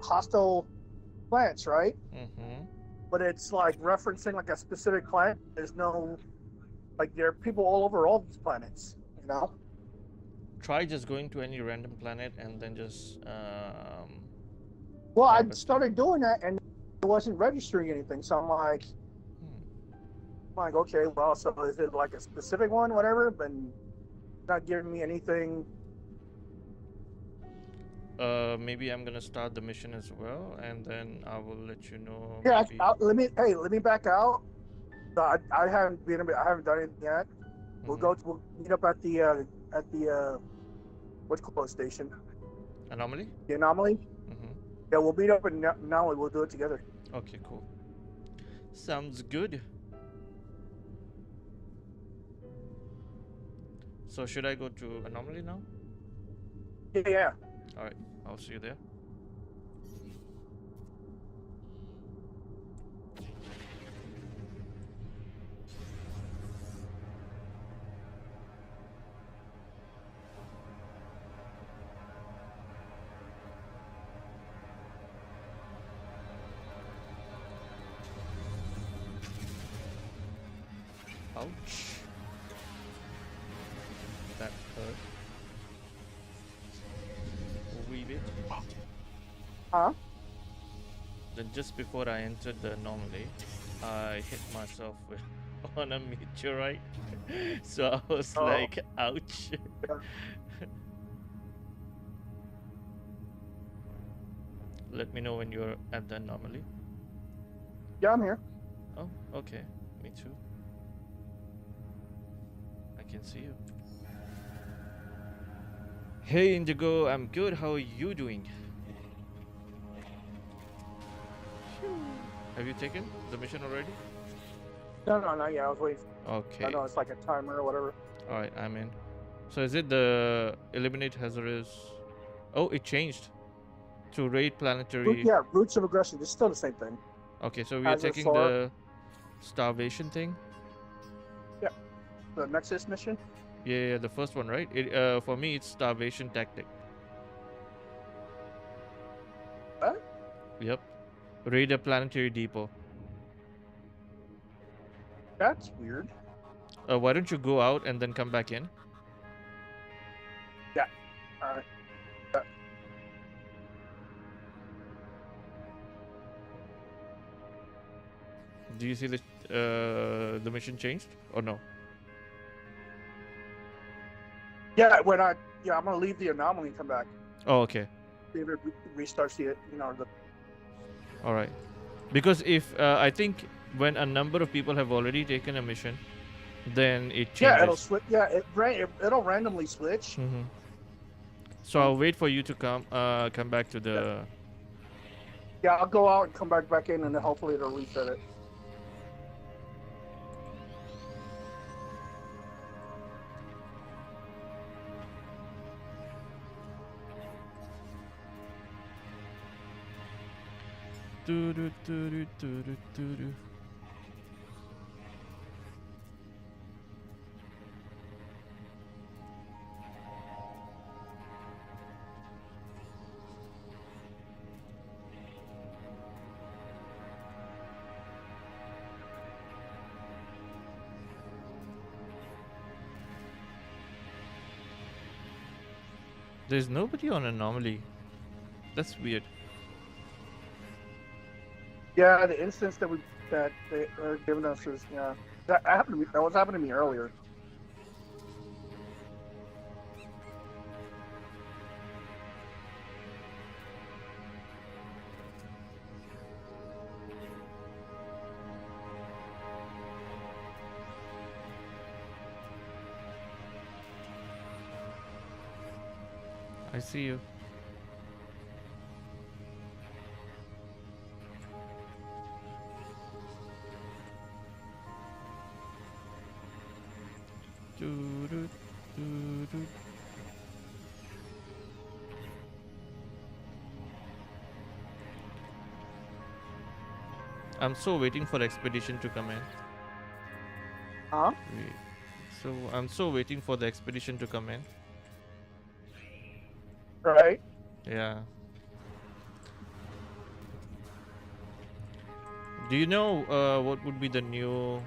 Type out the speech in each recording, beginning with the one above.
hostile planets, right? Mm-hmm. But it's like referencing like a specific planet. There's no like there are people all over all these planets, you know. Try just going to any random planet and then just Well, I map it. started doing that and it wasn't registering anything. So I'm like, okay, well, so is it like a specific one, whatever? But not giving me anything. Maybe I'm gonna start the mission as well, and then I will let you know. Yeah, Maybe. let me back out. So I haven't been, I haven't done anything yet. Mm-hmm. We'll meet up at the what's called station, Anomaly. the anomaly. Mm-hmm. Yeah, we'll meet up in anomaly. We'll do it together. Okay, cool. Sounds good. So should I go to anomaly now? Yeah, yeah. All right, I'll see you there. Ouch. That hurt. A wee bit. Huh? Then just before I entered the anomaly, I hit myself with on a meteorite. So I was like, ouch. Yeah. Let me know when you're at the anomaly. Yeah, I'm here. Oh, okay. Me too. I can see you. Hey Indigo, I'm good. How are you doing? Have you taken the mission already? No, not yet. I was waiting. Okay. I know it's like a timer or whatever. Alright, I'm in. So is it the eliminate hazardous? Oh, it changed to raid planetary. Yeah, roots of aggression. It's still the same thing. Okay, so we are Hazardous taking Star. the starvation thing. Yeah, the Nexus mission. Yeah, the first one, right? For me, it's starvation tactic. What? Yep. Raid a planetary depot. That's weird. Why don't you go out and then come back in? Yeah. All right. Do you see the mission changed or no? Yeah, I'm gonna leave the anomaly and come back. Oh, okay. See if it restarts the, All right. Because if I think when a number of people have already taken a mission, then it changes. Yeah, it'll switch. Yeah, it'll randomly switch. Mm-hmm. So I'll wait for you to come back to the. Yeah, I'll go out and come back in, and then hopefully it'll reset it. There's nobody on anomaly. That's weird. Yeah, the instance that they are giving us is that happened to me. That was happening to me earlier. I see you. I'm so waiting for the expedition to come in. Huh? So I'm so waiting for the expedition to come in. Right. Yeah. Do you know what would be the new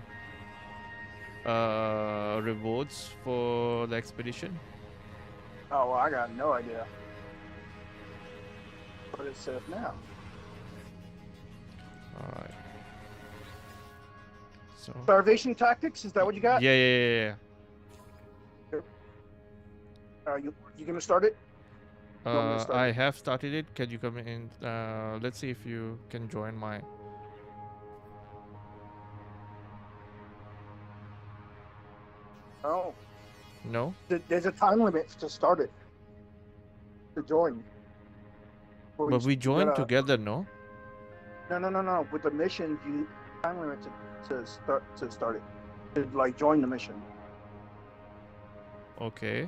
rewards for the expedition? Oh, well, I got no idea. What it says now. Alright. So. Starvation tactics, is that what you got? Yeah. You gonna start it? You want me to start I it? have started it. Can you come in? Let's see if you can join my. Oh, No? there's a time limit to start it. To join. Well, But we you joined gotta, together, no? No. With the mission, you time limit to start it. To like join the mission. Okay.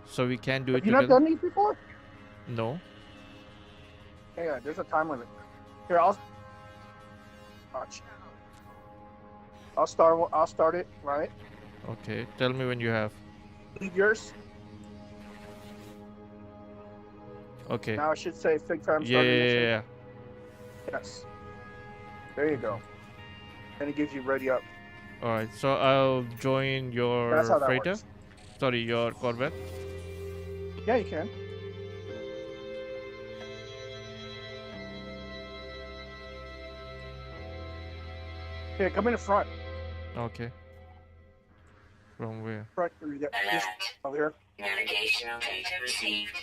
So we can do Have it you not together? done these before? No. Yeah, there's a time limit. Here, watch. I'll start it. Right. Okay. Tell me when you have. Leave yours. Okay. Now I should say fig time Yeah. starting mission. Yes. There you go. And it gives you ready up. Alright. So I'll join your That's how that freighter. works. Sorry, your Corvette. Yeah, you can. Here, come in the front. Okay. From where? Front. Just over here. Navigational data received.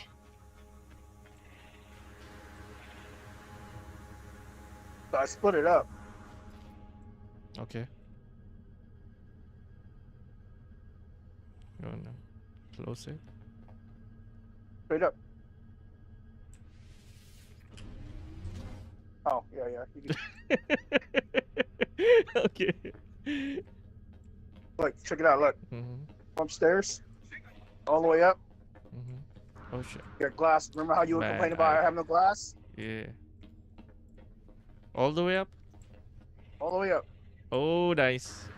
So I split it up. Okay. Gonna close it. Straight up. Oh, yeah. You can, Okay. look, check it out. Look, upstairs, all the way up. Oh shit. You got glass. Remember how you were Man, complaining about having no glass? Yeah. All the way up? All the way up. Oh, nice.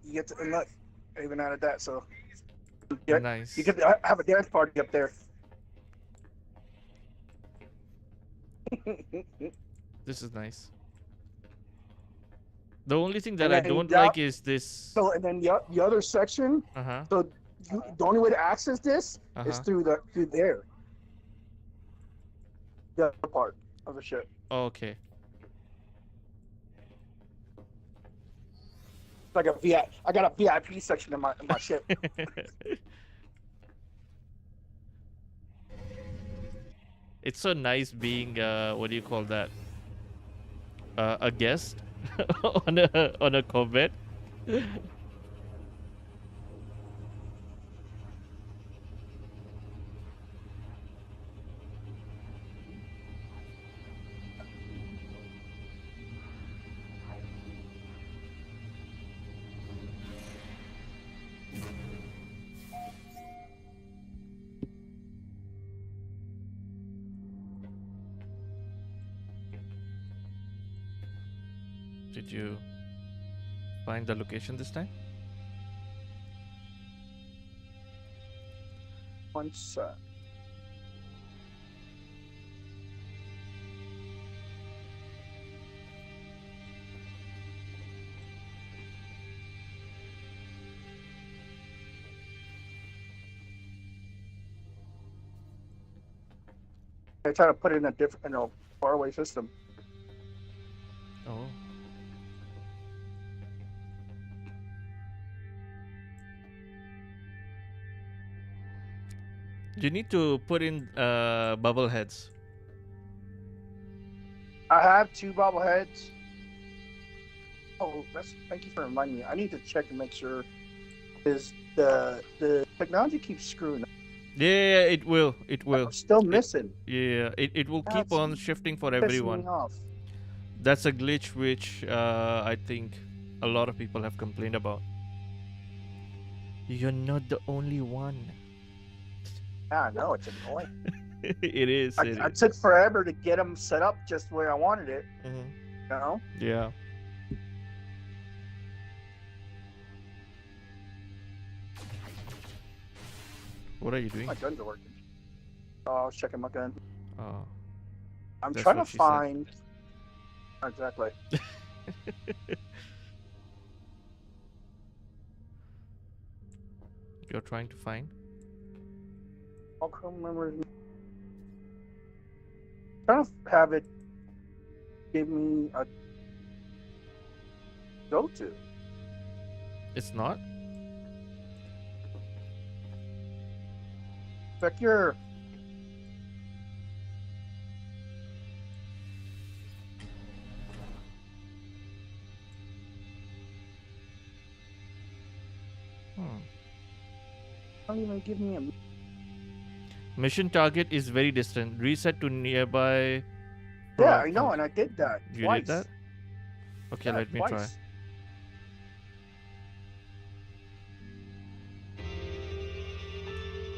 You get to, and look, I even added that. So Nice. you get to have a dance party up there. This is nice. The only thing that And I then don't down- like is this. So and then the other section. Uh-huh. So the only way to access this is through there. The other part of the ship. Okay. Like a VIP. I got a VIP section in my ship. It's so nice being what do you call that? A guest on a Corvette. Did you find the location this time? Once. I try to put it in a different, faraway system. Oh. You need to put in bubble heads. I have 2 bobbleheads. Oh, thank you for reminding me. I need to check and make sure. Is the technology keeps screwing up. Yeah, it will. It will. I'm still missing. It will keep That's on shifting for Pissing me everyone. off. That's a glitch which I think a lot of people have complained about. You're not the only one. Yeah, I know, it's annoying. It is. I took forever to get them set up just where I wanted it. Mhm. You know? Yeah. What are you doing? My guns are working. Oh, I was checking my gun. Oh. I'm That's trying to what she find exactly. said. You're trying to find? I can't remember. Trying to have it give me a go-to. It's not? Check your. Don't even give me a. Mission target is very distant. Reset to nearby. Yeah, I know, and I did that You twice. did that? Okay, Yeah, let me twice. try.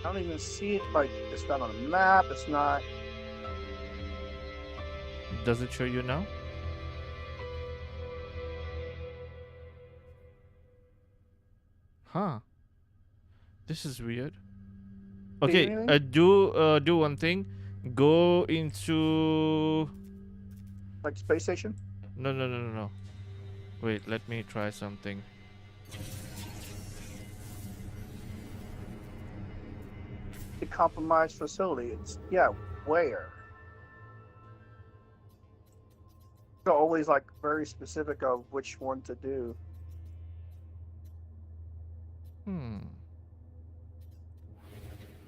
I don't even see it. Like, it's not on the map. It's not. Does it show you now? Huh. This is weird. Okay, anything? do one thing. Go into. Like space station. No. Wait, let me try something. The compromised facility. It's where? They're always like very specific of which one to do.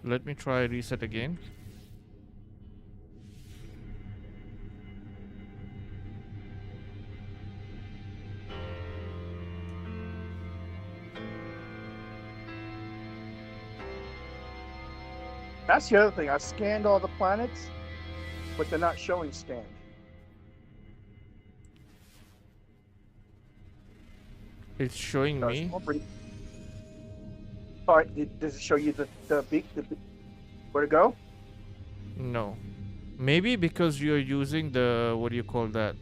Let me try reset again. That's the other thing. I scanned all the planets, but they're not showing scanned. It's showing me. All right, does it show you the where to go? No. Maybe because you're using the, what do you call that?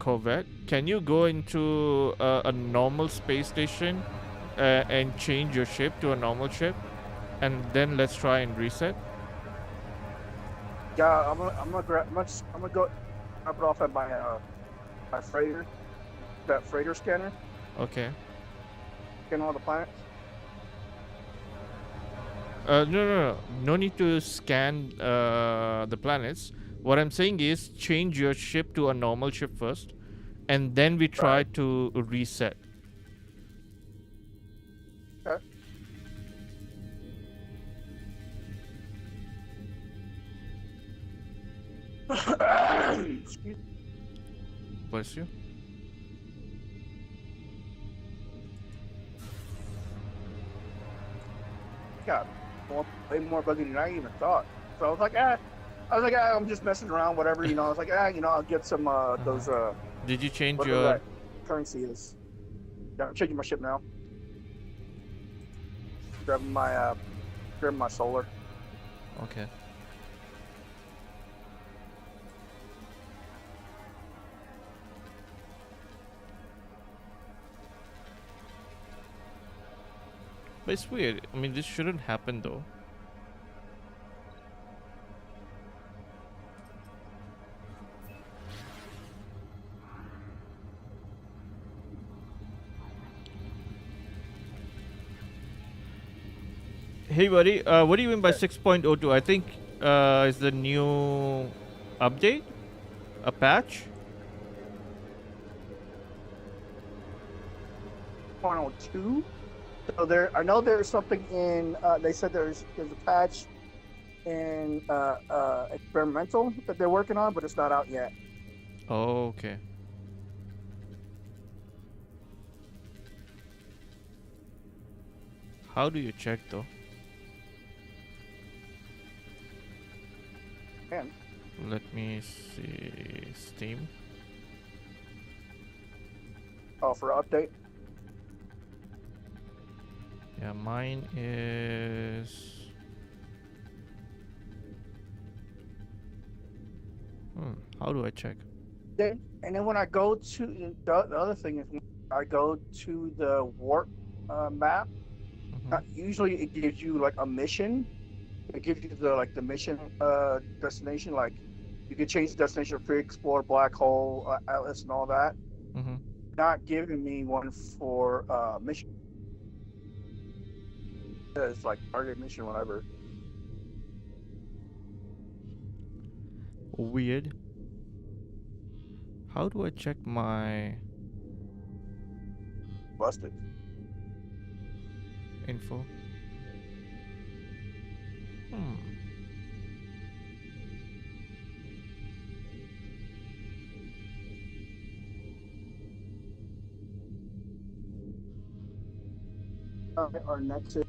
Corvette. Can you go into a normal space station and change your ship to a normal ship? And then let's try and reset. Yeah, I'm gonna go drop it off at my freighter, that freighter scanner. Okay. Scan all the planets. No need to scan the planets. What I'm saying is change your ship to a normal ship first, and then we try to reset. Okay. Excuse me. Bless you. God, way more buggy than I even thought. So I was like, I'm just messing around, whatever, you know. I was like, I'll get some those Did you change whatever your that currency is. Yeah, I'm changing my ship now. Grabbing my solar. Okay. But it's weird. I mean, this shouldn't happen though. Hey buddy, what do you mean by 6.02? I think is the new update? A patch? 6.02. So I know there's something in. They said there's a patch in experimental that they're working on, but it's not out yet. Oh, okay. How do you check though? Man, Let me see. Steam. oh, for an update. Yeah, mine is. How do I check? And then when I go to the other thing is when I go to the warp map. Usually it gives you like a mission. It gives you the mission destination, like You could change the destination, pre-explore, black hole, atlas, and all that. Mm-hmm. Not giving me one for mission. It's like target mission, whatever. Weird. How do I check my Busted. info? Hmm. Our next is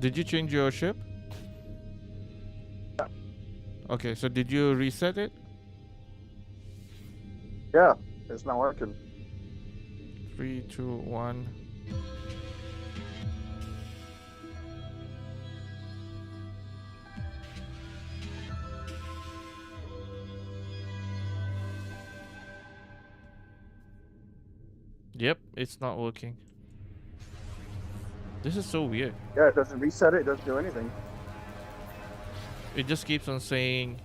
Did you change your ship? Okay, so did you reset it? yeah, it's not working. 3, 2, 1. Yep, it's not working. This is so weird. Yeah, it doesn't reset it. It doesn't do anything. It just keeps on saying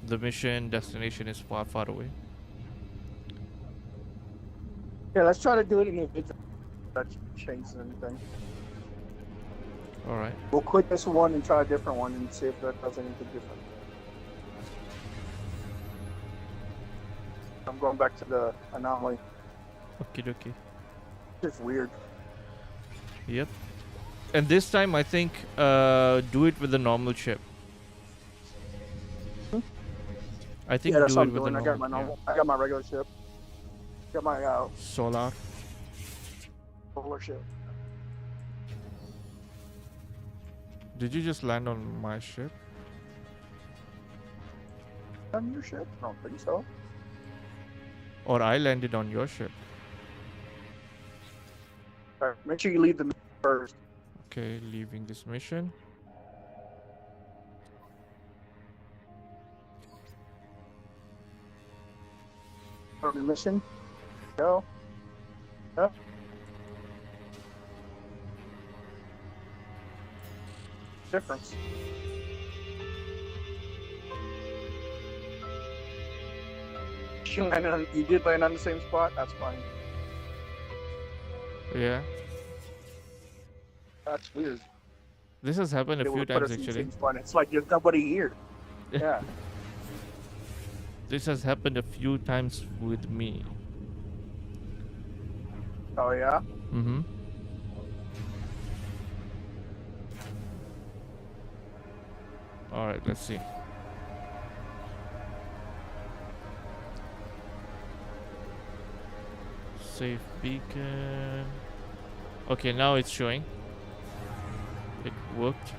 the mission destination is far, far away. Yeah, let's try to do it in a video. That changes anything. All right. We'll quit this one and try a different one and see if that does anything different. I'm going back to the anomaly. Okie dokie. It's weird. Yep. And this time, I think, do it with the normal ship. I think Yeah, that's do what it I'm with the doing. I normal. got my normal. I got my regular ship. Got my Solar. solar ship. Did you just land on my ship? On your ship? I don't think so. Or I landed on your ship? All right, make sure you leave the mission first. Okay, leaving this mission. Go to the mission. Go. Yep. Difference. You did land on the same spot. That's fine. Yeah. That's weird. This has happened a They few will put times us in the actually. same spot. It's like there's nobody here. Yeah. This has happened a few times with me. Oh yeah. Mm-hmm. All right, let's see. Safe beacon. Okay, now it's showing. It worked.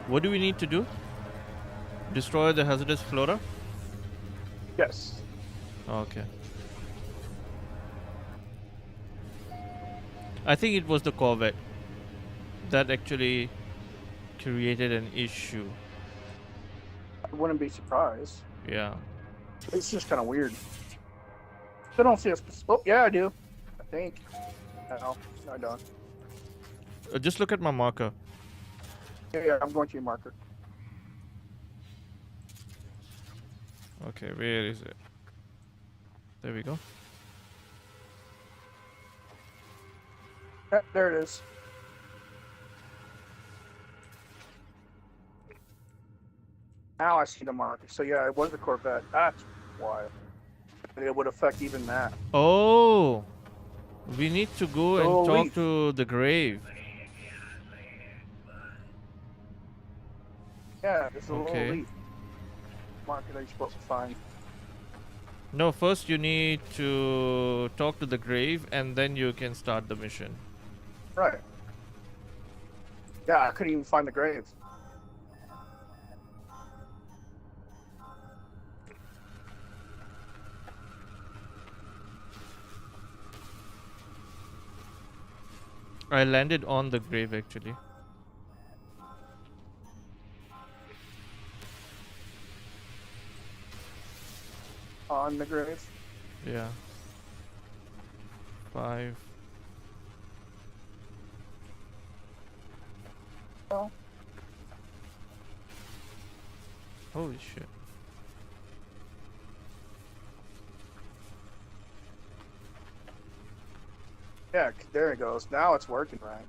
What do we need to do? Destroy the hazardous flora? Yes. Okay. I think it was the Corvette that actually created an issue. I wouldn't be surprised. Yeah. It's just kind of weird. I don't see a. Oh yeah, I do. I think. No, I don't. Just look at my marker. Yeah, I'm going to your marker. Okay, where is it? There we go. Yeah, there it is. Now I see the marker. So yeah, it was a Corvette. That's why. It would affect even that. Oh, we need to go and Oh, talk leaf. to the grave. Yeah, there's a Okay. little leaf marker that you're supposed to find. No, first you need to talk to the grave and then you can start the mission. Right. Yeah, I couldn't even find the grave. I landed on the grave actually. On the grave. Yeah. 5. Oh. Holy shit. Yeah, there it goes. Now it's working right.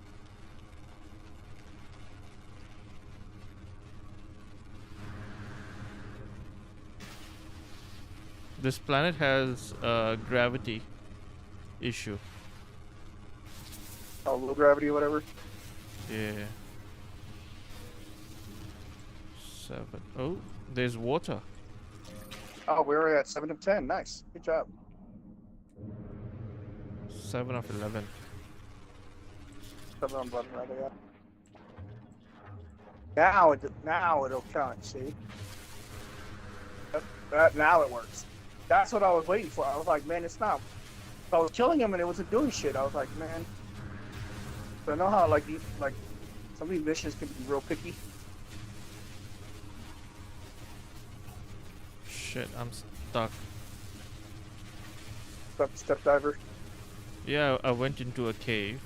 This planet has a gravity issue. Oh, low gravity or whatever. Yeah. 7. Oh, there's water. Oh, we're at 7 of 10. Nice. Good job. 7 of 11. 7 of 11 rather, yeah. Now it'll count, see? Now it works. That's what I was waiting for. I was like, man, it's not. I was killing him and it wasn't doing shit. I was like, man. But I know how like some of these missions can be real picky. Shit, I'm stuck. Step diver. Yeah, I went into a cave.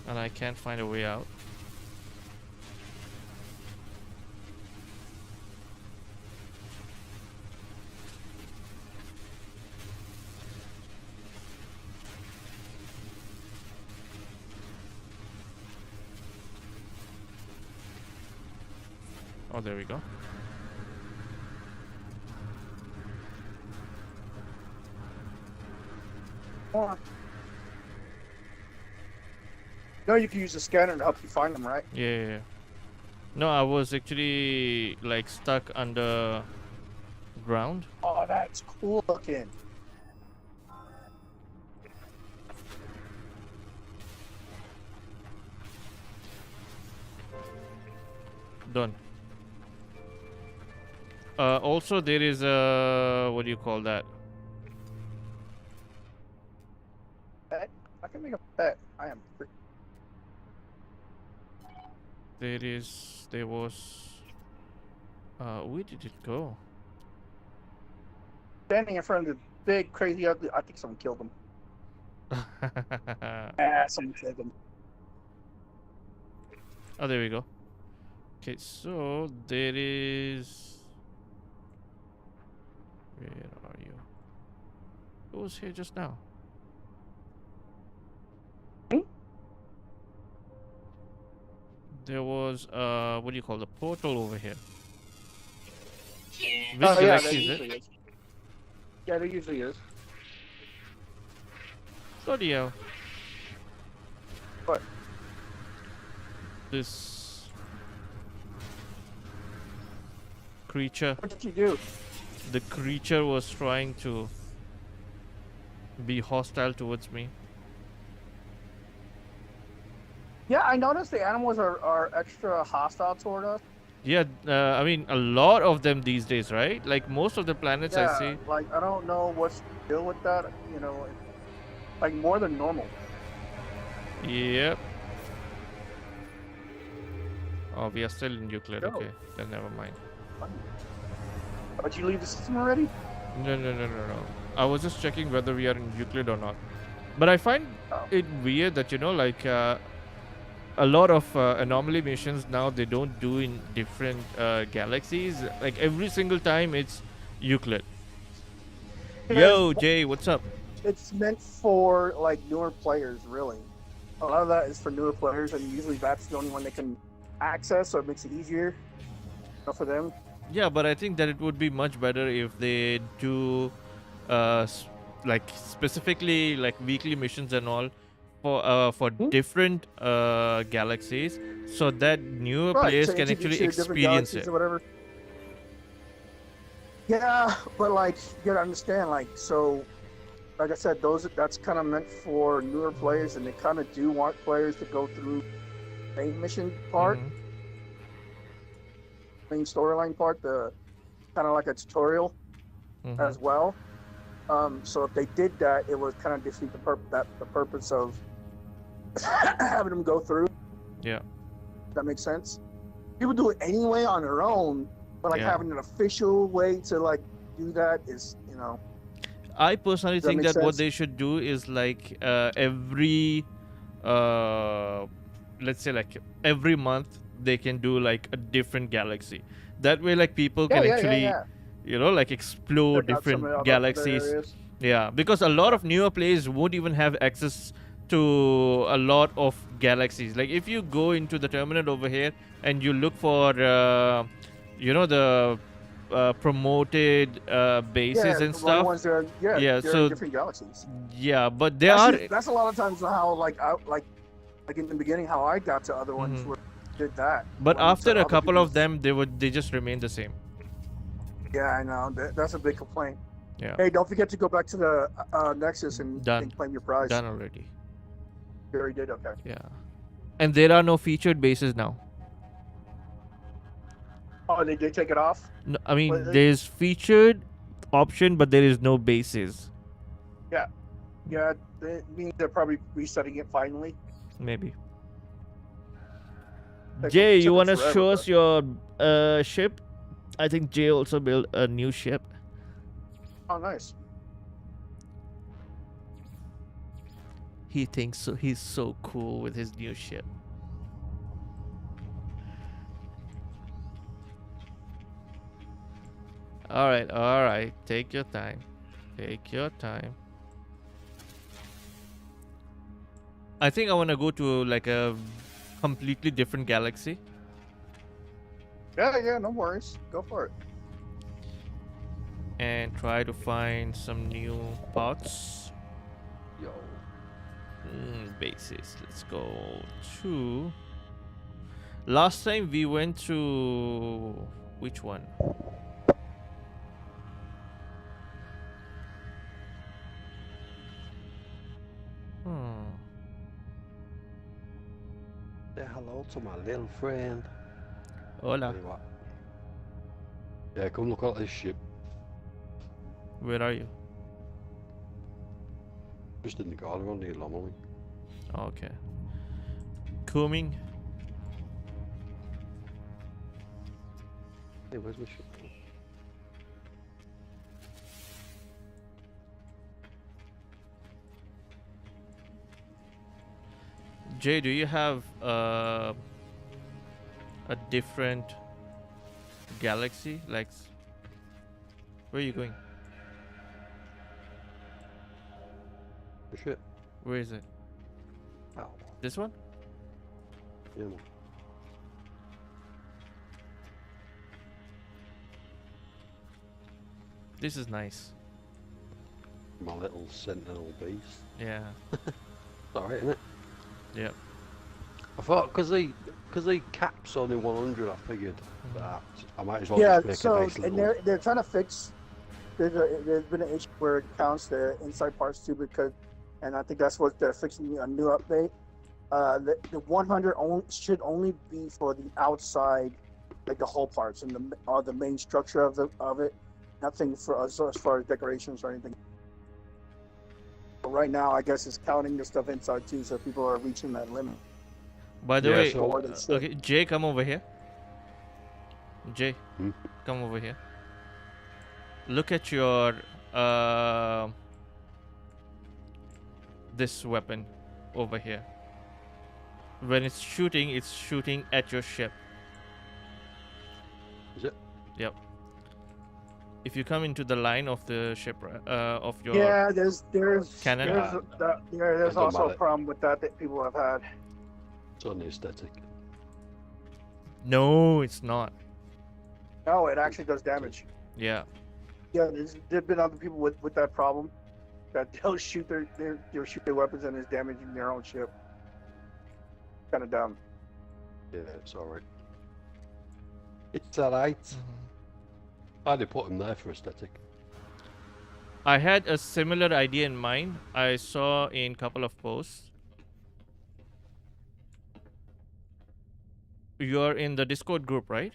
And I can't find a way out. Oh, there we go. More. No, you can use the scanner to help you find them, right? Yeah. No, I was actually like stuck under ground. Oh, that's cool looking. Done. Also, there is a what do you call that? Pet? I can make a pet. I am. There was. Where did it go? Standing in front of the big, crazy, ugly. I think someone killed him. Someone killed him. Oh, there we go. Okay, so there is. Where are you? Who was here just now? Hmm? There was what do you call the portal over here? Yeah. Which Oh, yeah, galaxy there is usually it? is. Yeah, there usually is. Bloody hell. What? This creature. What did you do? The creature was trying to be hostile towards me. Yeah, I noticed the animals are extra hostile toward us. Yeah, I mean a lot of them these days, right? Like most of the planets Yeah, I see. like I don't know what's the deal with that. You know, like more than normal. Yep. Oh, we are still in Euclid. No. Okay, then never mind. But you leave the system already? No. I was just checking whether we are in Euclid or not. But I find Oh. it weird that like a lot of anomaly missions now they don't do in different galaxies. Like every single time it's Euclid. Yo, Jay, what's up? It's meant for like newer players, really. A lot of that is for newer players, and usually that's the only one they can access, so it makes it easier for them. Yeah, but I think that it would be much better if they do like specifically like weekly missions and all for different galaxies, so that newer players to can introduce actually you to different experience galaxies it. or whatever. Yeah, but like you gotta understand, like so, like I said, that's kind of meant for newer players, and they kind of do want players to go through the main mission part, Mhm. main storyline part, the kind of like a tutorial Mhm. as well. So if they did that, it would kind of defeat the purpose of having them go through. Yeah. That makes sense. People do it anyway on their own, but like Yeah. having an official way to like do that is, I personally Does that think make that what sense? they should do is like every, uh, let's say like every month they can do like a different galaxy. That way, like people can actually, like explore Check out some of the different other galaxies. areas. Yeah, because a lot of newer players won't even have access to a lot of galaxies. Like if you go into the terminal over here and you look for, the promoted bases and The one stuff. ones that are, Yeah, they're in so different galaxies. yeah, but they Actually, are. that's a lot of times how like in the beginning how I got to other ones Mhm. where did that. But Went after to a other couple of people's- them, they just remain the same. Yeah, I know. That's a big complaint. Yeah, Hey, don't forget to go back to the Nexus Done. and claim your prize. done already. You already did. Okay. Yeah, and there are no featured bases now. Oh, they did take it off. No, I mean, Well, there's featured option, but there is no bases. Yeah, it means they're probably resetting it finally. Maybe. Took- Jay, took you them wanna forever, show but- us your ship? I think Jay also built a new ship. Oh, nice. He thinks so. He's so cool with his new ship. All right. Take your time. Take your time. I think I want to go to like a completely different galaxy. Yeah, no worries. Go for it. And try to find some new parts. Yo. Bases. Let's go to. Last time we went to which one? Say hello to my little friend. Hola. Tell you what. Yeah, come look at this ship. Where are you? Just in the garden on the anomaly. Okay. Coming. Hey, where's my ship? Jay, do you have a different galaxy? Like, where are you going? The ship? Where is it? Oh, This one? yeah, man. This is nice. My little sentinel beast. Yeah. It's alright, isn't it? Yeah. I thought because they caps only 100, I figured that I might as well Yeah, just make so a nice and little. they're trying to fix. There's been an issue where it counts the inside parts too, because, and I think that's what they're fixing a new update. The 100 should only be for the outside, like the hull parts and the main structure of it. Nothing for us as far as decorations or anything. But right now, I guess it's counting the stuff inside too, so people are reaching that limit. By the Yeah, way, so- Or they should. okay, Jay, come over here. Jay, Hmm? come over here. Look at your this weapon over here. When it's shooting at your ship. Is it? Yep. If you come into the line of the ship, of your Yeah, there's Cannon? there's Doesn't also a matter. problem with that people have had. It's only aesthetic. No, it's not. No, it actually does damage. Yeah. Yeah, there've been other people with that problem, that they'll shoot they'll shoot their weapons and it's damaging their own ship. Kind of dumb. Yeah, it's alright. It's alright. Why they put him there for aesthetic? I had a similar idea in mind. I saw in couple of posts. You're in the Discord group, right?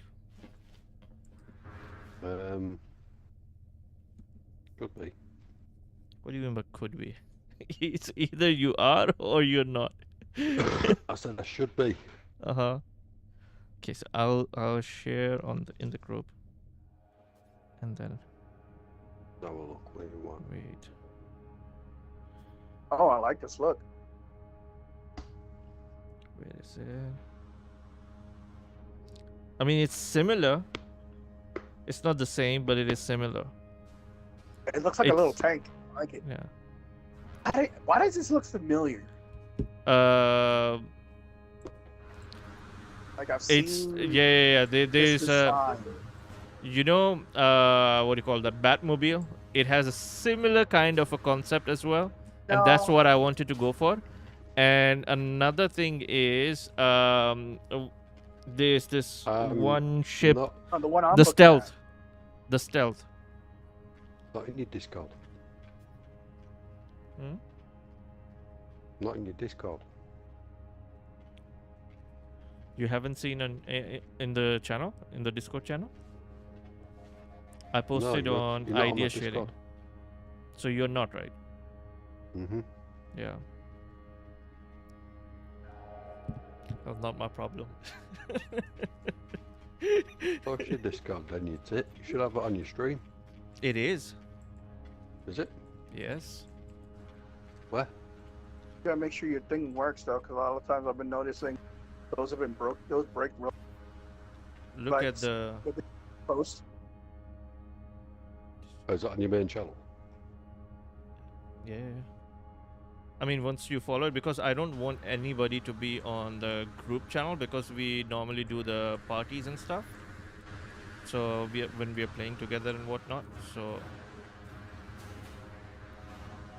Could be. What do you mean by could be? It's either you are or you're not. I said I should be. Uh-huh. Okay, so I'll share on in the group, and then Have a look where you want. wait. Oh, I like this look. Where is it? I mean, it's similar. It's not the same, but it is similar. It looks like a little It's- tank. I like it. Yeah. Why does this look familiar? Uh, Like I've it's seen yeah. this There's design. you know, what do you call that? Batmobile. It has a similar kind of a concept as well, and that's No. what I wanted to go for. And another thing is, there's this one ship, Not, The one I'm the looking stealth, at. the stealth. not in your Discord. Hmm? Not in your Discord. You haven't seen in the channel, in the Discord channel? I posted you're- on you're not on idea my sharing. Discord. So you're not right. Mm-hmm. Yeah. That's not my problem. What's your Discord then? You should have it on your stream. It is. Is it? Yes. Where? You gotta make sure your thing works though, because a lot of times I've been noticing those have been broke. Those break real Look Like, at the. close. Oh, is that on your main channel? Yeah. I mean, once you follow it, because I don't want anybody to be on the group channel because we normally do the parties and stuff. So when we are playing together and whatnot. So,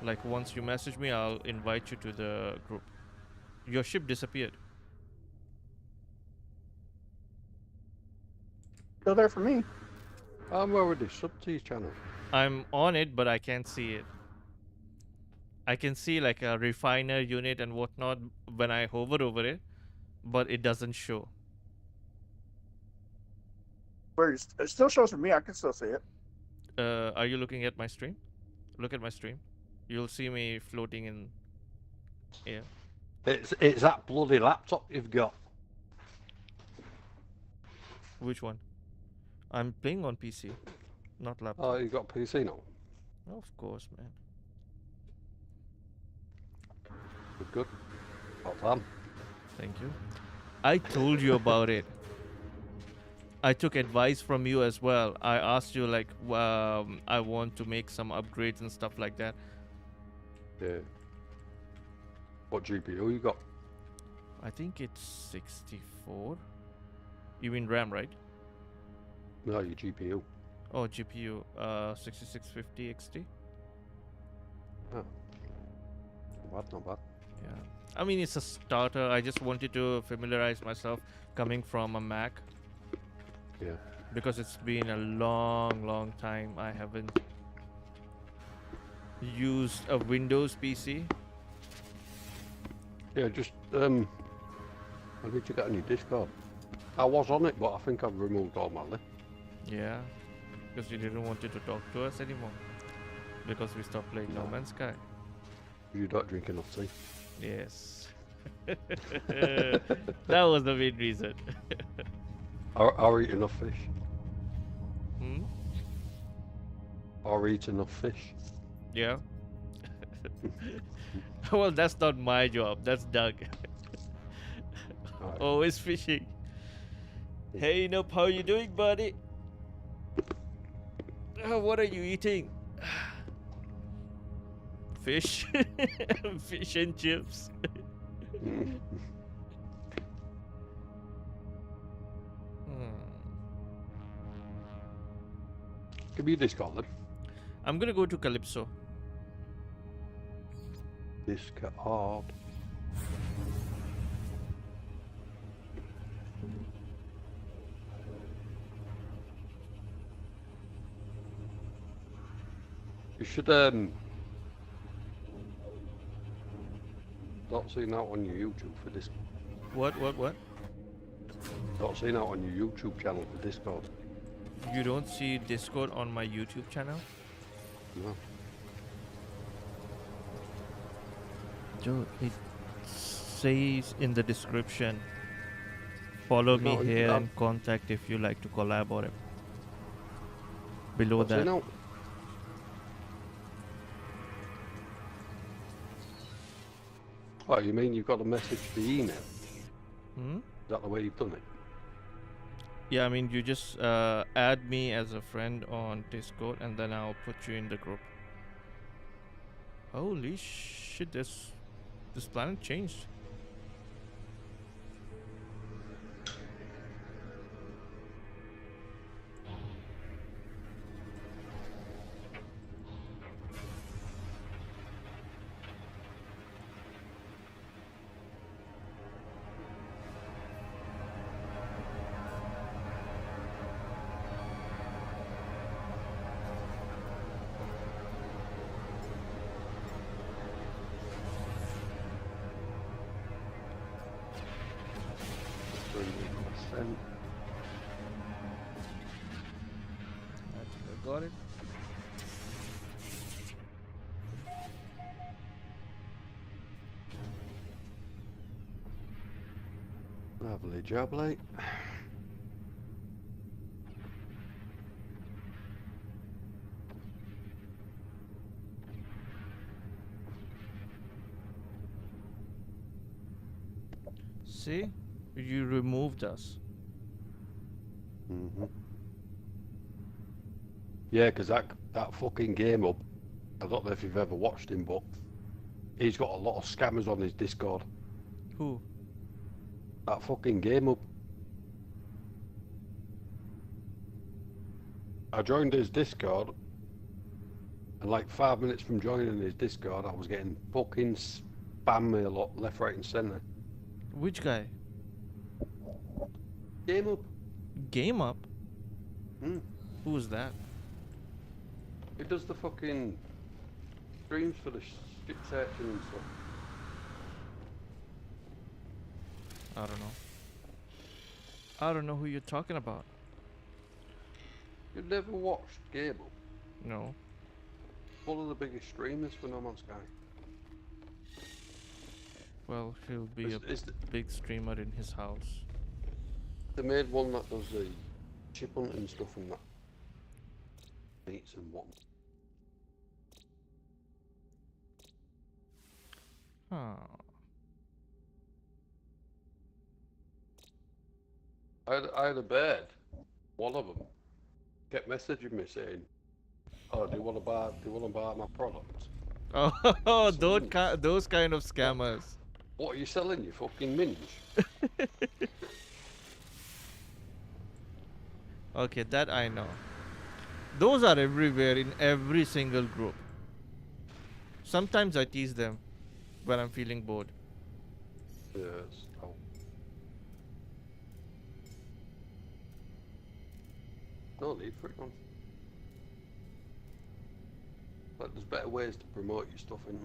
like, once you message me, I'll invite you to the group. Your ship disappeared. Still there for me. I'm already subbed to your channel. I'm on it, but I can't see it. I can see like a refiner unit and whatnot when I hover over it, but it doesn't show. Where it still shows for me. I can still see it. Are you looking at my stream? Look at my stream. You'll see me floating in air. It's that bloody laptop you've got. Which one? I'm playing on PC, not laptop. Oh, you got PC now? Of course, man. Good. Well done. Thank you. I told you about it. I took advice from you as well. I asked you like, I want to make some upgrades and stuff like that. Yeah. What GPU you got? I think it's 64. You mean RAM, right? No, your GPU. Oh, GPU, 6650 XT. Oh. Not bad, not bad. Yeah. I mean, it's a starter. I just wanted to familiarize myself coming from a Mac Yeah. because it's been a long time. I haven't used a Windows PC. Yeah, just I need to get on your Discord. I was on it, but I think I've removed all my list. Yeah, because you didn't want it to talk to us anymore because we stopped playing No. NoMansSky. You don't drink enough tea. Yes. That was the main reason. Or eat enough fish. Hmm? Or eat enough fish. Yeah. Well, that's not my job. That's Doug. Alright. Always fishing. Hey, Nope, how you doing, buddy? What are you eating? Fish. Fish and chips. Hmm. Give me your Discord then. I'm gonna go to Calypso. Discord. You should not seen out on your YouTube for this. What? Not seen out on your YouTube channel for Discord. You don't see Discord on my YouTube channel? No. Dude, it's says in the description. Follow me No, here and contact if you like to collab or below what's that. it now? Oh, you mean you've got a message to email? Hmm? Is that the way you've done it? Yeah, I mean, you just add me as a friend on Discord, and then I'll put you in the group. Holy shit! This planet changed. I think I got it. Lovely job, mate. See, you removed us. Mm-hmm. Yeah, because that fucking game up, I don't know if you've ever watched him, but he's got a lot of scammers on his Discord. Who? That fucking game up. I joined his Discord, and like 5 minutes from joining his Discord, I was getting fucking spam mail left, right, and centre. Which guy? Game up. Game Up? Hmm. Who is that? He does the fucking streams for the shit searching and stuff. I don't know. I don't know who you're talking about. You've never watched Game Up? No. One of the biggest streamers for NoMansSky. Well, he'll be Is a big streamer in his house. the made one that does the chip hunting stuff and that. Meats and what. Huh. I had a bird. One of them kept messaging me saying, "Oh, do you want to buy my products? Oh, those kind of scammers. What are you selling? You fucking minge." Okay, that I know. Those are everywhere in every single group. Sometimes I tease them when I'm feeling bored. Yes. Oh. No need for it, man. Like, there's better ways to promote your stuff, isn't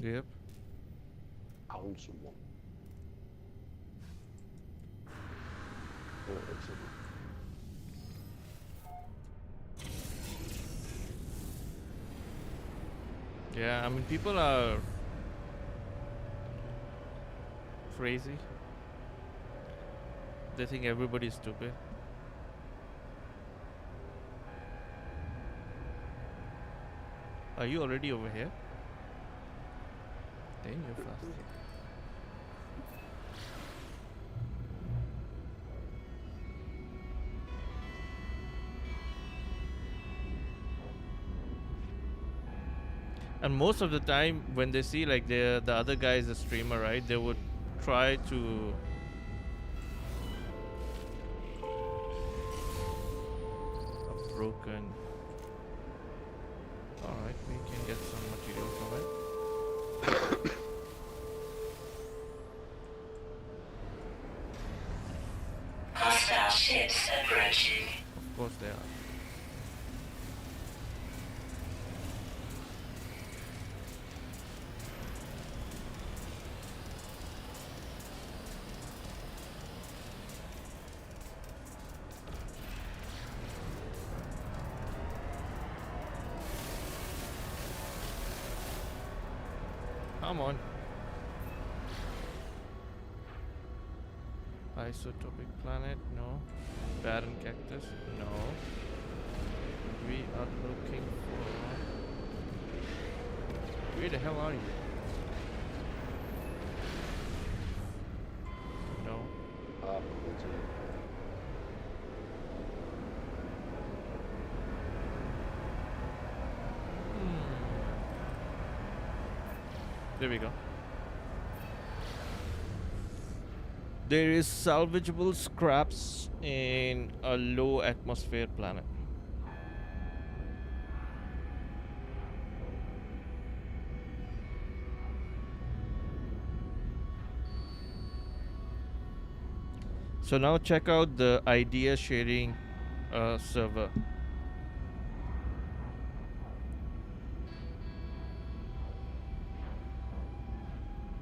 there? Yep. Pound someone. Excellent. Yeah, I mean, people are crazy. They think everybody's stupid. Are you already over here? Damn, you're fast. And most of the time, when they see like the other guy is a streamer, right? They would try to broken. All right, we can get some material from it. Hostile ships approaching. Of course they are. Come on. Isotopic planet, no. Barren cactus, no. We are looking for... Where the hell are you? No. There we go. There is salvageable scraps in a low atmosphere planet. So now check out the idea sharing server.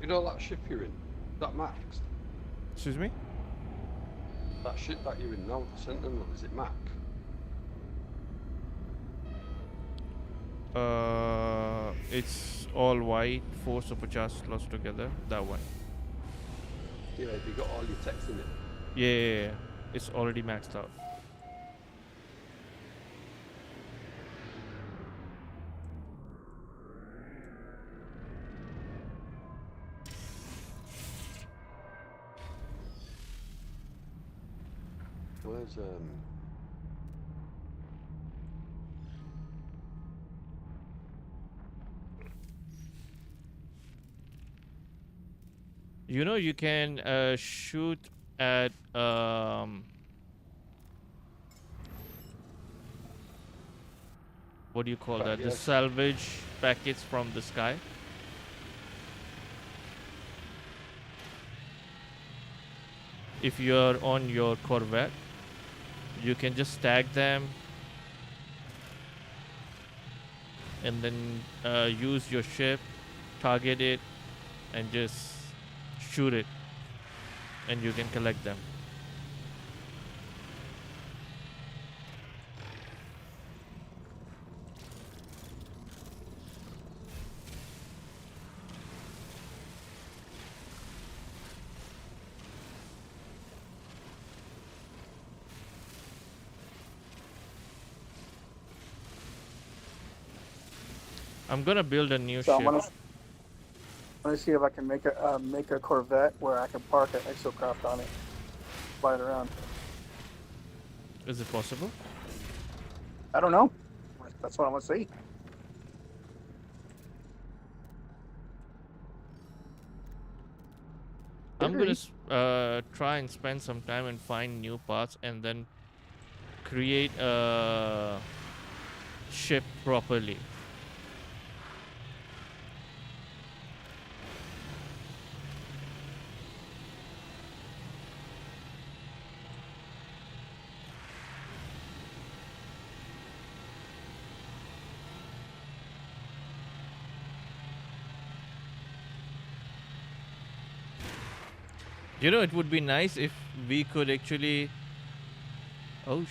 You know that ship you're in? Is that maxed? Excuse me? That ship that you're in now, the Sentinel, is it Mac? It's all white, 4 supercharged slots together. That one. Yeah, have you got all your text in it? Yeah. It's already maxed out. Where's You know, you can shoot at what do you call that? The yes. salvage packets from the sky. If you're on your Corvette, you can just tag them and then use your ship, target it, and just shoot it, and you can collect them. I'm gonna build a new So ship. I'm gonna see if I can make a Corvette where I can park an exocraft on it, fly it around. Is it possible? I don't know. That's what I'm gonna see. I'm gonna try and spend some time and find new parts and then create a ship properly. You know, it would be nice if we could actually... Oh,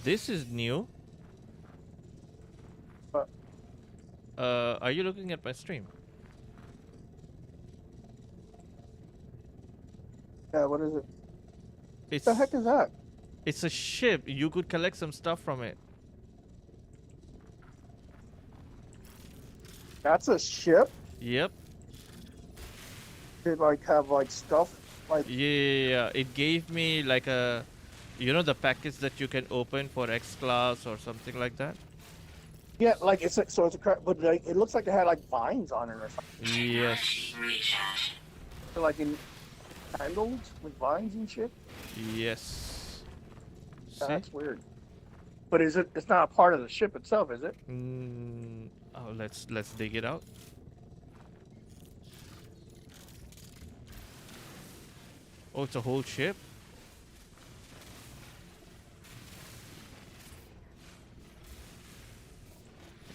this is new. What? Are you looking at my stream? Yeah, what is it? It's, What the heck is that? it's a ship. You could collect some stuff from it. That's a ship? Yep. It like have like stuff like Yeah. It gave me like a... You know the packets that you can open for X class or something like that? yeah, like it's a, so it's a crap, but like, it looks like it had like vines on it or something. Yes. Recharge. They're like entangled with vines and shit. Yes. See? That's weird. But is it? It's not a part of the ship itself, is it? Oh, let's dig it out. Oh, it's a whole ship.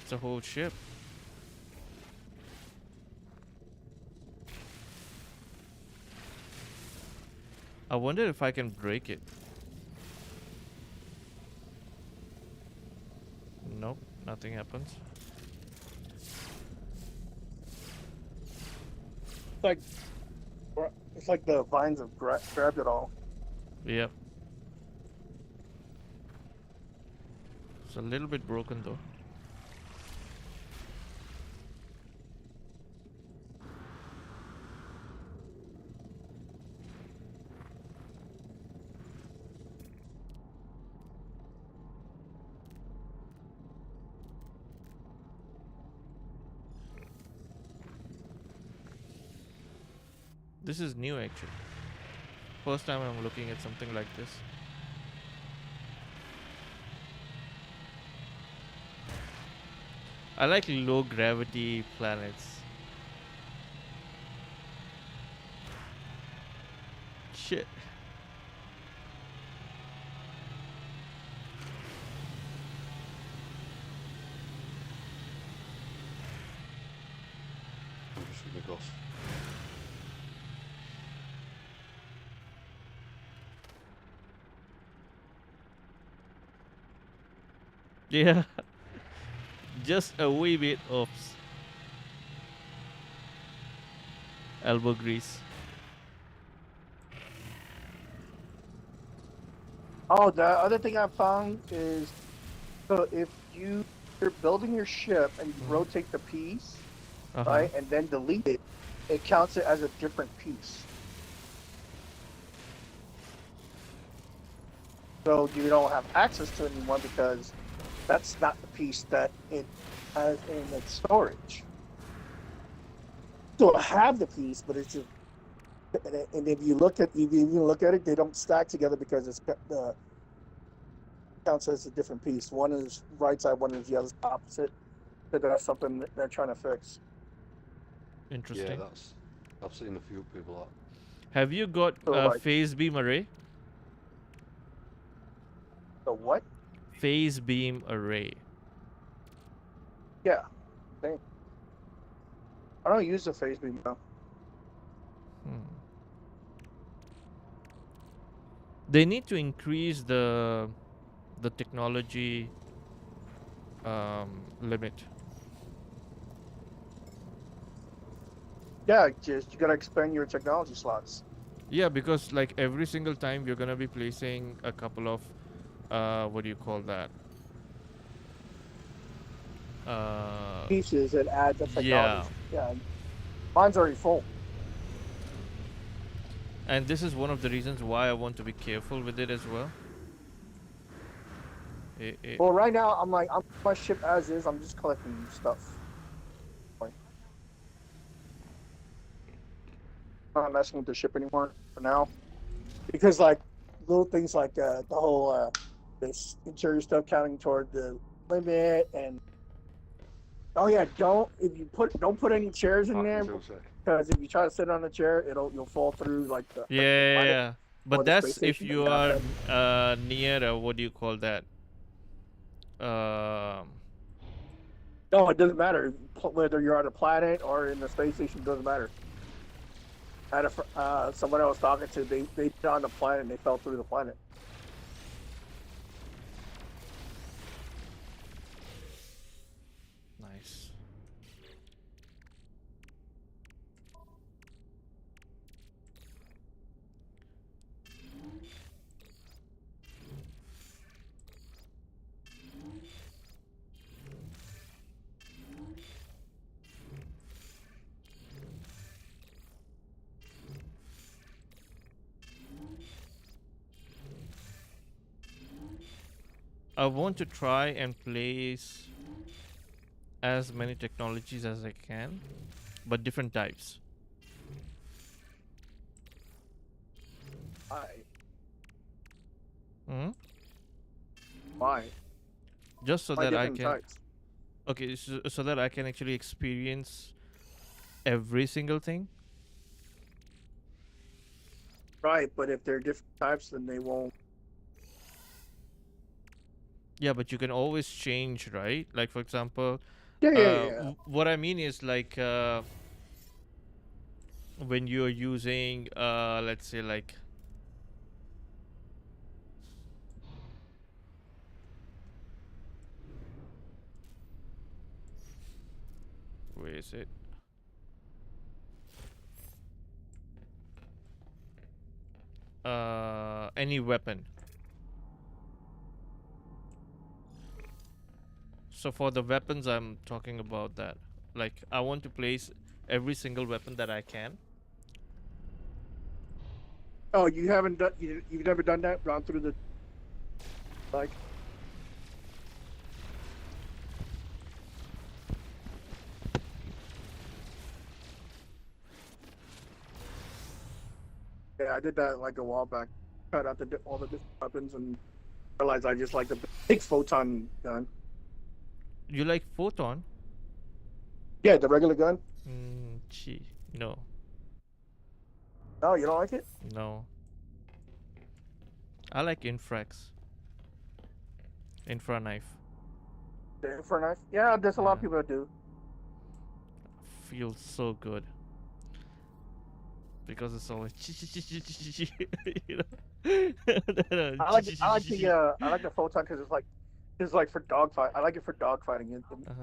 It's a whole ship. I wonder if I can break it. Nope, nothing happens. like it's like the vines have grabbed it all. Yep. It's a little bit broken though. This is new actually. First time I'm looking at something like this. I like low gravity planets. Shit. I'm just gonna go. Yeah. Just a wee bit of elbow grease. Oh, the other thing I found is, so if you're building your ship and you rotate the piece, right, and then delete it, it counts it as a different piece. So you don't have access to it anymore because that's not the piece that it has in its storage. So I have the piece, but it's just, and if you even look at it, they don't stack together because it's counts as a different piece. One is right side, one is the other opposite. So that's something that they're trying to fix. Interesting. Yeah, I've seen a few people that. Have you got So a like phase beam array? the what? Phase beam array. Yeah. Same. I don't use the phase beam though. They need to increase the technology limit. Yeah, just you gotta expand your technology slots. Yeah, because like every single time you're gonna be placing a couple of what do you call that? Pieces and add the Yeah. technology. Yeah. Mine's already full. And this is one of the reasons why I want to be careful with it as well. Well, right now I'm my ship as is. I'm just collecting stuff. I'm not messing with the ship anymore for now because like little things like the whole this interior stuff counting toward the limit and oh yeah, don't put any chairs in Back there in 2 seconds. because if you try to sit on a chair, you'll fall through like the planet yeah. or But the space that's if station. you Yeah. are near what do you call that? No, it doesn't matter whether you're on a planet or in the space station. It doesn't matter. I had someone I was talking to. They on the planet and they fell through the planet. Nice. I want to try and place as many technologies as I can, but different types. Hmm? Why? Just so Why that I different can. types? Okay, so that I can actually experience every single thing. Right, but if they're different types, then they won't. Yeah, but you can always change, right? Like for example, Yeah. what I mean is like when you're using let's say like where is it? any weapon. So for the weapons, I'm talking about that. Like, I want to place every single weapon that I can. Oh, you haven't done. You've never done that. Gone through the like. Yeah, I did that like a while back. Cut out all the different weapons and realized I just like the big photon gun. You like photon? Yeah, the regular gun. Gee, no, Oh, you don't like it? no. I like infrax, infra knife. The infra knife. Yeah, there's a lot of Yeah. people that do. Feels so good because it's always you know. I like the photon because it's like for dogfight. I like it for dogfighting. Uh-huh.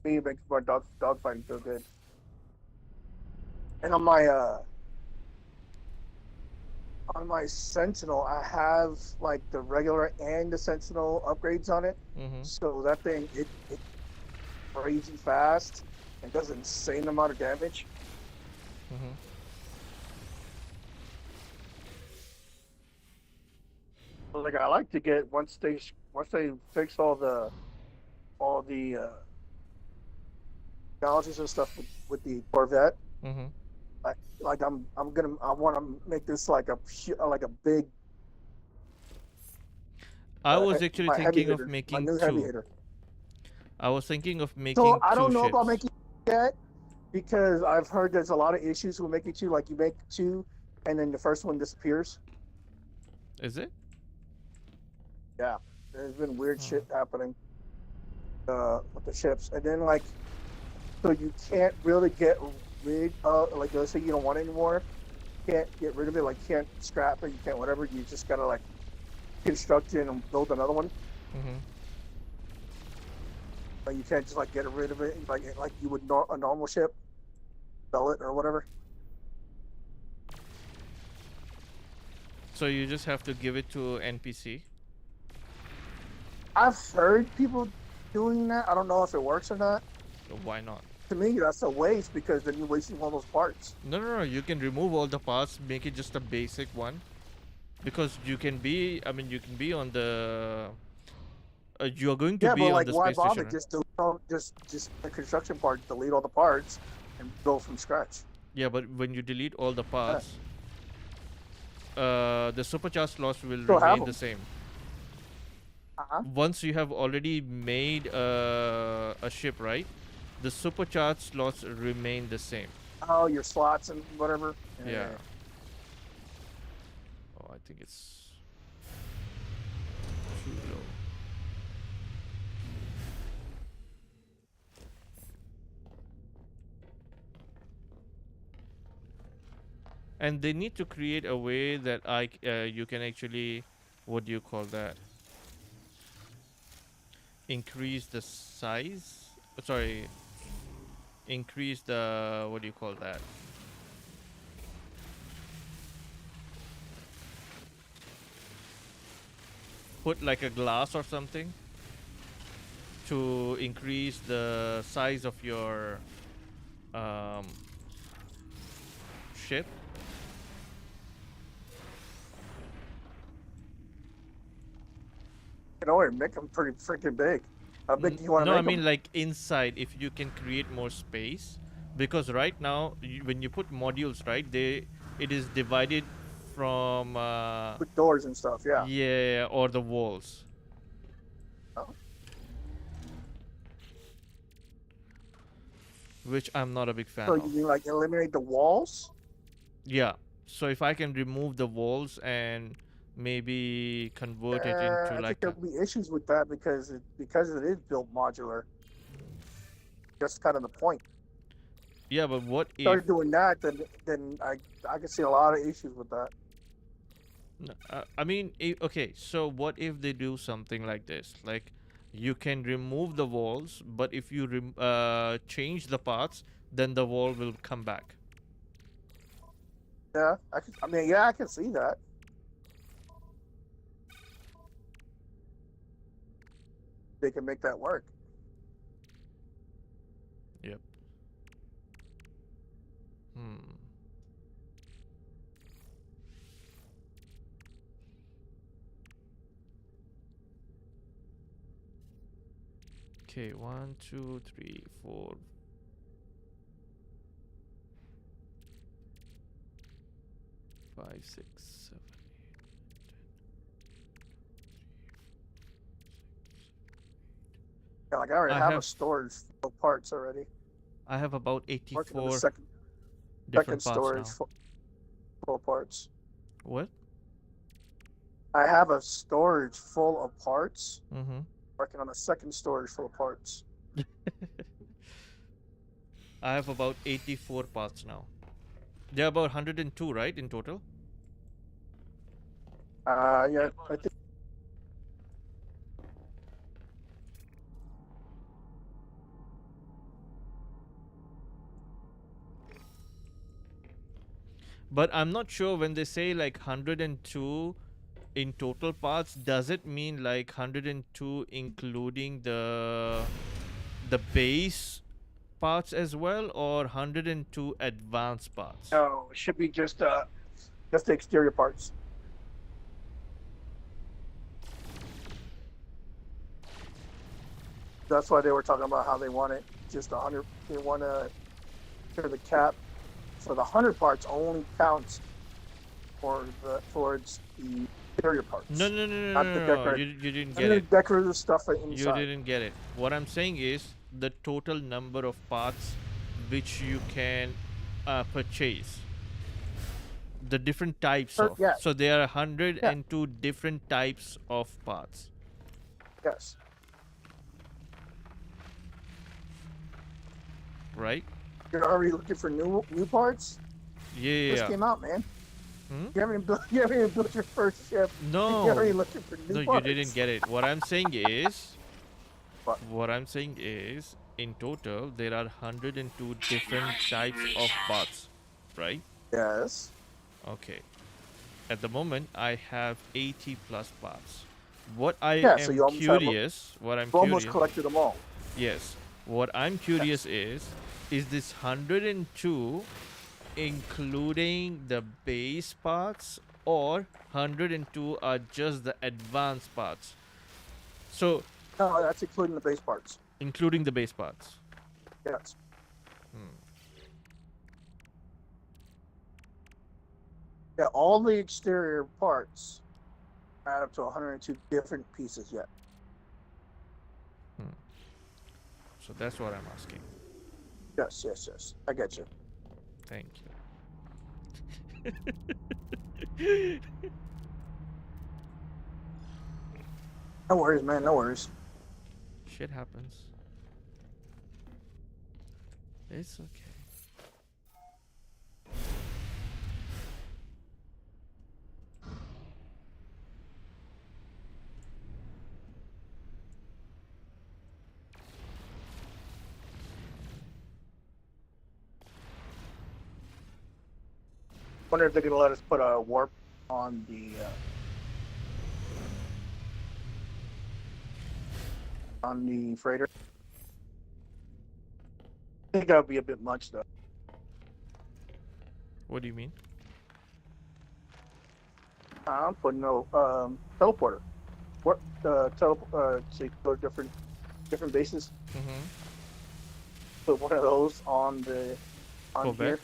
Me, it makes my dogfighting feel good. And on my Sentinel, I have like the regular and the Sentinel upgrades on it. Mm-hmm. So that thing it crazy fast and does an insane amount of damage. Mm-hmm. But like I like to get once they fix all the technologies and stuff with the Corvette. Mm-hmm. Like I want to make this like a big. I was actually my heavy thinking of hitter, my making new heavy two. hitter. I was thinking of making So I don't two know about ships. making that because I've heard there's a lot of issues with making two. Like you make two, and then the first one disappears. Is it? Yeah, there's been weird Hmm. shit happening with the ships, and then like, so you can't really get rid of like let's say you don't want it anymore, can't get rid of it. Like you can't scrap it, you can't whatever. You just gotta like construct it and build another one. Mm-hmm. Like you can't just like get rid of it like you would a normal ship, sell it or whatever. So you just have to give it to NPC. I've heard people doing that. I don't know if it works or not. So why not? To me, that's a waste because then you're wasting all those parts. No. You can remove all the parts, make it just a basic one. Because you can be, I mean, you can be on the. You are going to Yeah, be but on like, the why space bother? station. Right? Just the construction part, delete all the parts, and go from scratch. Yeah, but when you delete all the parts, the supercharged slots will Still have remain the them. same. Uh-huh. Once you have already made a ship, right? The supercharged slots remain the same. Oh, your slots and whatever. Yeah. Oh, I think it's too low. And they need to create a way that you can actually, what do you call that? Increase the size. Sorry. Increase the, what do you call that? Put like a glass or something to increase the size of your ship. You know, it make them pretty freaking big. How big do you want to No, make I mean them? like inside, if you can create more space, because right now when you put modules, right, it is divided from With doors and stuff, yeah. yeah, or the walls. Oh. Which I'm not a big fan So you of. mean like eliminate the walls? Yeah. So if I can remove the walls and maybe convert it into I think like there'll be issues with that because it is built modular. That's kind of the point. yeah, but what if Start doing that, then I can see a lot of issues with that. I mean, okay, so what if they do something like this? Like, you can remove the walls, but if you change the parts, then the wall will come back. Yeah, I can see that. they can make that work. Yep. Okay, 1, 2, 3, 4. 5, 6, 7, 8. Yeah, like I already I have a have storage full of parts already. I have about Working on the 84 second different parts storage now. full of parts. What? I have a storage full of parts. Mm-hmm. Working on a second storage full of parts. I have about 84 parts now. There are about 102, right, in total? Yeah, I think. But I'm not sure when they say like 102 in total parts, does it mean like 102 including the base parts as well, or 102 advanced parts? No, it should be just the exterior parts. That's why they were talking about how they want it just 100. They want to clear the cap. So the 100 parts only counts towards the exterior parts. No, no, no, no, Not no, the no, no. decorative. You didn't None get of the it. decorative stuff You inside. didn't get it. What I'm saying is the total number of parts which you can purchase. The different types of. Yeah. So there are 102 different types of parts. Yes. Right? You're already looking for new parts? Yeah. Just came out, man. Hmm? You haven't even built your first ship. No. You're already looking for new No, parts. you didn't get it. What I'm saying is, What? in total, there are 102 different types of parts, right? Yes. Okay. At the moment, I have 80 plus parts. What I Yeah, so am you almost curious, what I'm You almost curious, collected them all. yes, what I'm curious is this 102 including the base parts, or 102 are just the advanced parts? So, No, that's including the base parts. including the base parts. Yes. Yeah, all the exterior parts add up to 102 different pieces yet. So that's what I'm asking. Yes, yes, yes. I get you. Thank you. No worries, man. No worries. Shit happens. It's okay. Wonder if they're gonna let us put a warp on the freighter. I think that would be a bit much, though. What do you mean? I'm putting a teleporter. What so you go to different bases. Mm-hmm. Put one of those on Corvette? here,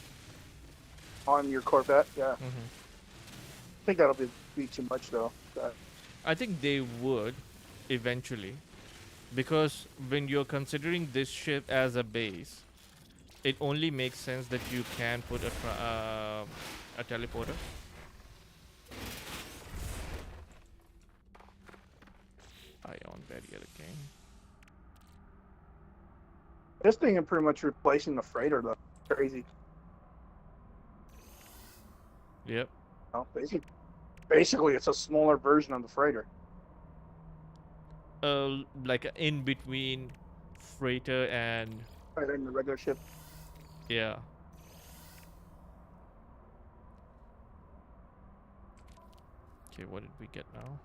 on your Corvette. Yeah, Mm-hmm. I think that'll be too much though. I think they would eventually, because when you're considering this ship as a base, it only makes sense that you can put a teleporter. Ion barrier again. This thing is pretty much replacing the freighter though. Crazy. Yep. No, basically, it's a smaller version of the freighter. Like in between freighter and Right in the regular ship. yeah. Okay, what did we get now?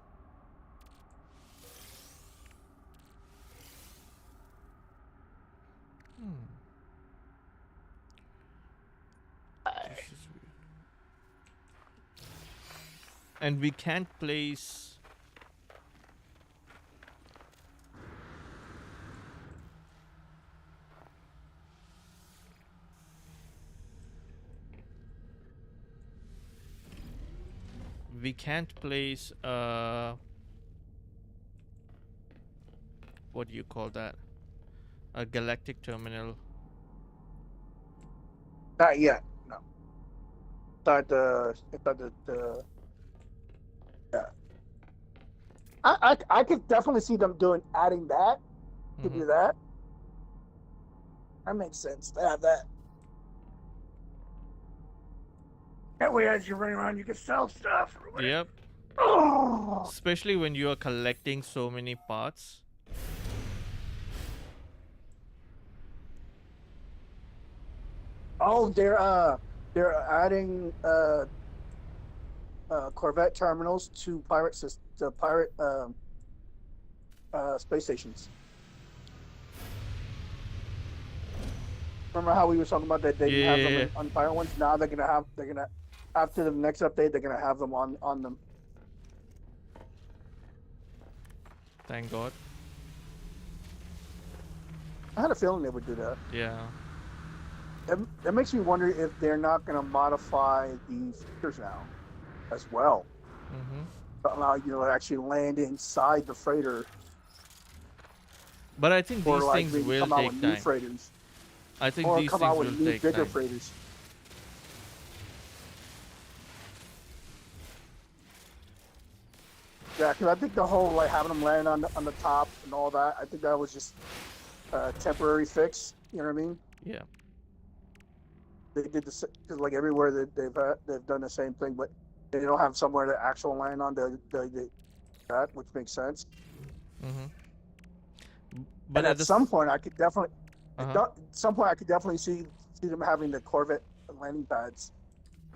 This is weird. And we can't place. We can't place. What do you call that? A galactic terminal. Not yet. No. Inside the yeah. I could definitely see them adding that to do that. That makes sense to have that. That way, as you run around, you can sell stuff. Or whatever. Yep. Oh, Especially when you are collecting so many parts. oh, they're adding Corvette terminals to pirate space stations. Remember how we were talking about that they didn't have them on pirate ones? Now they're gonna after the next update they're gonna have them on them. Thank God. I had a feeling they would do that. Yeah. That makes me wonder if they're not gonna modify the features now as well. To allow you to actually land inside the freighter. But I think Or these like things maybe will come out take with new time. freighters. I think Or these come things out with will new take bigger time. freighters. Yeah, because I think the whole like having them land on the top and all that, I think that was just a temporary fix. You know what I mean? Yeah. They did this because like everywhere that they've done the same thing, but they don't have somewhere to actual land on that, which makes sense. But And at some point, I could definitely Uh-huh. at some point I could definitely see them having the Corvette landing pads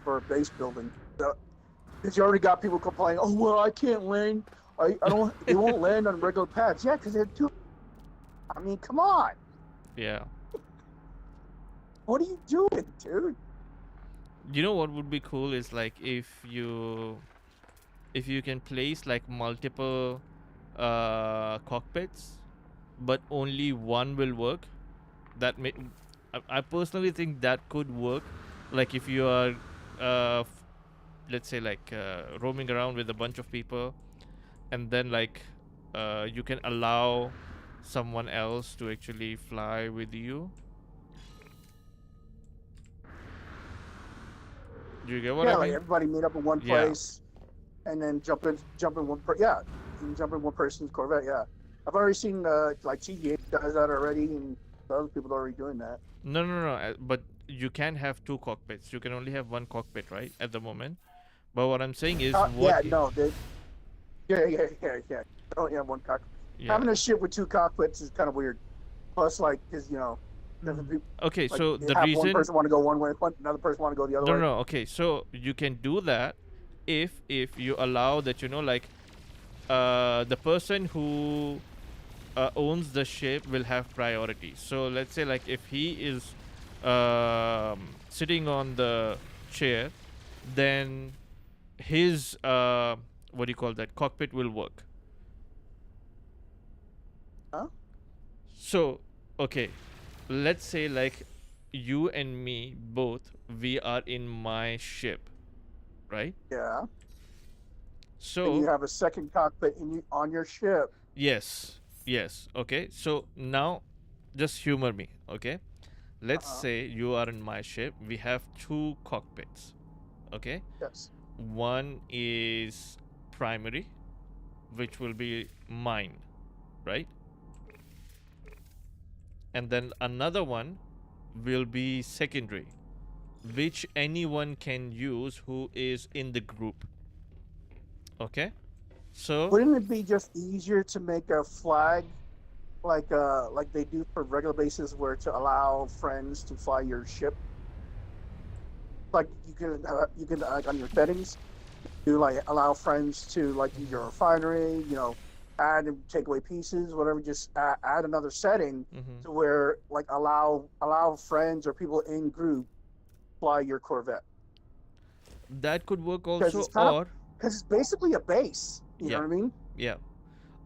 for base building. Because you already got people complaining, oh well, I can't land. I don't. They won't land on regular pads. Yeah, because they're too. I mean, come on. Yeah. What are you doing, dude? You know what would be cool is like if you can place like multiple cockpits, but only one will work. That may I personally think that could work. Like if you are let's say like roaming around with a bunch of people, and then like you can allow someone else to actually fly with you. Do you get what Yeah, I like mean? everybody meet up in one Yeah. place, and then jump in one. Yeah, you can jump in one person's Corvette. Yeah, I've already seen like TGA does that already, and other people are already doing that. No, no, no. But you can have two cockpits. You can only have one cockpit, right? At the moment. But what I'm saying is, Yeah, no, yeah. Oh yeah, one cockpit. Yeah. Having a ship with two cockpits is kind of weird. Plus, like, because different people. Okay, Like, so they the have reason. one person want to go one way, another person want to go the other No, way. no. Okay, so you can do that if you allow that, like the person who owns the ship will have priority. So let's say like if he is sitting on the chair, then his what do you call that, cockpit will work. Huh? So okay, let's say like you and me both, we are in my ship, right? Yeah. So And you have a second cockpit on your ship. yes, okay, so now just humor me, okay? Let's say you are in my ship, we have two cockpits, okay? Yes. One is primary, which will be mine, right? And then another one will be secondary, which anyone can use who is in the group. Okay? So Wouldn't it be just easier to make a flag like they do for regular bases, where to allow friends to fly your ship? Like you can like on your settings, you like allow friends to like use your refinery, add and take away pieces, whatever. Just add another setting Mm-hmm. to where like allow friends or people in group fly your Corvette That could work because also, it's kind of or because it's basically a base. You know yeah, what I mean? yeah,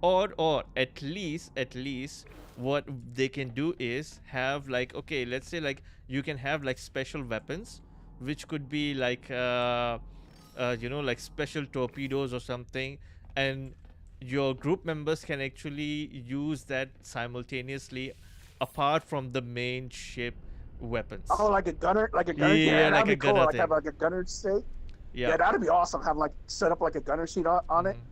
or at least what they can do is have like, okay, let's say like you can have like special weapons, which could be like like special torpedoes or something, and your group members can actually use that simultaneously apart from the main ship Oh, weapons. like a gunner, like a gunner. Yeah, Yeah, like that'd a be cool. gunner Like have thing. like a gunner seat. Yeah. Yeah, that'd be awesome. Have like set up like a gunner seat on it. Hmm.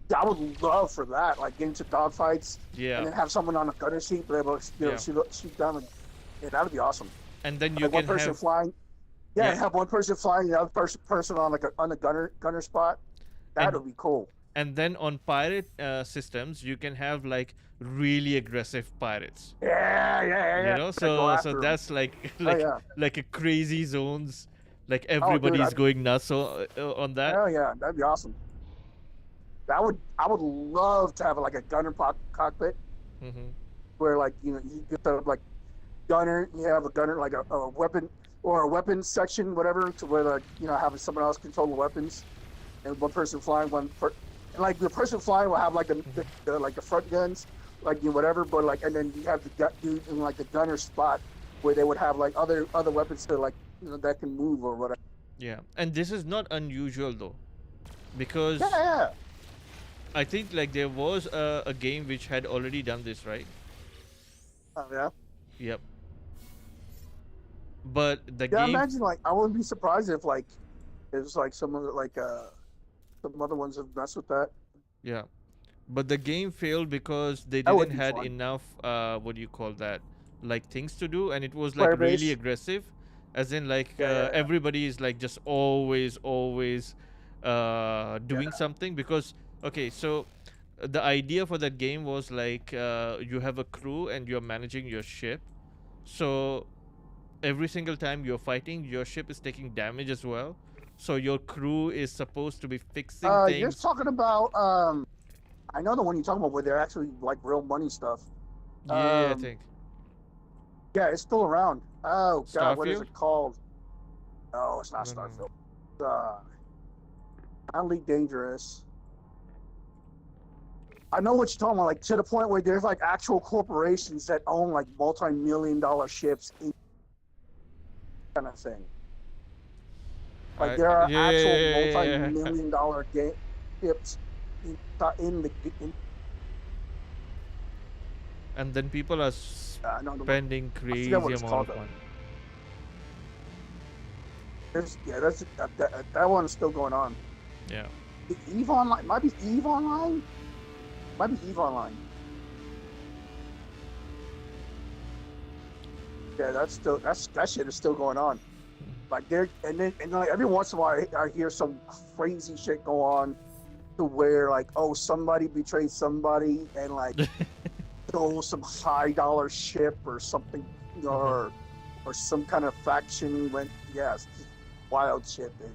Yeah, I would love for that. Like get into dogfights and Yeah. then have someone on a gunner seat, be able to Yeah. shoot down. Yeah, that'd be awesome. And then you Like one can person have, flying. Yeah, yeah, have one person flying, the other person on like on the gunner spot. That and would be cool. and then on pirate systems you can have like really aggressive pirates, Yeah. Gotta go so after them. that's like Oh like yeah. like a crazy zones, like Oh dude, everybody's going nuts on that. hell yeah, that'd be awesome. I would love to have like a gunner cockpit Hmm. where like you get the like gunner, you have a gunner like a weapon or a weapons section, whatever, to where like having someone else control the weapons and one person flying, and like the person flying will have like like the front guns, like whatever, but like and then you have the dude in like the gunner spot where they would have like other weapons to like that can move or whatever. Yeah, and this is not unusual though, Yeah, because yeah. I think like there was a game which had already done this, right? Oh, yeah. Yep. But the Yeah, game, imagine like I wouldn't be surprised if like there's like some of the like some other ones have messed with that. yeah, but the game failed because they That would didn't be had fun. enough what do you call that, like things to do, and it was like Player really base. aggressive, as in like Yeah. everybody is like just always doing Yeah. something. Because okay, so the idea for that game was like you have a crew and you're managing your ship, so every single time you're fighting your ship is taking damage as well, so your crew is supposed to be fixing You're things. talking about I know the one you're talking about where they're actually like real money stuff. Yeah, I Um, think yeah, it's still around. Oh God, what is Starfield. it called? No, it's not No, no, no. Starfield. Uh, Only Dangerous. I know what you're talking about, like to the point where there's like actual corporations that own like multi-million-dollar ships, kind of thing. Like there are Yeah, actual yeah, yeah, yeah, yeah. multi-million-dollar ships in the. And then people are I know spending I forget what crazy it's amount called of though. money. That's that one's still going on. Yeah. Eve Online might be Eve Online. Might be Eve Online. Yeah, that shit is still going on. Like there, and then like every once in a while I hear some crazy shit go on to where like somebody betrayed somebody and like stole some high dollar ship or something, or some kind of faction went wild shit, dude.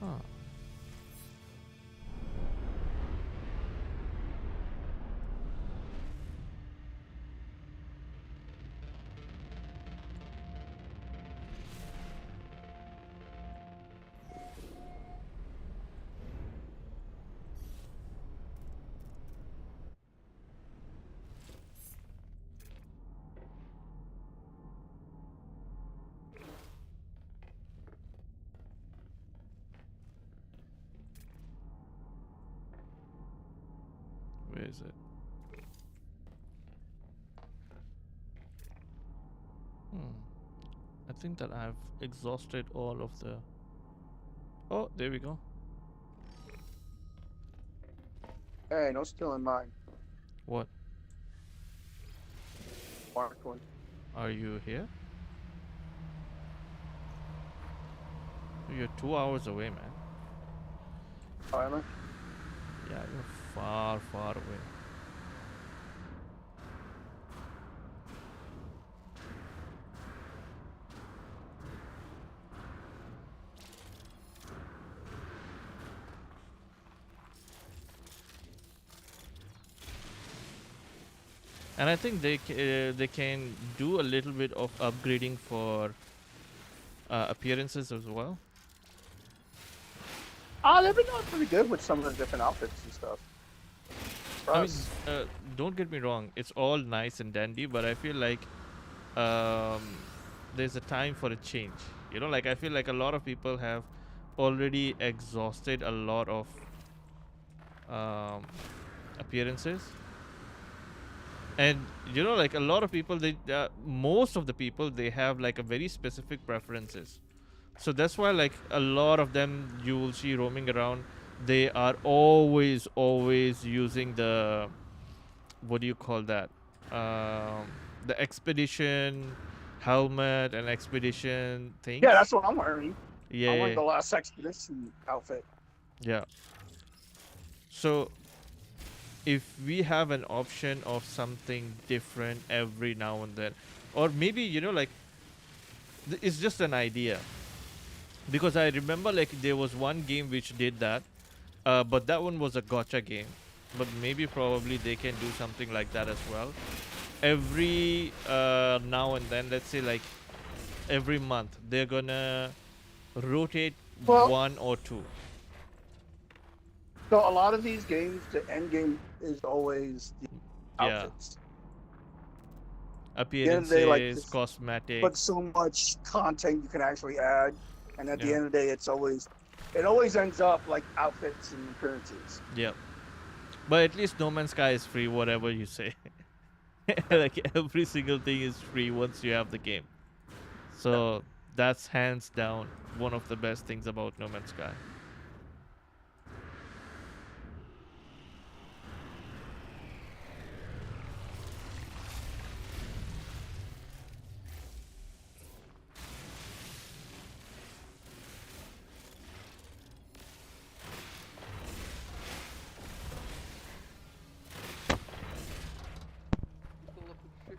Huh. Where is it? Hmm. I think that I've exhausted all of the. Oh, there we go. Hey, no stealing mine. What? Mark one. Are you here? You're 2 hours away, man. Tyler. Yeah, you're far, far away. And I think they can do a little bit of upgrading for appearances as well. They've been doing pretty good with some of the different outfits and stuff. For I mean, us. don't get me wrong, it's all nice and dandy, but I feel like um, there's a time for a change. You know, like I feel like a lot of people have already exhausted a lot of um, appearances, and you know, like a lot of people, they most of the people they have like a very specific preferences. So that's why like a lot of them you will see roaming around. They are always using the, what do you call that? The expedition helmet and expedition things. Yeah, that's what I'm wearing. Yeah, I'm wearing yeah, the last expedition outfit. yeah. So if we have an option of something different every now and then, or maybe you know like it's just an idea, because I remember like there was one game which did that, but that one was a gotcha game. But maybe probably they can do something like that as well. Every now and then, let's say like every month, they're gonna rotate Well, one or two. so a lot of these games, the end game is always the Yeah, outfits. At the end of the day, like appearances, this, but cosmetics. so much content you can actually add, and at the Yeah, end of the day, it always ends up like outfits and appearances. yeah. But at least No Man's Sky is free, whatever you say. Like every single thing is free once you have the game. So that's hands down one of the best things about No Man's Sky.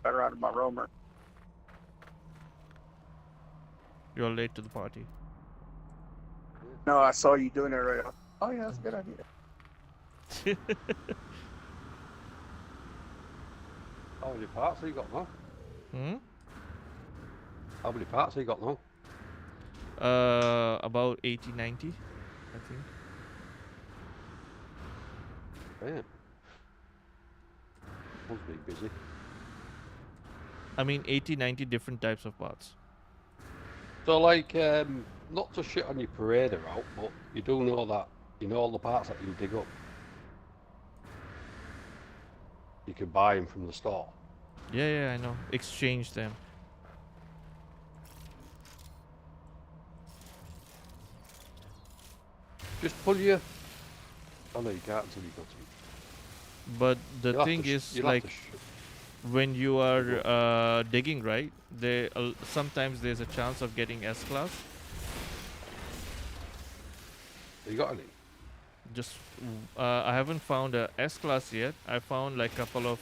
Better out of my roamer. You're late to the party. No, I saw you doing it right. Oh yeah, that's a good idea. How many parts have you got now? Hmm? How many parts have you got now? About 80, 90, I think. Damn. Must be busy. I mean, 80, 90 different types of parts. So, like, not to shit on your parader out, but you do know that, you know all the parts that you dig up. You can buy them from the store. Yeah, yeah, I know. Exchange them. Just pull your... Oh no, you can't until you got to. But the You'll have thing to is, you'll have like, to when you are digging, right? There sometimes there's a chance of getting S class. you got any? Just I haven't found a S class yet. I found like a couple of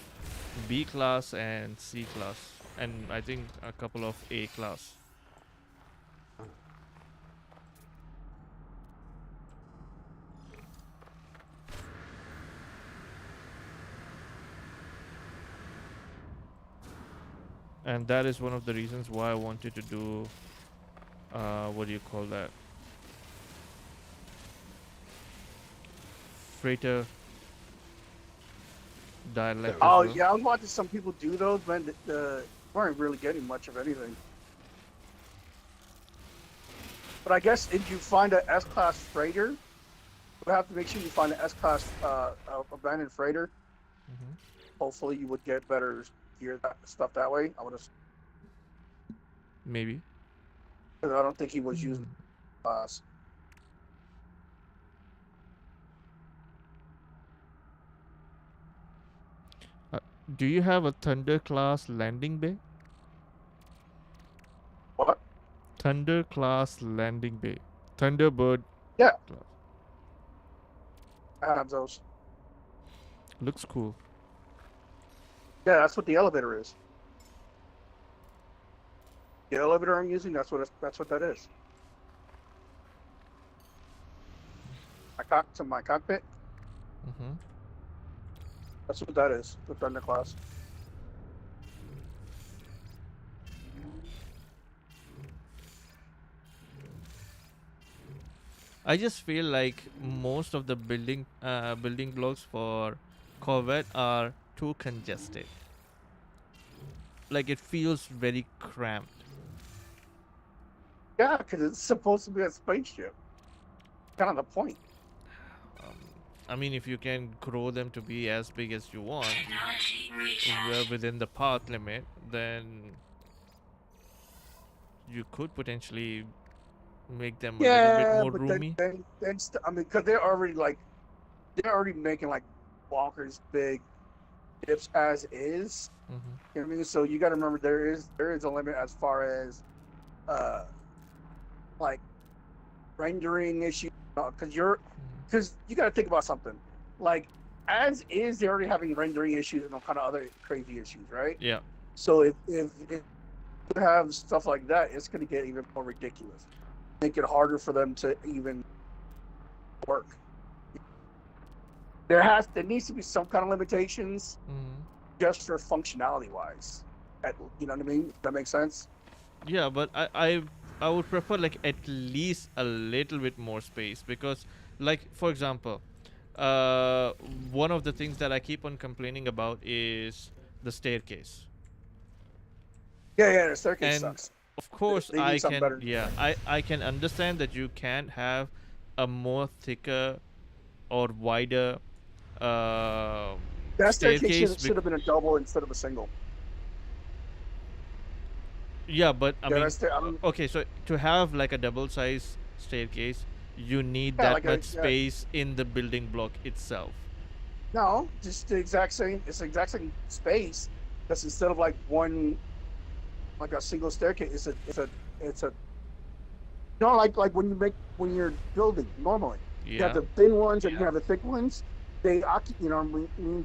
B class and C class, and I think a couple of A class. And that is one of the reasons why I wanted to do what do you call that, freighter dialect as Oh well. yeah, I was watching some people do those, man. Weren't really getting much of anything. But I guess if you find an S-class freighter, you have to make sure you find an S-class abandoned freighter. Mhm. Hopefully, you would get better gear stuff that way. I would have. Maybe. I don't think he was using class. Do you have a Thunder class landing bay? What? Thunder class landing bay. Thunderbird Yeah, class. I have those. Looks cool. Yeah, that's what the elevator is. The elevator I'm using, that's what that is. My cockpit. Mm-hmm. That's what that is. The Thunder class. I just feel like most of the building blocks for Corvette are too congested. Like it feels very cramped. Yeah, because it's supposed to be a spaceship. Kind of the point. Um, I mean, if you can grow them to be as big as you want, Technology recharge. within the path limit, then you could potentially make them a little bit Yeah, more but roomy. I mean, because they're already making like bonkers big dips as is. Hmm. You know what I mean? So you got to remember there is a limit as far as uh like rendering issues because you got to think about something like as is they're already having rendering issues and all kind of other crazy issues, right? Yeah. So if you have stuff like that, it's going to get even more ridiculous. Make it harder for them to even work. There needs to be some kind of limitations Hmm. just for functionality wise. You know what I mean? Does that make sense? Yeah, but I would prefer like at least a little bit more space because, like for example, uh, one of the things that I keep on complaining about is the staircase. Yeah, the staircase And sucks. of course They I need something can, better than yeah, that. I can understand that you can't have a more thicker or wider uh, That staircase staircase should have been a double instead of a single. yeah, but I Yeah, mean, that's I mean, okay, so to have like a double size staircase, you need yeah, that like much space in the building block itself. no, just the exact same. It's the exact same space. That's instead of like one, like a single staircase. It's a no, like when you're building normally. You have Yeah. the thin ones and you have the thick ones. We need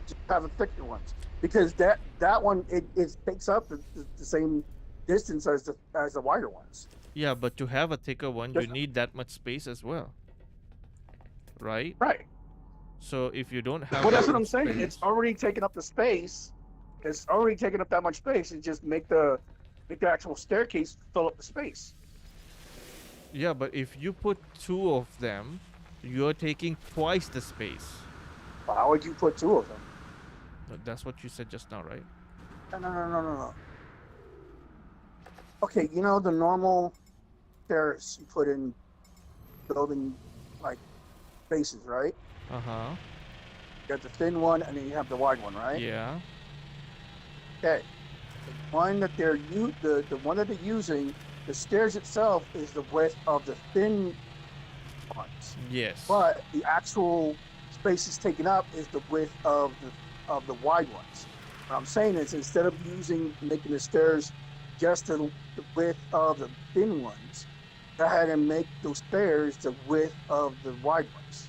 to have the thicker ones because that one it takes up the same distance as the wider ones. Yeah, but to have a thicker one, you Just, need that much space as well, right? right. So if you don't have Well, that that's what I'm much saying. It's space, already taken up the space. It's already taken up that much space. And just make the actual staircase fill up the space. yeah, but if you put two of them, you're taking twice the space. Why would you put two of them? That's what you said just now, right? No. Okay, you know the normal stairs you put in building like bases, right? Uh-huh. You got the thin one and then you have the wide one, right? Yeah. Okay. The one that the one that they're using, the stairs itself is the width of the thin ones. Yes. But the actual spaces taken up is the width of the wide ones. What I'm saying is instead of making the stairs just the width of the thin ones, go ahead and make those stairs the width of the wide ones.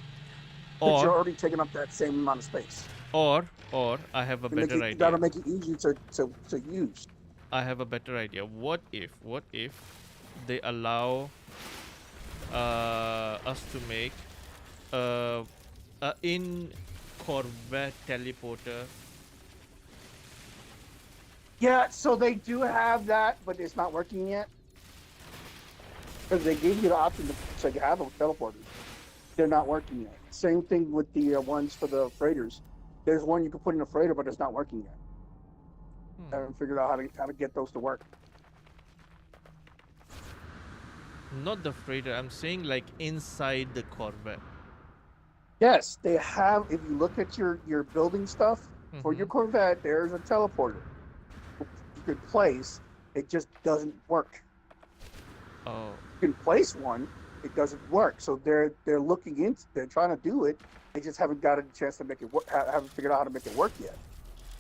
Because you're Or already taking up that same amount of space. or I have a better You idea. gotta make it easier to use. I have a better idea. What if they allow us to make a in Corvette teleporter? Yeah, so they do have that, but it's not working yet. Because they gave you the option to have a teleporter. They're not working yet. Same thing with the ones for the freighters. There's one you can put in a freighter, but it's not working yet. I haven't figured out how to get those to work. Not the freighter. I'm saying like inside the Corvette. Yes, they have. If you look at your building stuff for your Corvette, there's a teleporter you could place. It just doesn't work. Oh. You can place one, it doesn't work. So they're looking into. They're trying to do it. They just haven't got a chance to make it work. Haven't figured out how to make it work yet.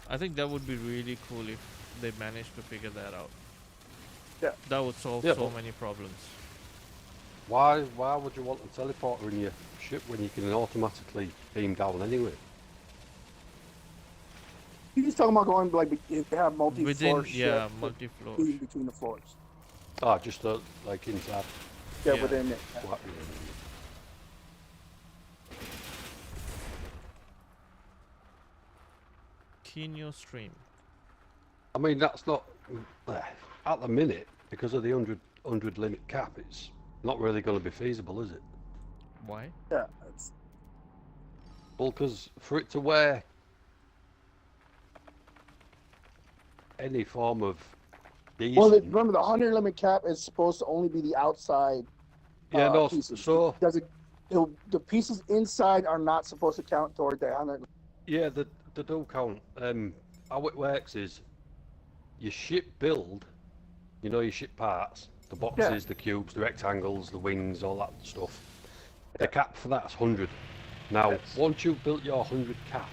I think that would be really cool if they managed to figure that out. Yeah. That would solve Yeah, so but- many problems. Why would you want a teleporter in your ship when you can automatically beam down anyway? He's talking about going like if they have multi-floor Within, ships, yeah, but multi-floor. between the floors. Ah, just like inside. Yeah, Yeah. within it. What? Kinyo stream. I mean, that's not at the minute because of the 100 limit cap. It's not really going to be feasible, is it? Why? Yeah, it's, Well, because for it to wear any form of well, decent, remember the 100 limit cap is supposed to only be the outside yeah, no, pieces. so It doesn't. The pieces inside are not supposed to count toward the 100. yeah, the do count. How it works is your ship build, you know, your ship parts, the Yeah. boxes, the cubes, the rectangles, the wings, all that stuff. The Yeah. cap for that's 100. Now, Yes. once you've built your 100 cap,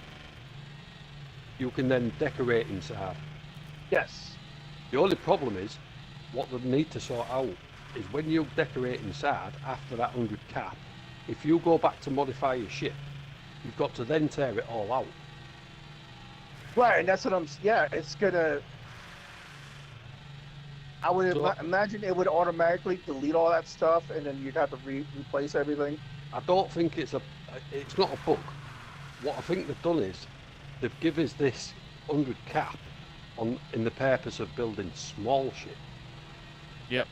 you can then decorate inside. Yes. The only problem is, what they need to sort out is when you decorate inside after that 100 cap, if you go back to modify your ship, you've got to then tear it all out. Right, and that's what I'm. Yeah, it's gonna. I would So- imagine it would automatically delete all that stuff, and then you'd have to replace everything. I don't think it's not a bug. What I think they've done is they've given us this 100 cap in the purpose of building small ship. Yep.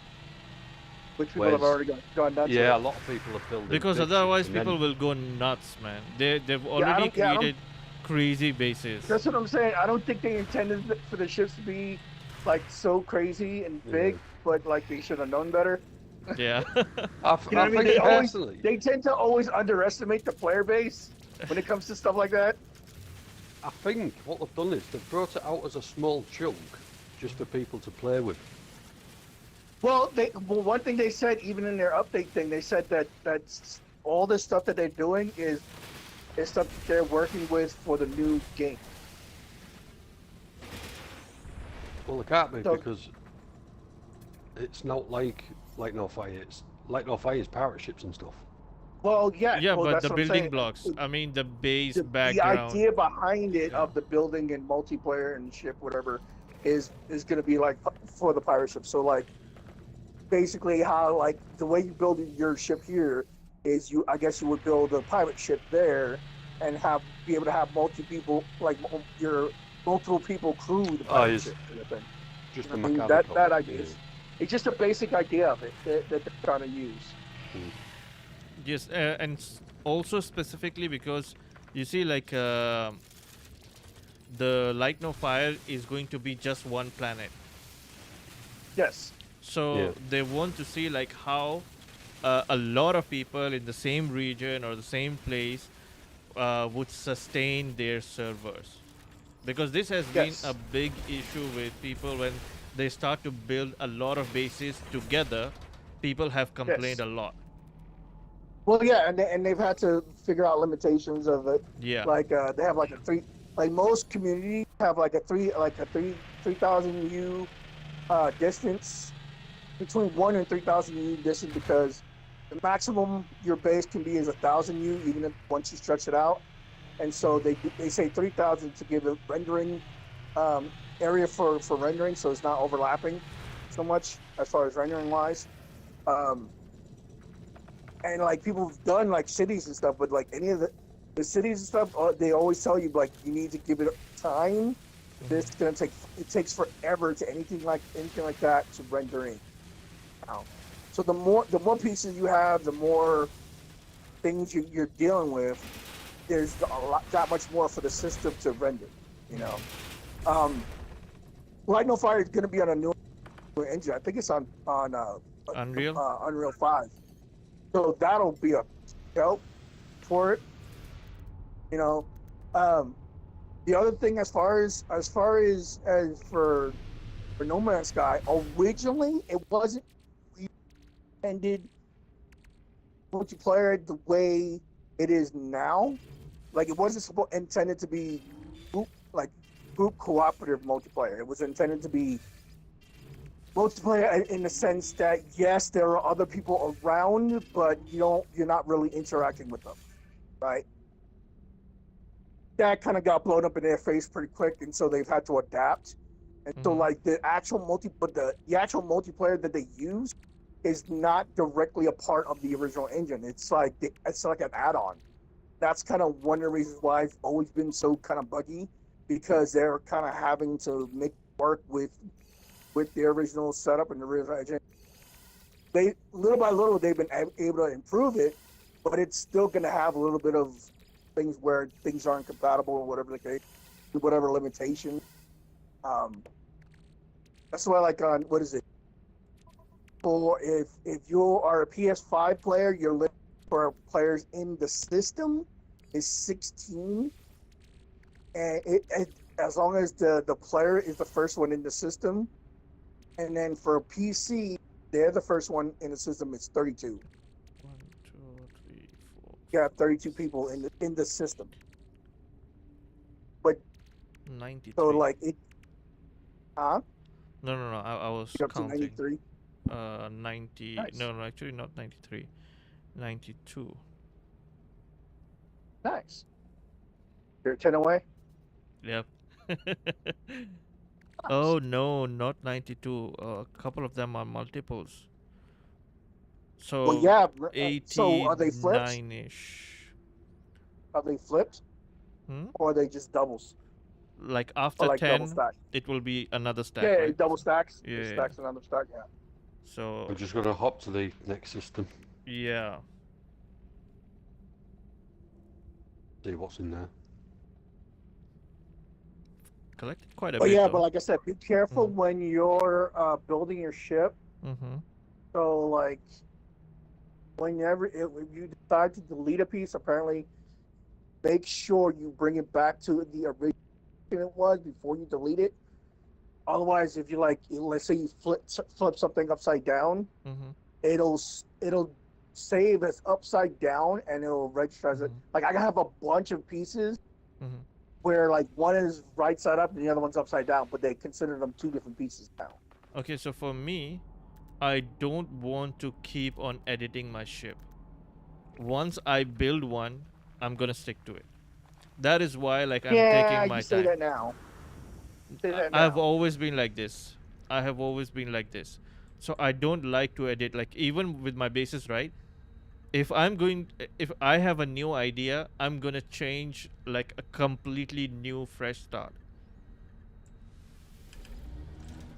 Which people have Whereas- already gone nuts. Yeah, a with. lot of people are building Because big otherwise ships and people then- will go nuts, man. They've I already don't- yeah, I don't- created crazy bases. That's what I'm saying. I don't think they intended for the ships to be like so crazy and big, Yeah. but like they should have known better. Yeah. I You know what I mean? think They always personally, they tend to always underestimate the player base when it comes to stuff like that. I think what they've done is they've brought it out as a small chunk just for people to play with. Well, one thing they said even in their update thing, they said that that's all this stuff that they're doing is stuff that they're working with for the new game. Well, they can't be So- because it's not like No Fire. It's like No Fire's pirate ships and stuff. Well, yeah, Yeah, well, but that's the what I'm building saying. blocks. I mean, the base The background. idea behind it Yeah. of the building and multiplayer and ship, whatever, is going to be like for the pirate ship. So like, basically, how like the way you build your ship here is I guess you would build a pirate ship there, and be able to have multiple people your multiple people crew the pirate yes. ship kind of thing. Just I the mean, mechanical. that idea is it's just a basic idea of it that they're trying to use. Yes, and also specifically because you see, like the Light No Fire is going to be just one planet. Yes. So Yeah. they want to see like how a lot of people in the same region or the same place would sustain their servers, because this has Yes. been a big issue with people when they start to build a lot of bases together. People have complained a lot. Well, yeah, and they've had to figure out limitations of it. Yeah. Like they have like a three, like most communities have like a 3,000 U distance, between 1 and 3,000 U distance, because the maximum your base can be is 1,000 U, even if once you stretch it out. And so they say 3,000 to give a rendering area for rendering, so it's not overlapping so much as far as rendering wise. And like people have done like cities and stuff, but like any of the cities and stuff, they always tell you like you need to give it time. This is gonna it takes forever to anything like that to render in. So the more pieces you have, the more things you're dealing with. There's that much more for the system to render. You know, Light No Fire is gonna be on a new engine. I think it's on Unreal. Unreal 5. So that'll be a help for it. You know, the other thing as far as for NoMansSky, originally it wasn't intended multiplayer the way it is now. Like it wasn't intended to be group cooperative multiplayer. It was intended to be multiplayer in the sense that yes, there are other people around, but you're not really interacting with them, right? That kind of got blown up in their face pretty quick, and so they've had to adapt. And so, like the actual multiplayer that they use is not directly a part of the original engine. It's like an add-on. That's kind of one of the reasons why it's always been so kind of buggy, because they're kind of having to make it work with the original setup and the original engine. They little by little they've been able to improve it, but it's still gonna have a little bit of things where things aren't compatible or whatever the case, whatever limitation. That's why, like, on what is it? For if you are a PS5 player, your limit for players in the system is 16, and as long as the player is the first one in the system, and then for PC, they're the first one in the system. It's 32. 1, 2, 3, 4. You have 32 people in the system. But 93. so like it, No. I was up to counting. 93. 90. Nice. No, actually not 93. 92. Nice. You're 10 away. Yep. Oh no, not 92. A couple of them are multiples. So Well, yeah. So are they flips? 89-ish. Are they flipped? Hmm? Or are they just doubles? Like Or after like double 10, stack? it will be another stack, Yeah, right? double stacks. Yeah, It yeah. stacks another stack. Yeah. So We're just gonna hop to the next system, yeah. see what's in there. Collected quite a But bit yeah, though. but like I said, be careful when you're building your ship. Mm-hmm. So like, whenever if you decide to delete a piece, apparently, make sure you bring it back to the original it was before you delete it. Otherwise, if you like, let's say you flip something upside down, Mm-hmm. it'll save as upside down and it'll register as it. Like I have a bunch of pieces Mm-hmm. where like one is right side up and the other one's upside down, but they consider them two different pieces now. Okay, so for me, I don't want to keep on editing my ship. Once I build one, I'm gonna stick to it. That is why, like, I'm taking my you say time. that now. Say that I've now. always been like this. I have always been like this. So I don't like to edit. Like even with my bases, right? If I have a new idea, I'm gonna change like a completely new, fresh start.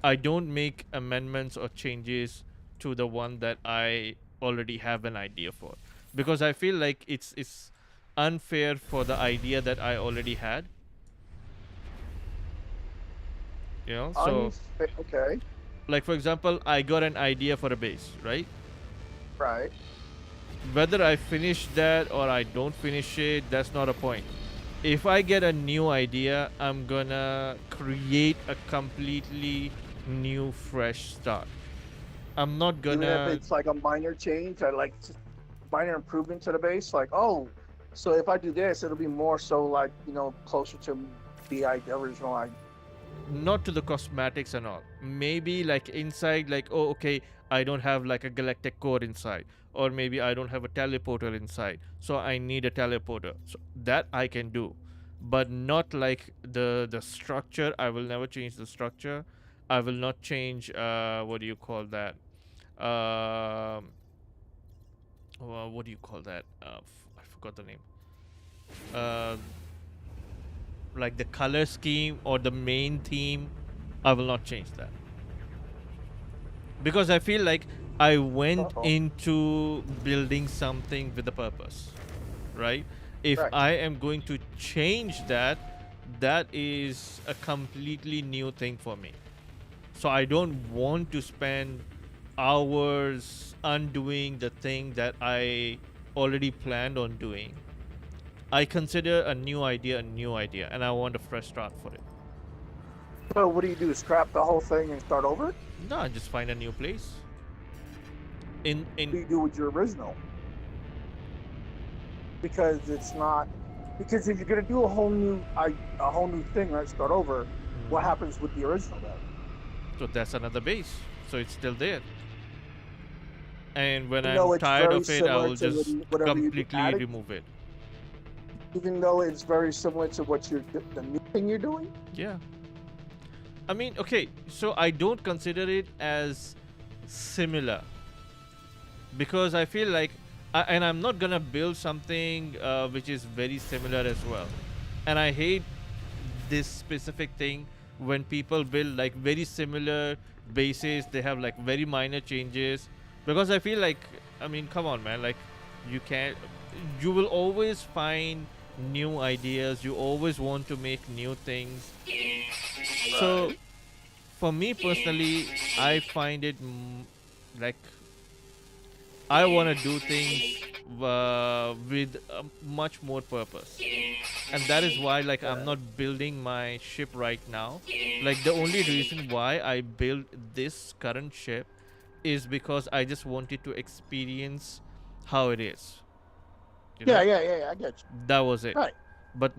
I don't make amendments or changes to the one that I already have an idea for, because I feel like it's unfair for the idea that I already had. You know, so Okay. like for example, I got an idea for a base, right? Right. Whether I finish that or I don't finish it, that's not a point. If I get a new idea, I'm gonna create a completely new, fresh start. I'm not Even if gonna. it's like a minor change, I like minor improvement to the base. Like, oh, so if I do this, it'll be more so like closer to the original idea. Not to the cosmetics and all. Maybe like inside, like, oh, okay, I don't have like a galactic core inside, or maybe I don't have a teleporter inside, so I need a teleporter. So that I can do, but not like the structure. I will never change the structure. I will not change. What do you call that? What do you call that? I forgot the name. Uh, like the color scheme or the main theme, I will not change that, because I feel like I went into building something with a purpose, right? If Right. I am going to change that, that is a completely new thing for me. So I don't want to spend hours undoing the thing that I already planned on doing. I consider a new idea, and I want a fresh start for it. So what do you do? Scrap the whole thing and start over? No, I just find a new place. What do you do with your original? Because it's not. Because if you're gonna do a whole new thing, right? Start over. What happens with the original then? So that's another base. So it's still there. And when Even though I'm it's tired very of it, I similar will to just whatever you completely added? remove it. Even though it's very similar to what the new thing you're doing. Yeah. I mean, okay, so I don't consider it as similar, because I feel like, and I'm not gonna build something which is very similar as well. And I hate this specific thing when people build like very similar bases. They have like very minor changes, because I feel like, I mean, come on, man, like you can't. you will always find new ideas. You always want to make new things. So for me personally, I find it like I want to do things with much more purpose, and that is why like I'm not building my ship right now. Like the only reason why I built this current ship is because I just wanted to experience how it is. You know, Yeah. I get you. that was it. Right. But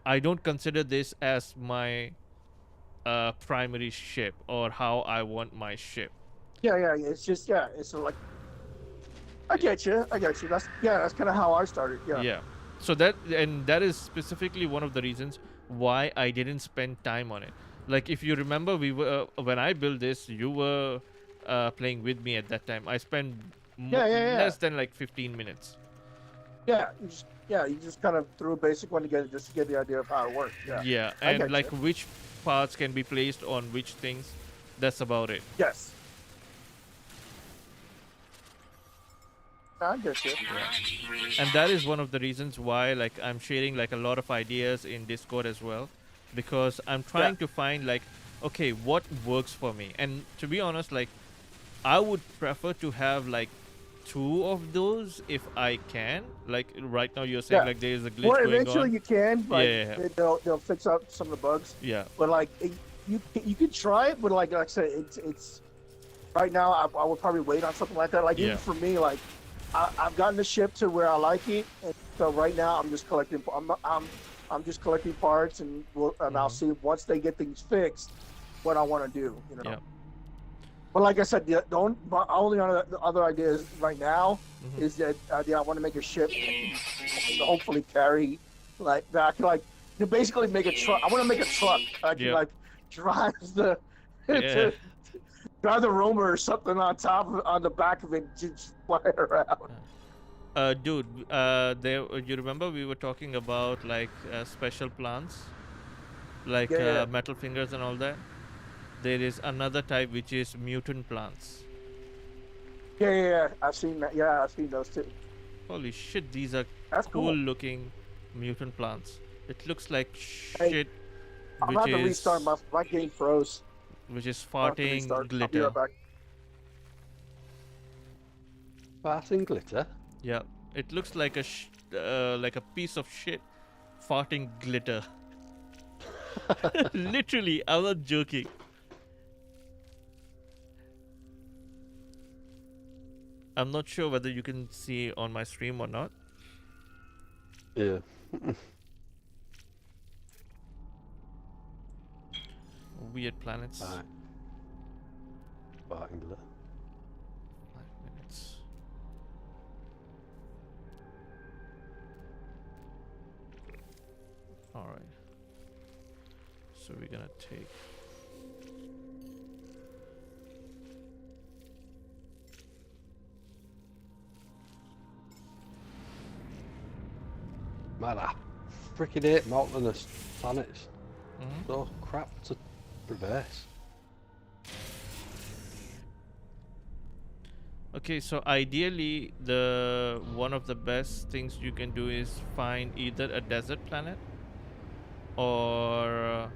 I don't consider this as my primary ship or how I want my ship. Yeah. It's just It's like I get you. That's kind of how I started. Yeah. Yeah. So that is specifically one of the reasons why I didn't spend time on it. Like if you remember, we were when I built this, you were playing with me at that time. I spent Yeah. less than like 15 minutes. Yeah. You just kind of threw a basic one together just to get the idea of how it worked. Yeah. Yeah, I and get like you. which parts can be placed on which things. That's about it. Yes. I get you. And that is one of the reasons why like I'm sharing like a lot of ideas in Discord as well, because I'm trying to find like, okay, what works for me. And to be honest, like I would prefer to have like 2 of those if I can. Like right now you're saying Yeah. like there is a glitch Well, going eventually on. you can. Like Yeah. they'll fix up some of the bugs. Yeah. But like you could try it, but like I said, it's right now I would probably wait on something like that. Like Yeah. even for me, like I've gotten the ship to where I like it, and so right now I'm just collecting. I'm just collecting parts, and I'll see once they get things fixed what I want to do. You know. Yeah. But like I said, the only other idea right now is that I want to make a ship that can hopefully carry like that. I can like basically make a truck. I want to make a truck. I can like drive the drive the roamer or something on the back of it, just fly around. Dude, there you remember we were talking about like special plants, like metal fingers and all that. There is another type which is mutant plants. Yeah. I've seen that. Yeah, I've seen those too. Holy shit, these are That's cool cool. looking mutant plants. It looks like Hey, shit, I'm which about to is restart my game froze. which is I'll have to farting restart. I'll be glitter. right back. Farting glitter? Yeah, it looks like like a piece of shit farting glitter. Literally, I'm not joking. I'm not sure whether you can see on my stream or not. Yeah. Weird planets. Right. Farting glitter. 5 minutes. Alright. So we're gonna take... Man, I freaking hate mountainous planets. Mhm. So crap to traverse. Okay, so ideally, the one of the best things you can do is find either a desert planet or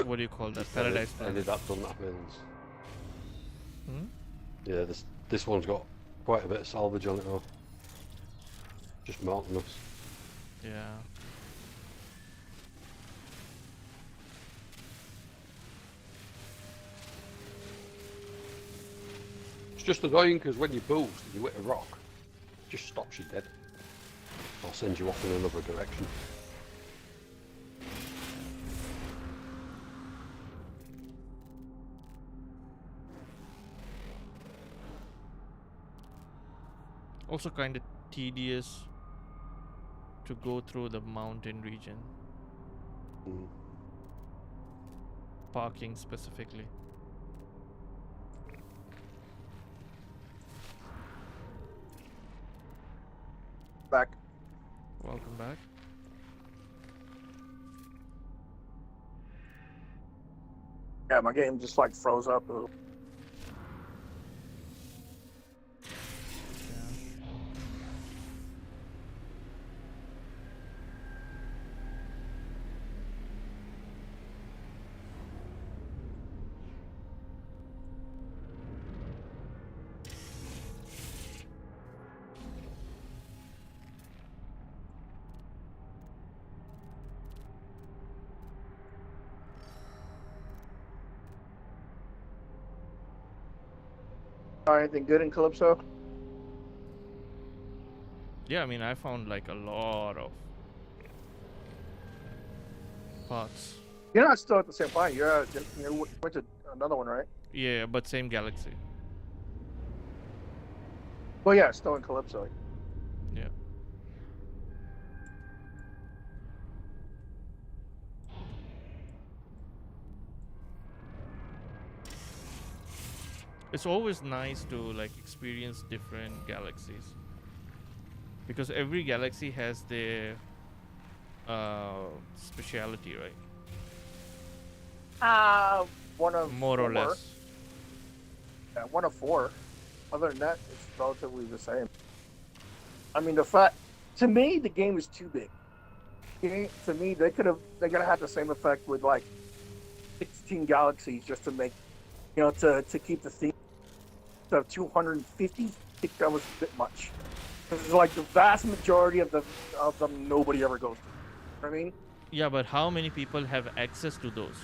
what do you call that? Paradise Any planet. that done happens. Hmm? Yeah, this one's got quite a bit of salvage on it though. Just mountainous. Yeah. It's just annoying because when you boost and you hit a rock, it just stops you dead. Or sends you off in another direction. Also kind of tedious to go through the mountain region. Mm. Parking specifically. Back. Welcome back. Yeah, my game just like froze up. Anything good in Calypso? Yeah, I mean, I found like a lot of parts. You're not still at the same planet. You went to another one, right? Yeah, but same galaxy. Well, yeah, still in Calypso. Yeah. It's always nice to like experience different galaxies because every galaxy has their speciality, right? One of More or four. less. Yeah, one of four. Other than that, it's relatively the same. I mean, to me, the game is too big. To me, they could have had the same effect with like 16 galaxies just to make, to keep the theme of 250. I think that was a bit much. Because like the vast majority of them nobody ever goes to. You know what I mean? Yeah, but how many people have access to those?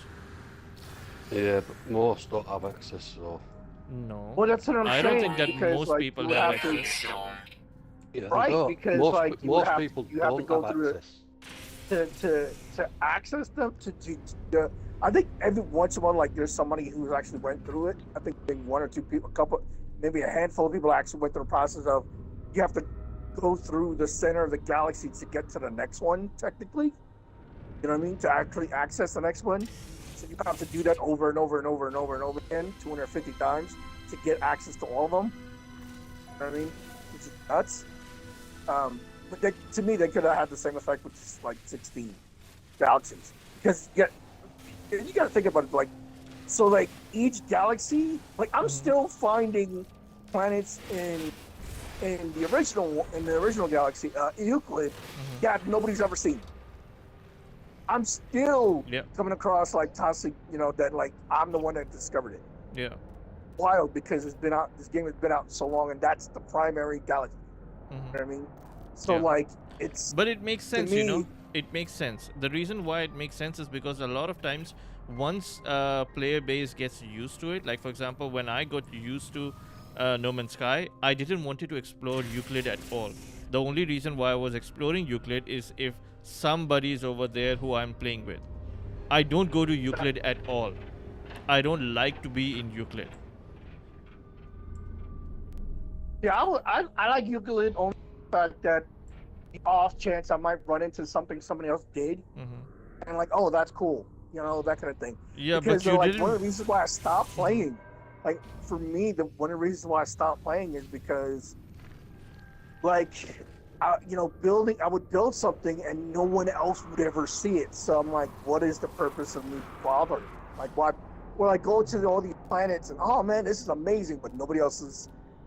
Yeah, but most don't have access, so. No. Well, that's what I'm I saying. don't think that because, most like, people you have to- access. Yeah, they Right, don't. because, most, like, you most have- people you have to don't go have through it. access. to access them I think every once in a while, like there's somebody who's actually went through it. I think maybe one or two people, maybe a handful of people actually went through the process of you have to go through the center of the galaxy to get to the next one, technically. You know what I mean? To actually access the next one. So you have to do that over and over and over and over and over again, 250 times to get access to all of them. You know what I mean? Which is nuts. But to me, they could have had the same effect with just like 16 galaxies. Because you got to think about it, like, so like each galaxy, like I'm still finding planets in the original galaxy, Euclid, that nobody's ever seen. I'm still coming across like toxic, that like I'm the one that discovered it. Yeah. Wild, because it's been out. This game has been out so long, and that's the primary galaxy. You know what I mean? So like it's. But it makes sense, me, It makes sense. The reason why it makes sense is because a lot of times, once player base gets used to it, like for example, when I got used to NoMansSky, I didn't want to explore Euclid at all. The only reason why I was exploring Euclid is if somebody's over there who I'm playing with. I don't go to Euclid at all. I don't like to be in Euclid. Yeah, I like Euclid only the fact that the off chance I might run into something somebody else did, and like, oh, that's cool, that kind of thing. Yeah, because but you like didn't. one of the reasons why I stopped playing, like for me, one of the reasons why I stopped playing is because, like, I would build something and no one else would ever see it. So I'm like, what is the purpose of me bothering? Like, why? Well, I go to all these planets and oh man, this is amazing, but nobody else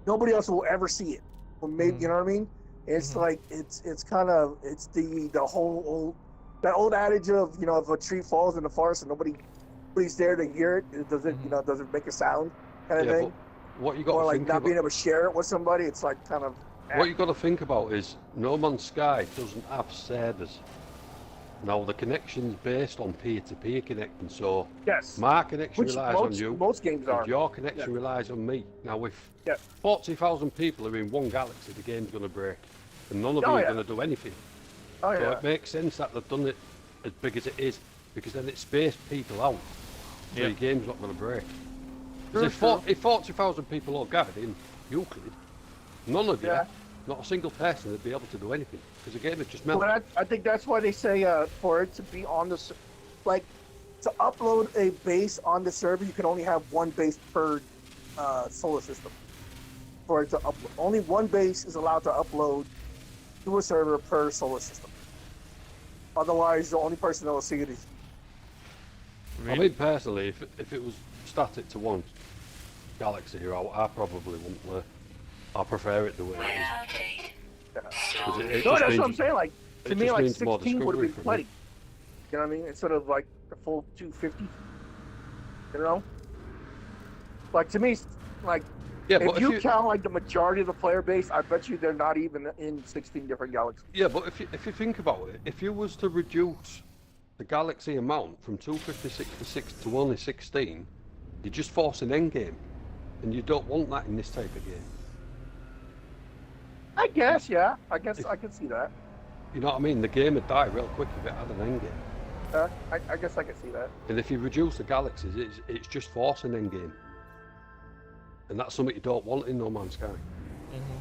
will ever see it. Or maybe you know what I mean? It's like it's the whole old adage of if a tree falls in the forest and nobody's there to hear it, it doesn't doesn't make a sound kind of thing. What you got or to like think not about, being able to share it with somebody, it's like kind of. What you got to think about is NoMansSky doesn't have servers. Now the connection's based on peer-to-peer connecting, so yes, my connection relies on you. Most games are. Your connection relies on me. Now if 40,000 people are in one galaxy, the game's going to break, and none of you are going to do anything. So it makes sense that they've done it as big as it is, because then it spaced people out, so your game's not going to break. Because if 40,000 people all gathered in Euclid, none of you, not a single person, would be able to do anything, because the game is just melted. But I think that's why they say for it to be on the, like, to upload a base on the server, you can only have one base per solar system. For it to upload, only one base is allowed to upload to a server per solar system. Otherwise, the only person that will see it is. Really? I mean, personally, if it was static to one galaxy here, I probably wouldn't play. I prefer it the way it is. No, that's what I'm saying. Like, to me, like means more 16 would have been discovery for plenty. me. You know what I mean? Instead of like the full 250. You know? Like to me, like if you count like the majority of the player base, I bet you they're not even in 16 different galaxies. Yeah, but if you think about it, if you was to reduce the galaxy amouamount from 256 to only 16, you just force an endgame. And you don't want that in this type of game. I guess, yeah. I guess I can see that. You know what I mean? The game would die real quick if it had an end game. I guess I can see that. And if you reduce the galaxies, it's just forcing end game. And that's something you don't want in No Man's Sky. Mm-hmm.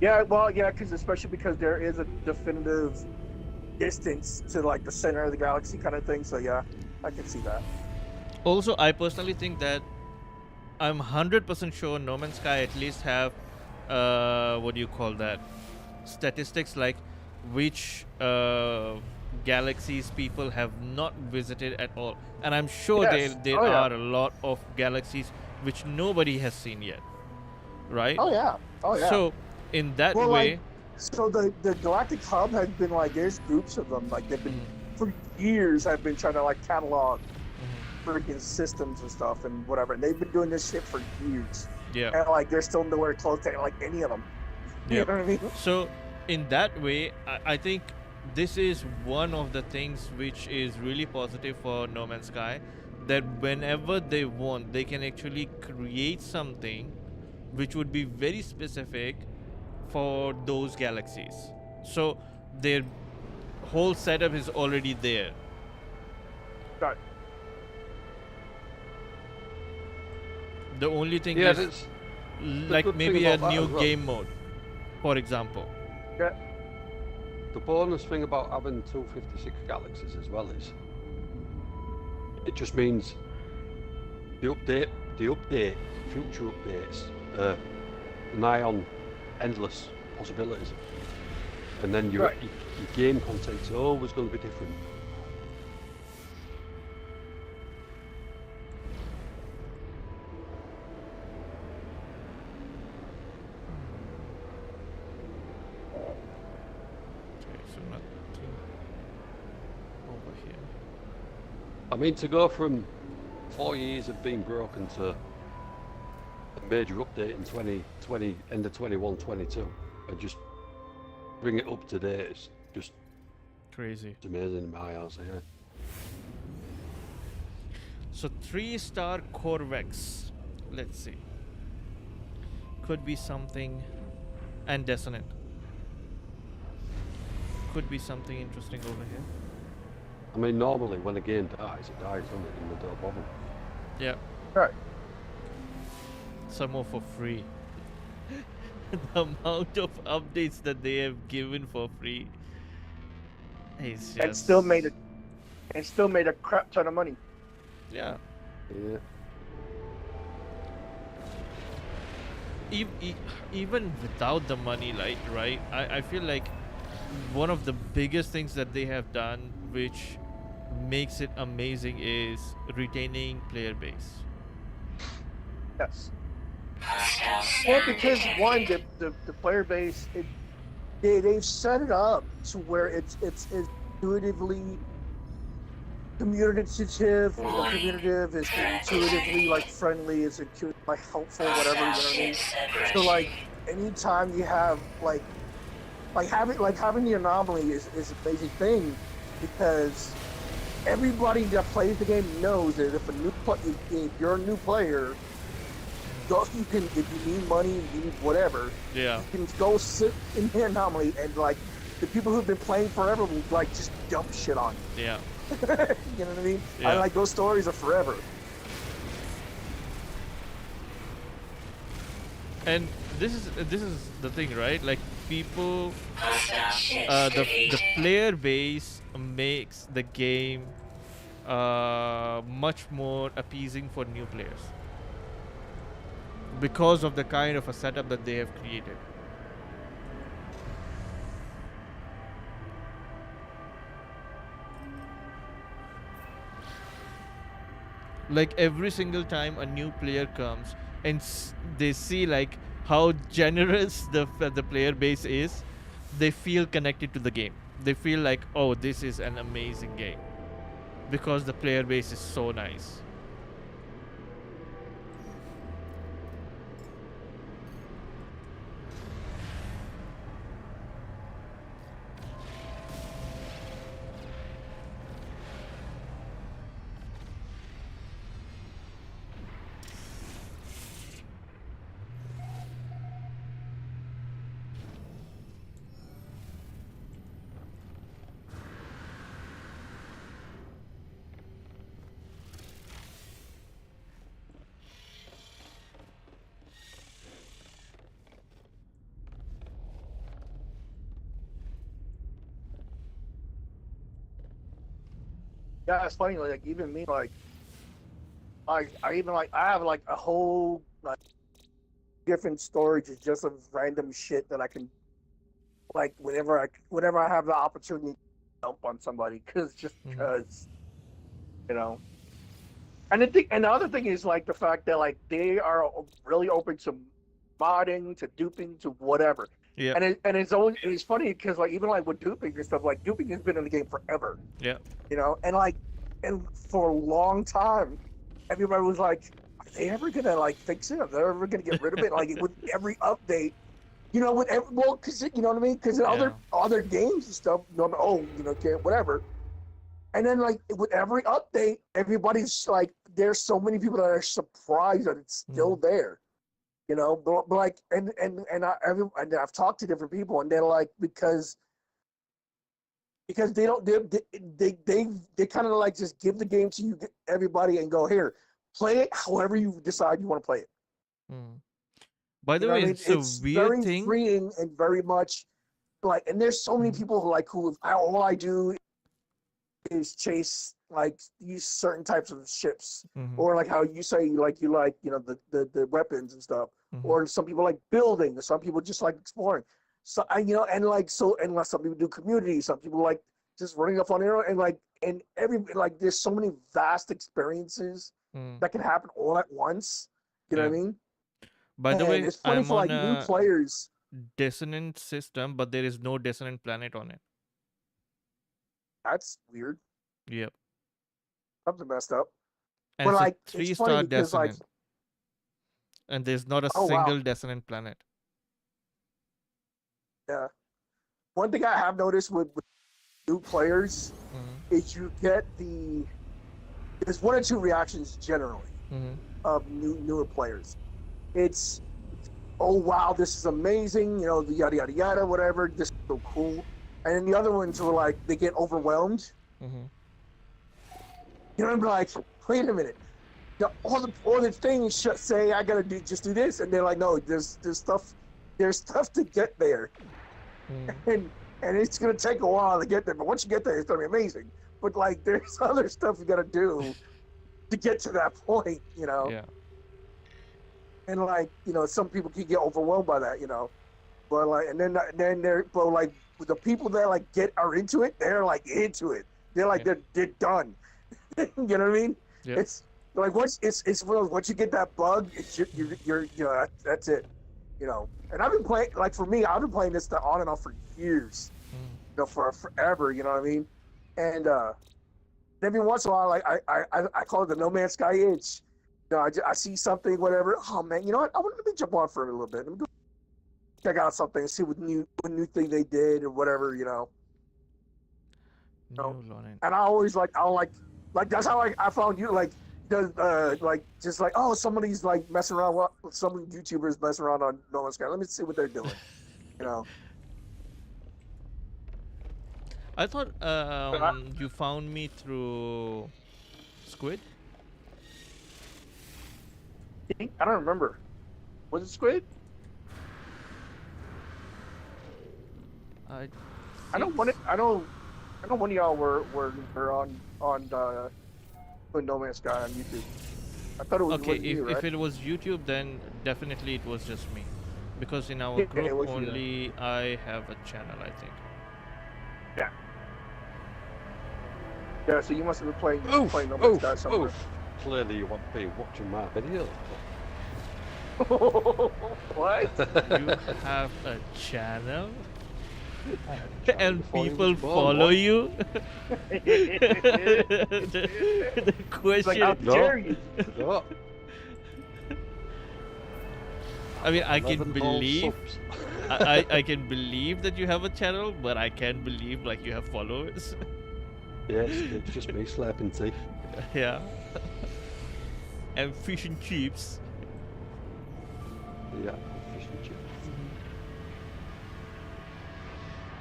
Yeah, well, yeah, especially because there is a definitive distance to like the center of the galaxy kind of thing. So yeah, I can see that. Also, I personally think that I'm 100% sure No Man's Sky at least have what do you call that? Statistics like which galaxies people have not visited at all, and I'm sure Yes. there are a lot of galaxies which nobody has seen yet, right? Oh yeah. So in that Well, way, so the galactic hub has been like there's groups of them like they've been for years have been trying to like catalog freaking systems and stuff and whatever. And they've been doing this shit for years. yeah. And like they're still nowhere close to like any of them. You Yep. know what I mean? So in that way, I think this is one of the things which is really positive for No Man's Sky, that whenever they want, they can actually create something which would be very specific for those galaxies. So their whole setup is already there. Right. The only thing Yeah, is that's like good thing maybe a about that new as well. game mode, for example. Yeah. the bonus thing about having 256 galaxies as well is it just means the update, future updates, nigh on endless possibilities, and then your game content's always going to be different. Okay, so nothing over here. I mean, to go from 4 years of being broken to a major update in 2020, end of 21, 22, and just bring it up to date, it's just Crazy. it's amazing in my eyes. Yeah. So 3-star Corvex. Let's see. Could be something. And Dissonant. Could be something interesting over here. I mean, normally when a game dies, it dies, doesn't it? And they don't bother. Yeah. Right. Some more for free. The amount of updates that they have given for free is just... And still made a crap ton of money. Yeah. Yeah. Even without the money, like, right? I feel like one of the biggest things that they have done, which makes it amazing, is retaining player base. Yes. Well, because one, the player base, they've set it up to where it's intuitively communicative. Communicative is intuitively like friendly. It's like helpful, whatever. You know what I mean? So like anytime you have like having the anomaly is an amazing thing because everybody that plays the game knows that if you're a new player. You can, if you need money, you need whatever. Yeah. You can go sit in the anomaly, and like the people who've been playing forever will like just dump shit on you. Yeah. You know what I mean? Yeah. I like those stories are forever. And this is the thing, right? Like people, the player base makes the game much more appeasing for new players because of the kind of a setup that they have created. Like every single time a new player comes and they see like how generous the player base is, they feel connected to the game. They feel like, oh, this is an amazing game because the player base is so nice. it's funny. Like even me, like I even like I have like a whole like different storage just of random shit that I can like whenever I have the opportunity to dump on somebody because you know. And the other thing is like the fact that like they are really open to modding, to duping, to whatever. Yeah. It's funny because like even like with duping and stuff, like duping has been in the game forever. Yeah. You know, and for a long time, everybody was like, "Are they ever gonna like fix it? Are they ever gonna get rid of it?" Like with every update, you know, because you know what I mean? Because in other games and stuff, can't whatever. And then like with every update, everybody's like, there's so many people that are surprised that it's still there. You know, but like, and I've talked to different people, and they're like, because they don't they kind of like just give the game to you, everybody, and go here, play it however you decide you want to play it. By the way, it's a weird very thing. Freeing and very much like, and there's so many people who all I do is chase like these certain types of ships, or like how you say you like the weapons and stuff, or some people like building, some people just like exploring. So and some people do community, some people like just running up on air, and like there's so many vast experiences that can happen all at once. You know what I mean? By the way, it's funny I'm for like on new players. Dissonant system, but there is no Dissonant planet on it. That's weird. Yep. Something messed up. And but it's like a 3-star Dissonant. And there's not a single Dissonant planet. Yeah. One thing I have noticed with new players is you get there's one or two reactions generally of newer players. It's, oh wow, this is amazing, you know, the yada yada yada, whatever, this is so cool. And then the other ones were like, they get overwhelmed. You know, I'm like, wait a minute. All the things say I gotta just do this, and they're like, no, there's stuff to get there, and it's gonna take a while to get there. But once you get there, it's gonna be amazing. But like, there's other stuff you gotta do to get to that point, you know. Yeah. And like, you know, some people can get overwhelmed by that, you know. But like, and then they're, but like, the people that like are into it, they're like into it. They're like they're done. You know what I mean? Yeah. It's like once you get that bug, you're you know, that's it. You know. And I've been playing, like for me, I've been playing this on and off for years. You know, for forever. You know what I mean? And every once in a while, like I call it the NoMansSky itch. You know, I see something, whatever. Oh man, you know what? Let me jump on for a little bit. Let me go check out something and see what new thing they did or whatever. You know. And I always like that's how I found you, like just like, oh, somebody's like messing around, some YouTubers messing around on NoMansSky. Let me see what they're doing. You know. I thought you found me through Squid. I don't remember. Was it Squid? I know one of y'all were on NoMansSky on YouTube. I thought it was okay. you, right? If it was YouTube, then definitely it was just me, because in our group only I have a channel, I think. Yeah. Yeah. So you must have been playing NoMansSky somewhere. Clearly, you want to be watching my video. What? You have a channel? And people follow you? The question. Like, how dare you? No. I mean, I can believe. I can believe that you have a channel, but I can't believe like you have followers. Yes, it's just me slapping teeth. Yeah. And fish and chips. Yeah, fish and chips.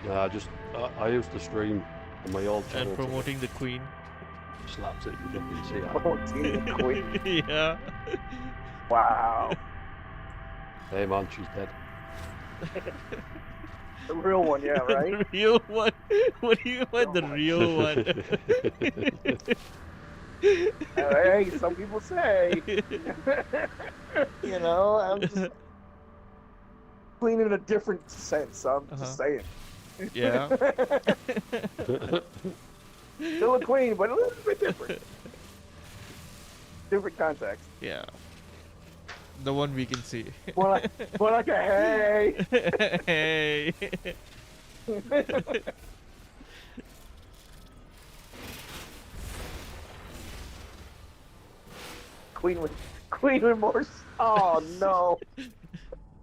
No, I used to stream on my old channel. And promoting the Queen. Slaps it, you can see that. Promoting the Queen. Yeah. Wow. Hey man, she's dead. The real one, yeah, right? The real one? What do you want? The real one? Hey, some people say. You know, I'm just clean in a different sense. I'm just saying. Yeah. Still a queen, but a little bit different. Different context. Yeah. The one we can see. More like a hey. Hey. Queen with more. Oh no.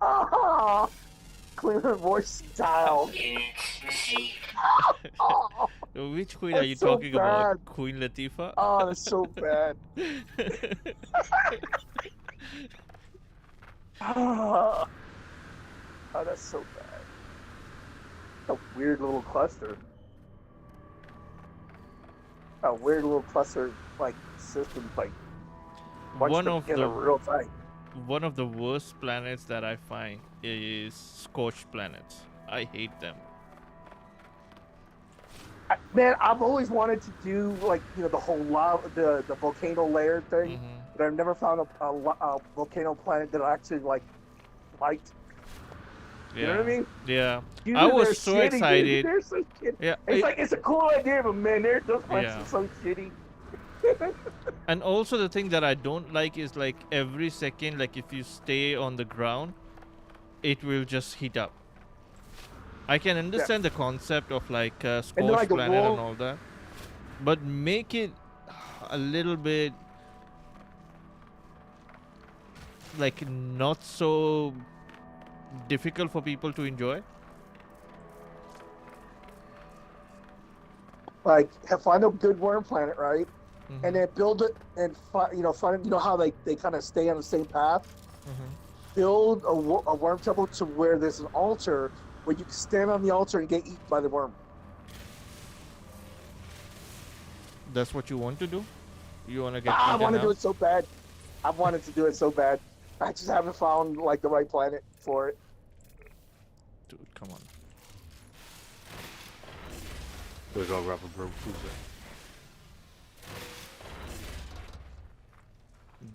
Oh, queen with more style. Oh, Which queen are you so talking bad. about? Queen Latifah? Oh, that's so bad. Oh, that's so bad. A weird little cluster. A weird little cluster like system like One of the real tight. One of the worst planets that I find is scorched planets. I hate them. Man, I've always wanted to do like the whole lava, the volcano layer thing, but I've never found a volcano planet that I actually liked. Yeah. You know what I mean? Yeah. Dude, I was so shitty, excited. Dude. They're so shitty. Yeah. It's a cool idea, but man, those planets are so shitty. And also the thing that I don't like is like every second, like if you stay on the ground, it will just heat up. I can understand the concept of like scorched planet and all that, but make it a little bit like not so difficult for people to enjoy. Like find a good worm planet, right? And then build it and find how they kind of stay on the same path. Build a worm temple to where there's an altar where you can stand on the altar and get eaten by the worm. That's what you want to do? You want to get I want to out? do it so bad. I've wanted to do it so bad. I just haven't found like the right planet for it. Dude, come on. We'll go grab a brew.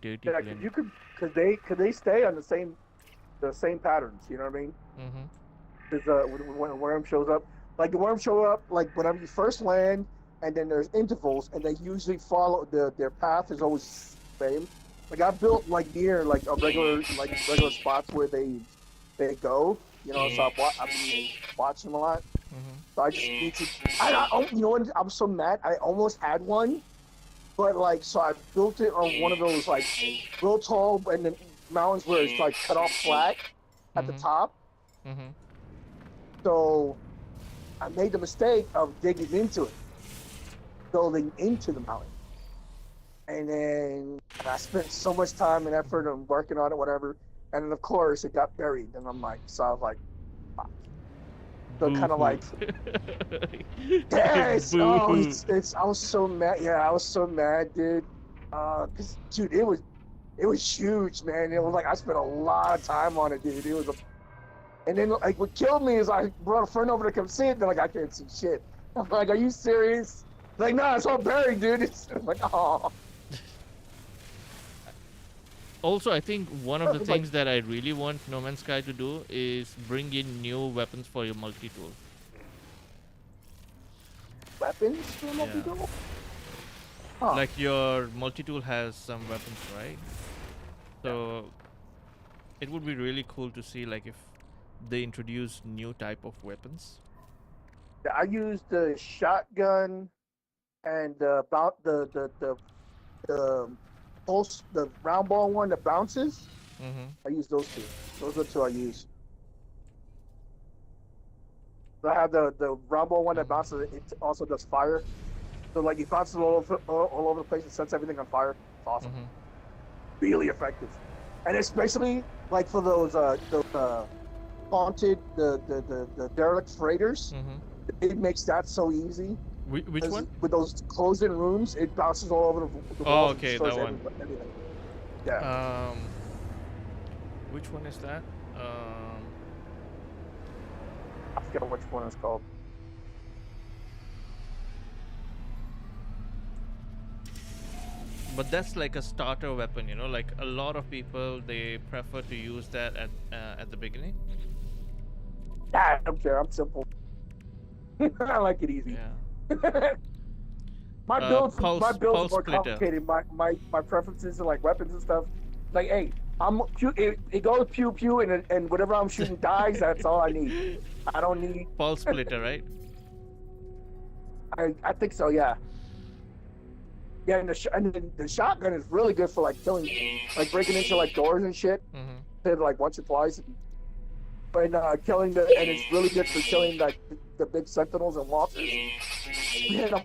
Dirty Yeah, planet. you could they stay on the same patterns. You know what I mean? Because when a worm shows up, like the worms show up like whenever you first land, and then there's intervals, and they usually follow their path is always the same. Like I built like near like a regular spots where they go. You know, so I've been watching them a lot. So I just need to. You know what? I'm so mad. I almost had one. But like, so I built it on one of those like real tall and then mountains where it's like cut off flat at the top. So I made the mistake of digging into it, building into the mountain, and then I spent so much time and effort on working on it, whatever. And then of course it got buried, and I'm like, so I was like, fuck. So kind of like, yes, I was so mad. Yeah, I was so mad, dude. Cause dude, it was huge, man. It was like I spent a lot of time on it, dude. It was and then like what killed me is I brought a friend over to come see it. They're like, I can't see shit. I'm like, are you serious? Like, nah, it's all buried, dude. It's like, oh. Also, I think one of the things that I really want NoMansSky to do is bring in new weapons for your multi-tool. Weapons for multi-tool? Huh. Like your multi-tool has some weapons, right? So it would be really cool to see like if they introduce new type of weapons. I used the shotgun and about the pulse, the round ball one that bounces. I use those two. Those are the two I use. So I have the round ball one that bounces. It also does fire. So like it bounces all over the place and sets everything on fire. It's awesome. Really effective. And it's basically like for those haunted the derelict freighters. It makes that so easy. Which one? With those closed-in rooms, it bounces all over the walls. Oh, okay, that one. Everything. Yeah. Which one is that? forget which one it's called. But that's like a starter weapon, you know. Like a lot of people, they prefer to use that at the beginning. I don't care. I'm simple. I like it easy. Yeah. my builds are more splitter. complicated. My preferences are like weapons and stuff. Like, hey, it goes pew pew and whatever I'm shooting dies. That's all I need. I don't need pulse splitter, right? I think so. Yeah. Yeah, and the shotgun is really good for like killing, like breaking into like doors and shit. Hit like once or twice, and killing and it's really good for killing like the big sentinels and walkers.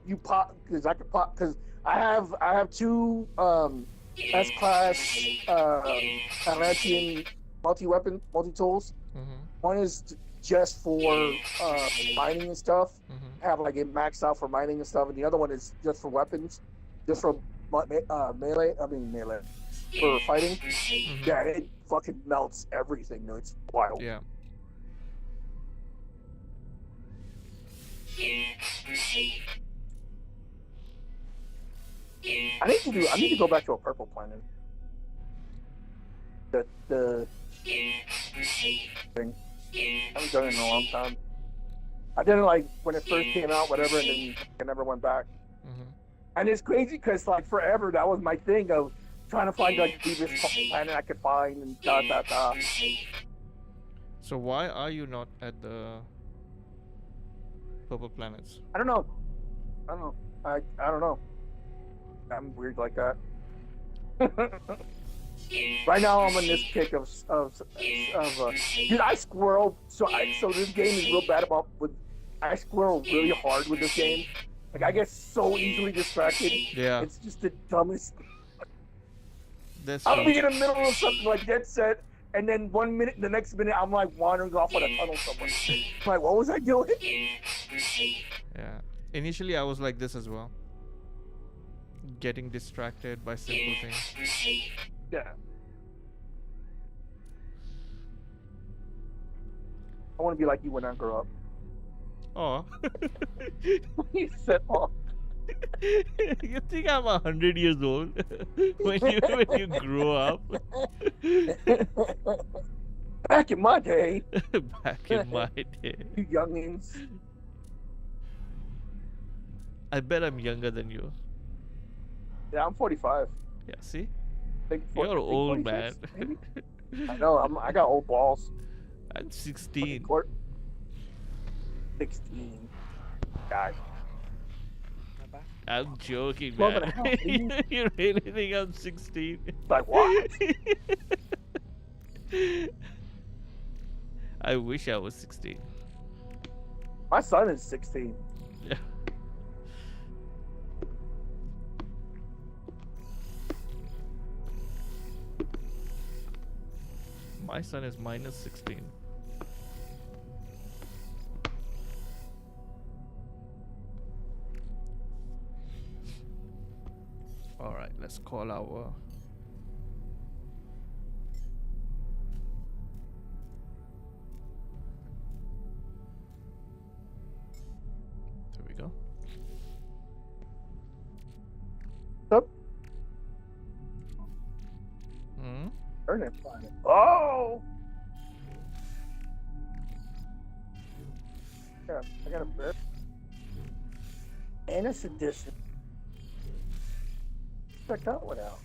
You pop because I can pop because I have two S-class Atlantean multi-tools. One is just for mining and stuff. Have like it maxed out for mining and stuff, and the other one is just for weapons. Just for melee, for fighting. Yeah, it fucking melts everything. No, it's wild. Yeah. I need to go back to a purple planet. The thing. I haven't done it in a long time. I did it like when it first came out, whatever, and then I never went back. And it's crazy because like forever that was my thing of trying to find like the deepest planet I could find and da. So why are you not at the purple planets? I don't know. I don't know. I'm weird like that. Right now I'm on this kick of dude, I squirrel. So this game is real bad I squirrel really hard with this game. Like I get so easily distracted. Yeah. It's just the dumbest. That's I'll be in the middle of something like Dead Set, and then the next minute I'm like wandering off on a tunnel somewhere. I'm like, what was I doing? Yeah. Initially I was like this as well. Getting distracted by simple things. Yeah. I want to be like you when I grow up. Oh. You said, oh. You think I'm 100 years old when you grow up? Back in my day. Back in my day. You youngins. I bet I'm younger than you. Yeah, I'm 45. Yeah, see? You're old, man. I know. I got old balls. I'm 16. 16. God. I'm joking, man. You really think I'm 16? Like what? I wish I was 16. My son is 16. Yeah. My son is minus 16. Alright, let's call our... There we go. Up. Planet. Oh! Yeah, I got a bear. And it's edition. Check that one out.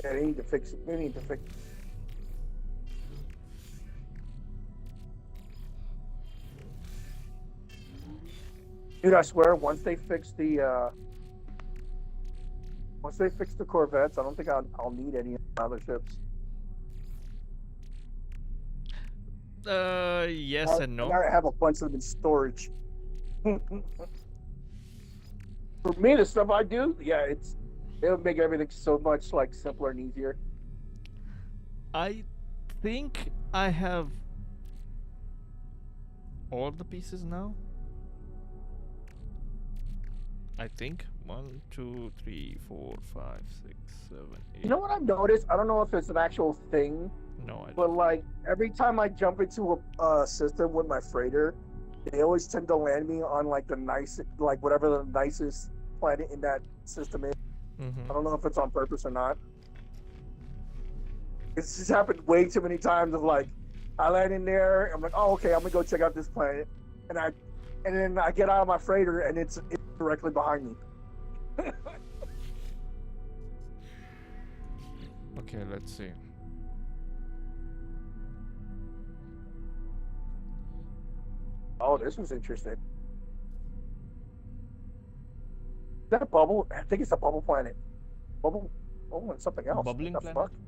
Yeah, they need to fix it. They need to fix it. Dude, I swear, once they fix the Corvettes, I don't think I'll need any other ships. Yes and no. I have a bunch of them in storage. For me, the stuff I do, yeah, it'll make everything so much like simpler and easier. I think I have all the pieces now. I think 1, 2, 3, 4, 5, 6, 7, 8. You know what I've noticed? I don't know if it's an actual thing, No, I don't. But like every time I jump into a system with my freighter, they always tend to land me on like the nice, like whatever the nicest planet in that system is. I don't know if it's on purpose or not. It's just happened way too many times of like, I land in there, I'm like, oh okay, I'm gonna go check out this planet, and then I get out of my freighter and it's directly behind me. Okay, let's see. Oh, this was interesting. Is that a bubble? I think it's a bubble planet. Bubble, and something else. Bubbling what the planet? fuck?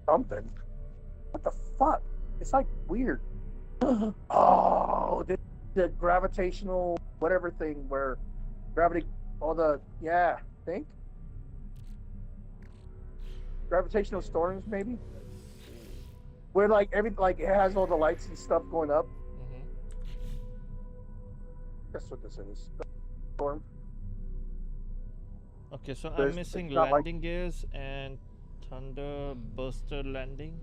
Something. What the fuck? It's like weird. Oh, the gravitational whatever thing where gravity, all the think gravitational storms maybe, where like it has all the lights and stuff going up. That's what this is. Storm. Okay, so There's- I'm missing it's not landing gears and thunder burster landing.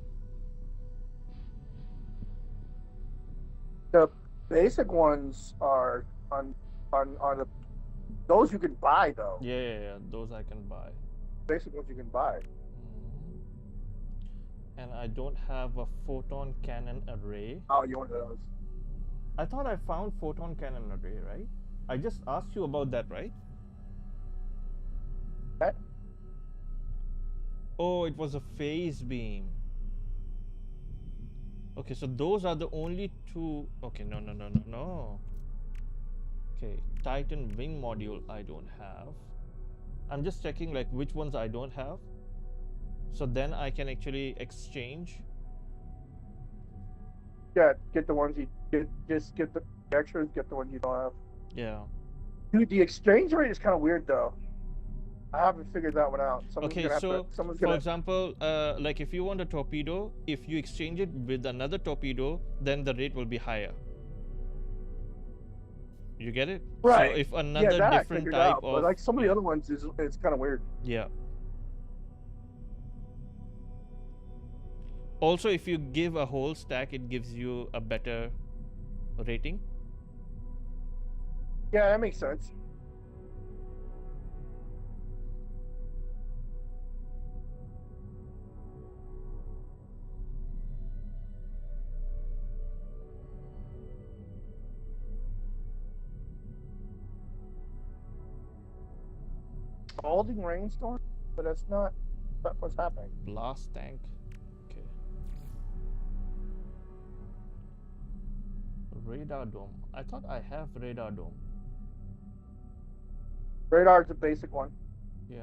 The basic ones are on the those you can buy though. Yeah, those I can buy. Basic ones you can buy. And I don't have a photon cannon array. Oh, you want those? I thought I found photon cannon array, right? I just asked you about that, right? That? Oh, it was a phase beam. Okay, so those are the only two. Okay, no. Okay, Titan wing module I don't have. I'm just checking like which ones I don't have. So then I can actually exchange. Yeah, get the ones you get. Just get the extras. Get the ones you don't have. Yeah. Dude, the exchange rate is kind of weird though. I haven't figured that one out. Okay, so for example, like if you want a torpedo, if you exchange it with another torpedo, then the rate will be higher. You get it? Right. So if another different type of, but like some of the other ones, it's kind of weird. Yeah. Also, if you give a whole stack, it gives you a better rating. Yeah, that makes sense. Scalding rainstorm, but that's not what's happening. Blast tank. Okay. Radar dome. I thought I have radar dome. Radar's a basic one. Yeah.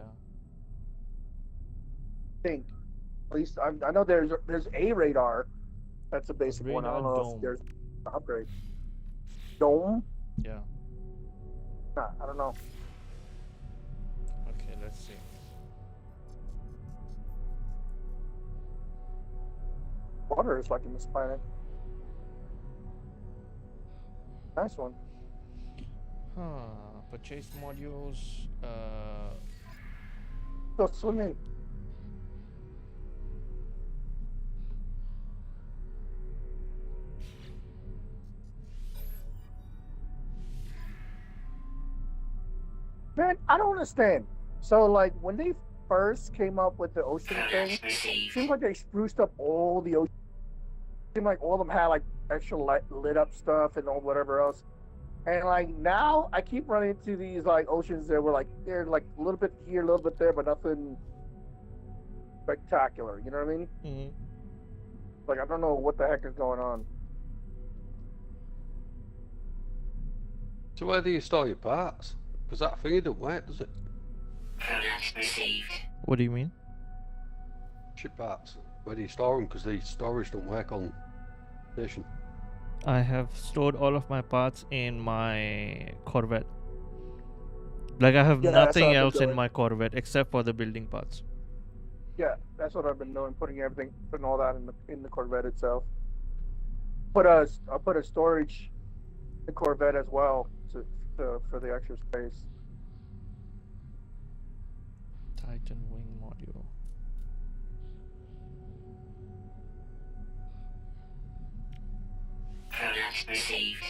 I think. At least I know there's a radar. That's a basic one. I don't know Radar if there's an upgrade. Dome? Yeah. Nah, I don't know. Okay, let's see. Water is like in this planet. Nice one. Huh. Purchase modules. Go swimming. Man, I don't understand. So, like, when they first came up with the ocean thing, it seemed like they spruced up all the ocean. It seemed like all of them had, like, extra lit up stuff and all whatever else. And, like, now I keep running into these, like, oceans that were, like, they're, like, a little bit here, a little bit there, but nothing spectacular. You know what I mean? Mm-hmm. Like, I don't know what the heck is going on. So where do you store your parts? Because that thingy don't work, does it? What do you mean? Ship parts. Where do you store them? Because the storage don't work on station. I have stored all of my parts in my Corvette. Like I have Yeah, that's nothing what I've been else in doing. my Corvette except for the building parts. Yeah, that's what I've been doing, putting all that in the Corvette itself. I put a storage in the Corvette as well for the extra space. Titan wing module. Product received.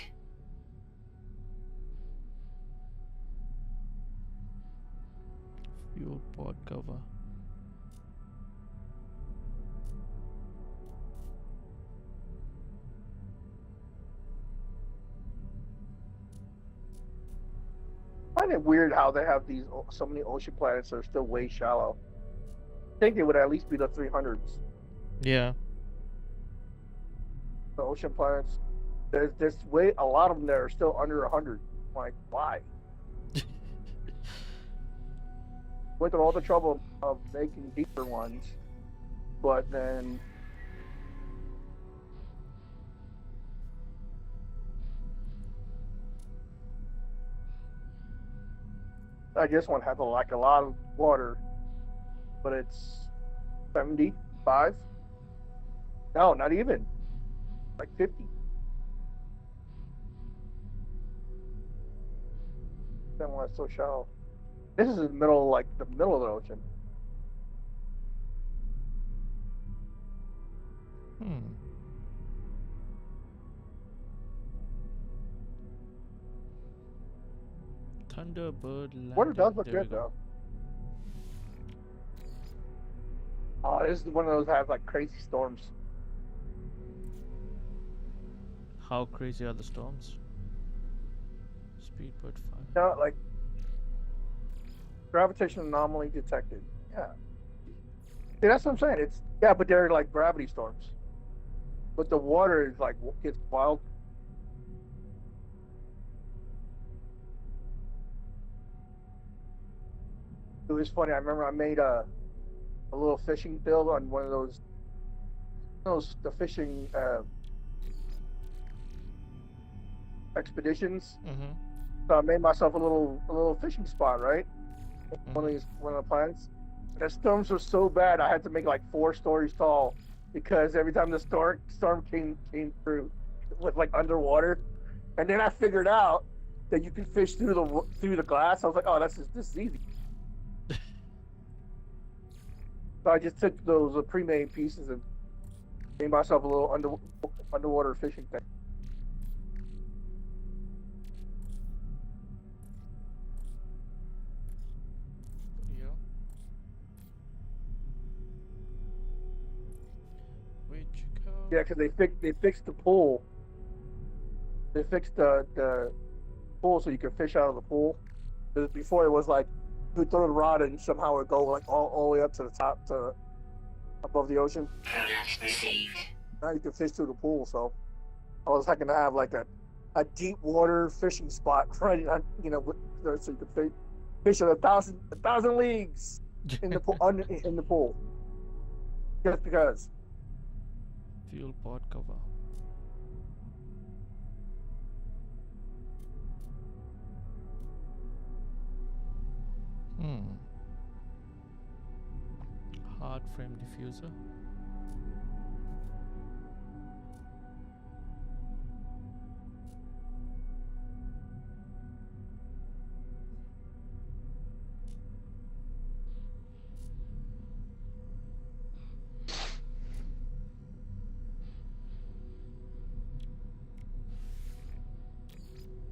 Fuel pod cover. I find it weird how they have these so many ocean planets that are still way shallow. I think it would at least be the 300s. Yeah. The ocean planets. There's way a lot of them that are still under 100. Like, why? Went through all the trouble of making deeper ones, but then I guess one has a lot of water, but it's 75. No, not even. Like 50. That one is so shallow. This is in the middle, like the middle of the ocean. Thunderbird landing. Water does look There we good go. though. Oh, this is one of those that have like crazy storms. How crazy are the storms? Speedbird 5. No, like gravitational anomaly detected. Yeah. See, that's what I'm saying. But they're like gravity storms. But the water is like gets wild. It was funny. I remember I made a little fishing build on one of those the fishing expeditions. Mm-hmm. So I made myself a little fishing spot, right? One of the planets. The storms were so bad I had to make like 4 stories tall because every time the storm came through with like underwater, and then I figured out that you can fish through the glass. I was like, oh, this is easy. So I just took those pre-made pieces and made myself a little underwater fishing thing. Yeah. Where'd you go? Yeah, because they fixed the pool. They fixed the pool so you could fish out of the pool. Because before it was like you would throw the rod and somehow it would go like all the way up to the top to above the ocean. Product received. Now you can fish through the pool. So I was hoping to have like a deep water fishing spot right on, so you could fish at 1,000 leagues in the pool in the pool. Just because. Fuel pod cover. Hard frame diffuser.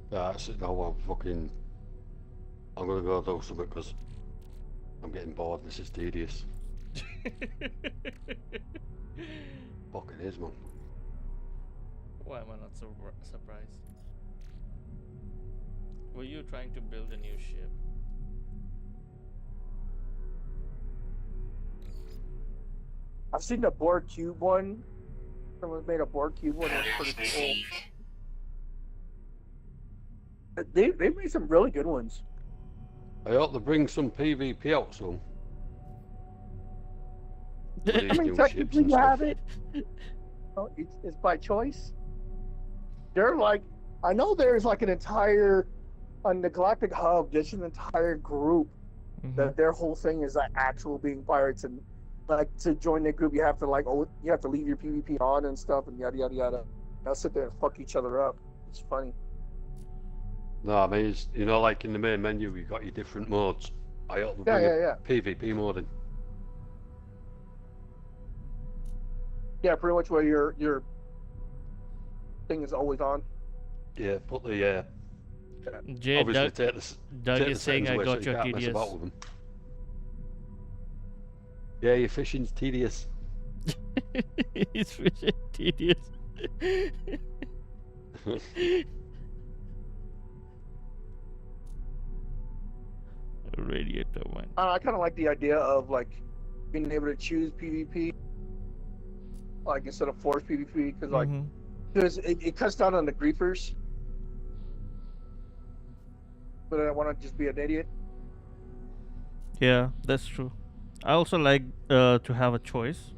That's it now. I'm gonna go do something because I'm getting bored. This is tedious. Fucking is, man. Why am I not so surprised? Were you trying to build a new ship? I've seen the Borg Cube one. Someone made a Borg Cube one. That's Product pretty cool. received. They made some really good ones. I hope they bring some PvP out soon. I mean, technically you have it. It's by choice. They're like, I know there's like on the Galactic Hub, there's an entire group that their whole thing is like actual being pirates, and like to join their group you have to leave your PvP on and stuff and yada yada yada. They'll sit there and fuck each other up. It's funny. No, I mean, it's, like in the main menu, you've got your different modes. I ought to Yeah, bring yeah, a yeah. PvP mode in. Yeah, pretty much where your thing is always on. Yeah, put the Jay, obviously Doug, take the Doug take is the saying settings I away so got you your can't mess about TDS. with them. Yeah, your fishing's tedious. He's fishing tedious. Radiator one. I kind of like the idea of like being able to choose PvP, like instead of forced PvP, because like because it cuts down on the griefers. But I want to just be an idiot. Yeah, that's true. I also like to have a choice.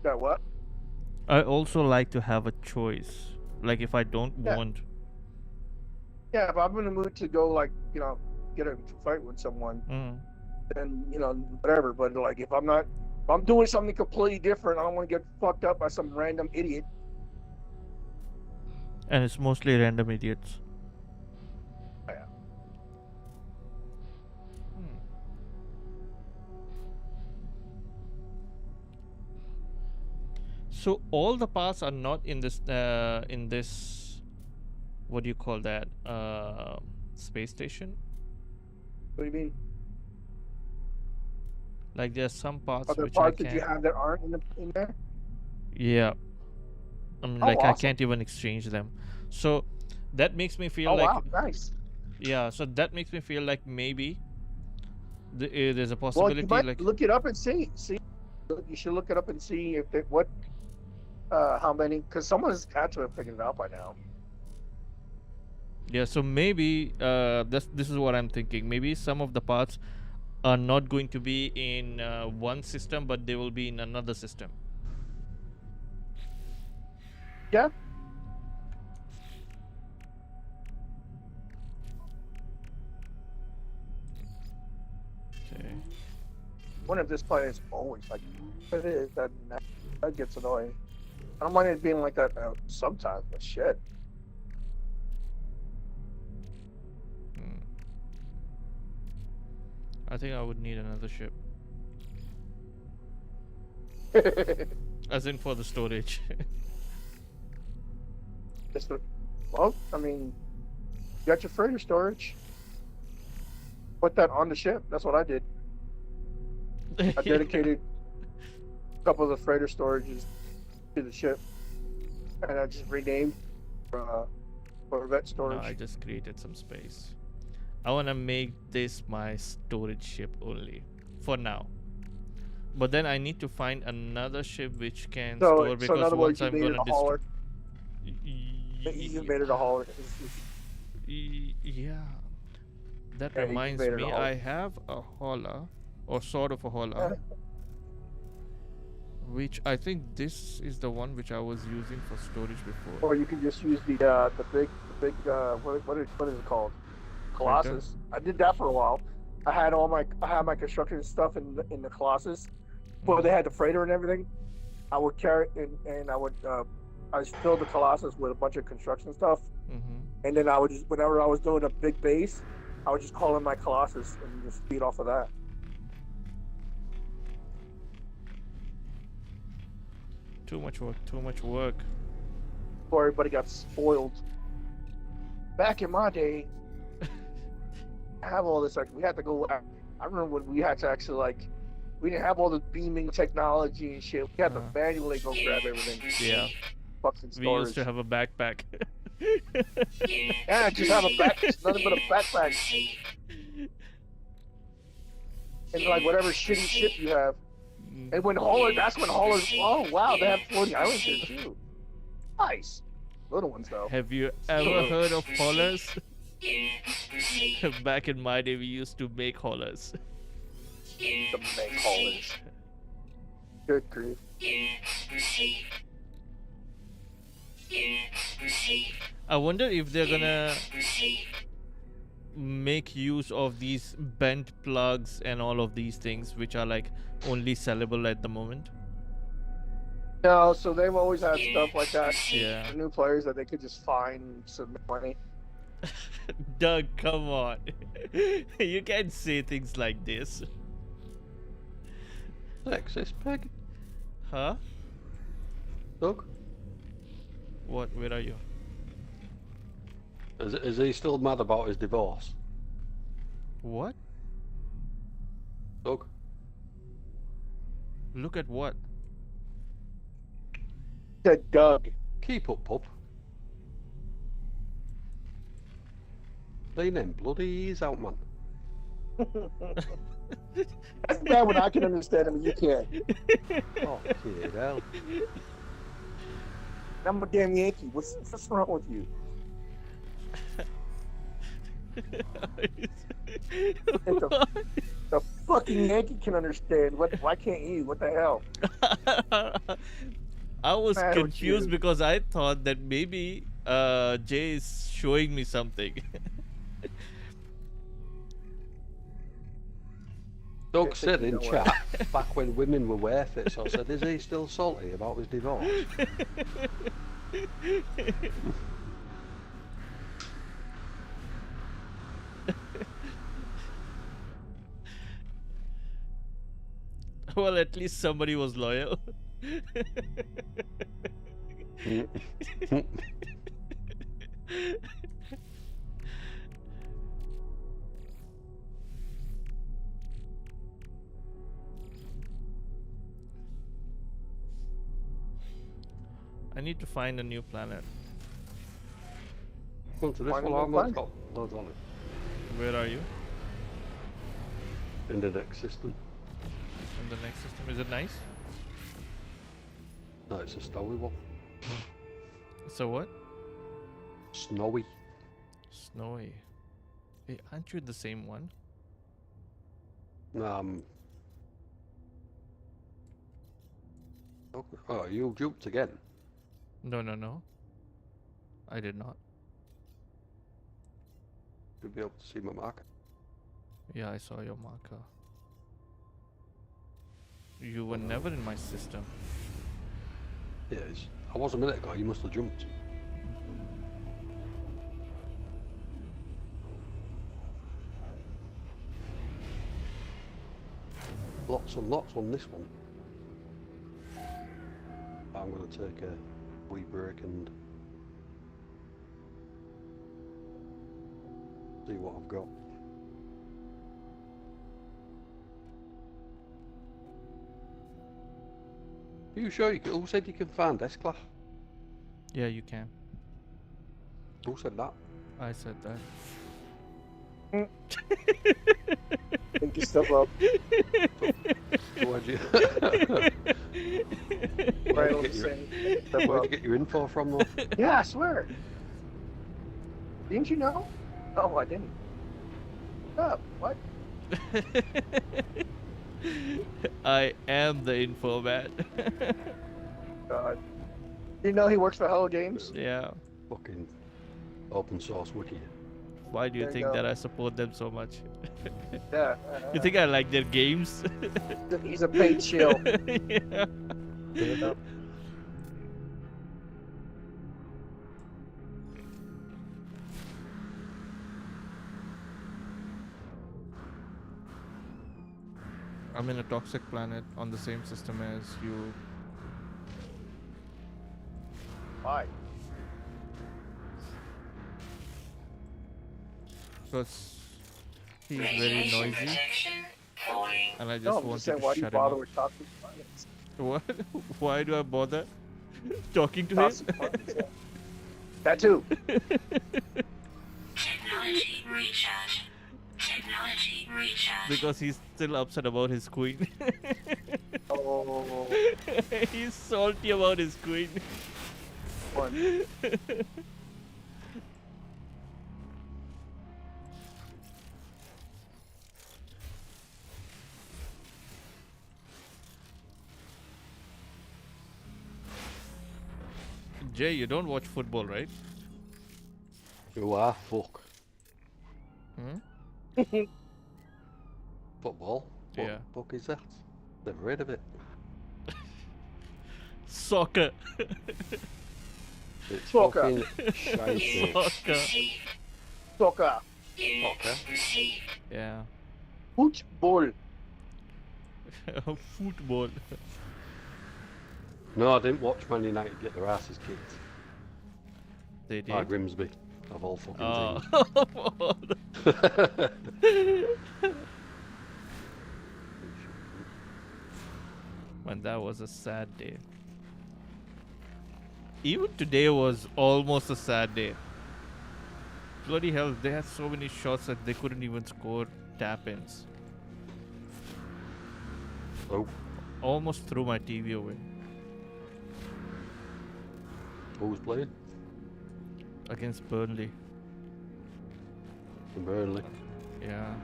Got what? I also like to have a choice. Like if I don't want. Yeah, if I'm in the mood to go like get a fight with someone, then whatever. But like if I'm doing something completely different, I don't want to get fucked up by some random idiot. And it's mostly random idiots. Yeah. So all the paths are not in this what do you call that space station? What do you mean? Like there's some parts Are there which parts I that you can't. have that aren't in there? Yeah. I mean, Oh, like I awesome. can't even exchange them. So that makes me feel Oh like wow, nice. yeah. So that makes me feel like maybe there's a Well, possibility you might like look it up and see. You should look it up and see if it, what how many, because someone's had to have figured it out by now. yeah. So maybe this is what I'm thinking. Maybe some of the parts are not going to be in one system, but they will be in another system. Yeah. Okay. I wonder if this play is always like it is. That gets annoying. I don't mind it being like that sometimes, but shit. I think I would need another ship. As in for the storage. Well, I mean, you got your freighter storage. Put that on the ship. That's what I did. I dedicated a couple of the freighter storages to the ship, and I just renamed for vet storage. No, I just created some space. I want to make this my storage ship only for now. But then I need to find another ship which can store, because in other once words, you I'm made gonna it a hauler. You made it a hauler. Yeah. That Yeah, you reminds made it a me, hauler. I have a hauler, or sort of a hauler, which I think this is the one which I was using for storage before. Or you can just use the big what is it called? Colossus. I did that for a while. I had my construction stuff in the Colossus. Well, they had the freighter and everything. I would carry and I would I just filled the Colossus with a bunch of construction stuff, and then I would just, whenever I was doing a big base, I would just call in my Colossus and just feed off of that. Too much work. Too much work. Before everybody got spoiled. Back in my day, I have all this. Like, we had to go. I remember when we had to actually we didn't have all the beaming technology and shit. We had to manually go grab everything. Yeah. Fucking We storage. used to have a backpack. Yeah, just have a back. It's nothing but a backpack. And like whatever shitty ship you have. And when haulers, that's when haulers. Oh wow, they have floating islands here too. Nice. Little ones though. Have you ever heard of haulers? Back in my day, we used to make haulers. The make haulers. Good grief. I wonder if they're gonna make use of these bent plugs and all of these things, which are like only sellable at the moment. No, so they've always had stuff like that. Yeah. For new players that they could just find and submit money. Doug, come on. You can't say things like this. Sexist pig. Huh? Doug? What? Where are you? Is he still mad about his divorce? What? Doug? Look at what? The Doug. Keep up, pup. Clean them bloody ears out, man. That's bad when I can understand him and you can't. Oh, kid, hell. I'm a damn Yankee. What's wrong with you? The fucking Yankee can understand. Why can't you? What the hell? I was Mad with confused you. because I thought that maybe Jay is showing me something. Doug said in chat, back when women were worth it, so I said, is he still salty about his divorce? Well, at least somebody was loyal. I need to find a new planet. Come to this Find a one, new I've got loads on it. Where are you? In the next system. In the next system. Is it nice? No, it's a snowy one. So what? Snowy. Snowy. Hey, aren't you the same one? Oh, you jumped again. No, no, no. I did not. You'll be able to see my marker. Yeah, I saw your marker. You were never in my system. Yes. I was a minute ago, you must have jumped. Lots and lots on this one. I'm going to take a wee break and see what I've got. Are you sure who said you can find S-Class? Yeah, you can. Who said that? I said that. Make your stuff up. Where'd you, Right on get the your, same. Stuff where'd up. you get your info from though? Yeah, I swear. Didn't you know? Oh, I didn't. What? I am the info man. God. You know he works for Hello Games? Yeah. Fucking open source wiki. Why do you There you think go. that I support them so much? Yeah. You think I like their games? He's a paid shill. Yeah. Yeah. I'm in a toxic planet on the same system as you. Why? Because he's very Radiation noisy, protection falling. and I just No, I'm wanted just saying, to why do you shut him bother up. with toxic planets? What? Why do I bother talking to him? Toxic planets, yeah. That too. Technology recharge. Technology recharge. Because he's still upset about his queen. Oh, He's salty about his queen. fun. Jay, you don't watch football, right? You are fuck. Hmm? Football? What Yeah. fuck is that? Never heard of it. Soccer. It's Soccer. fucking shite. Soccer. Received. soccer. Unit Okay. received. Yeah. Football. Football. No, I didn't watch Man United get their asses kicked They by did. Grimsby, of all fucking Oh. teams. Man, that was a sad day. Even today was almost a sad day. Bloody hell, they had so many shots that they couldn't even score tap-ins. Oh, Almost threw my TV away. who's playing? Against Burnley. Burnley. Yeah.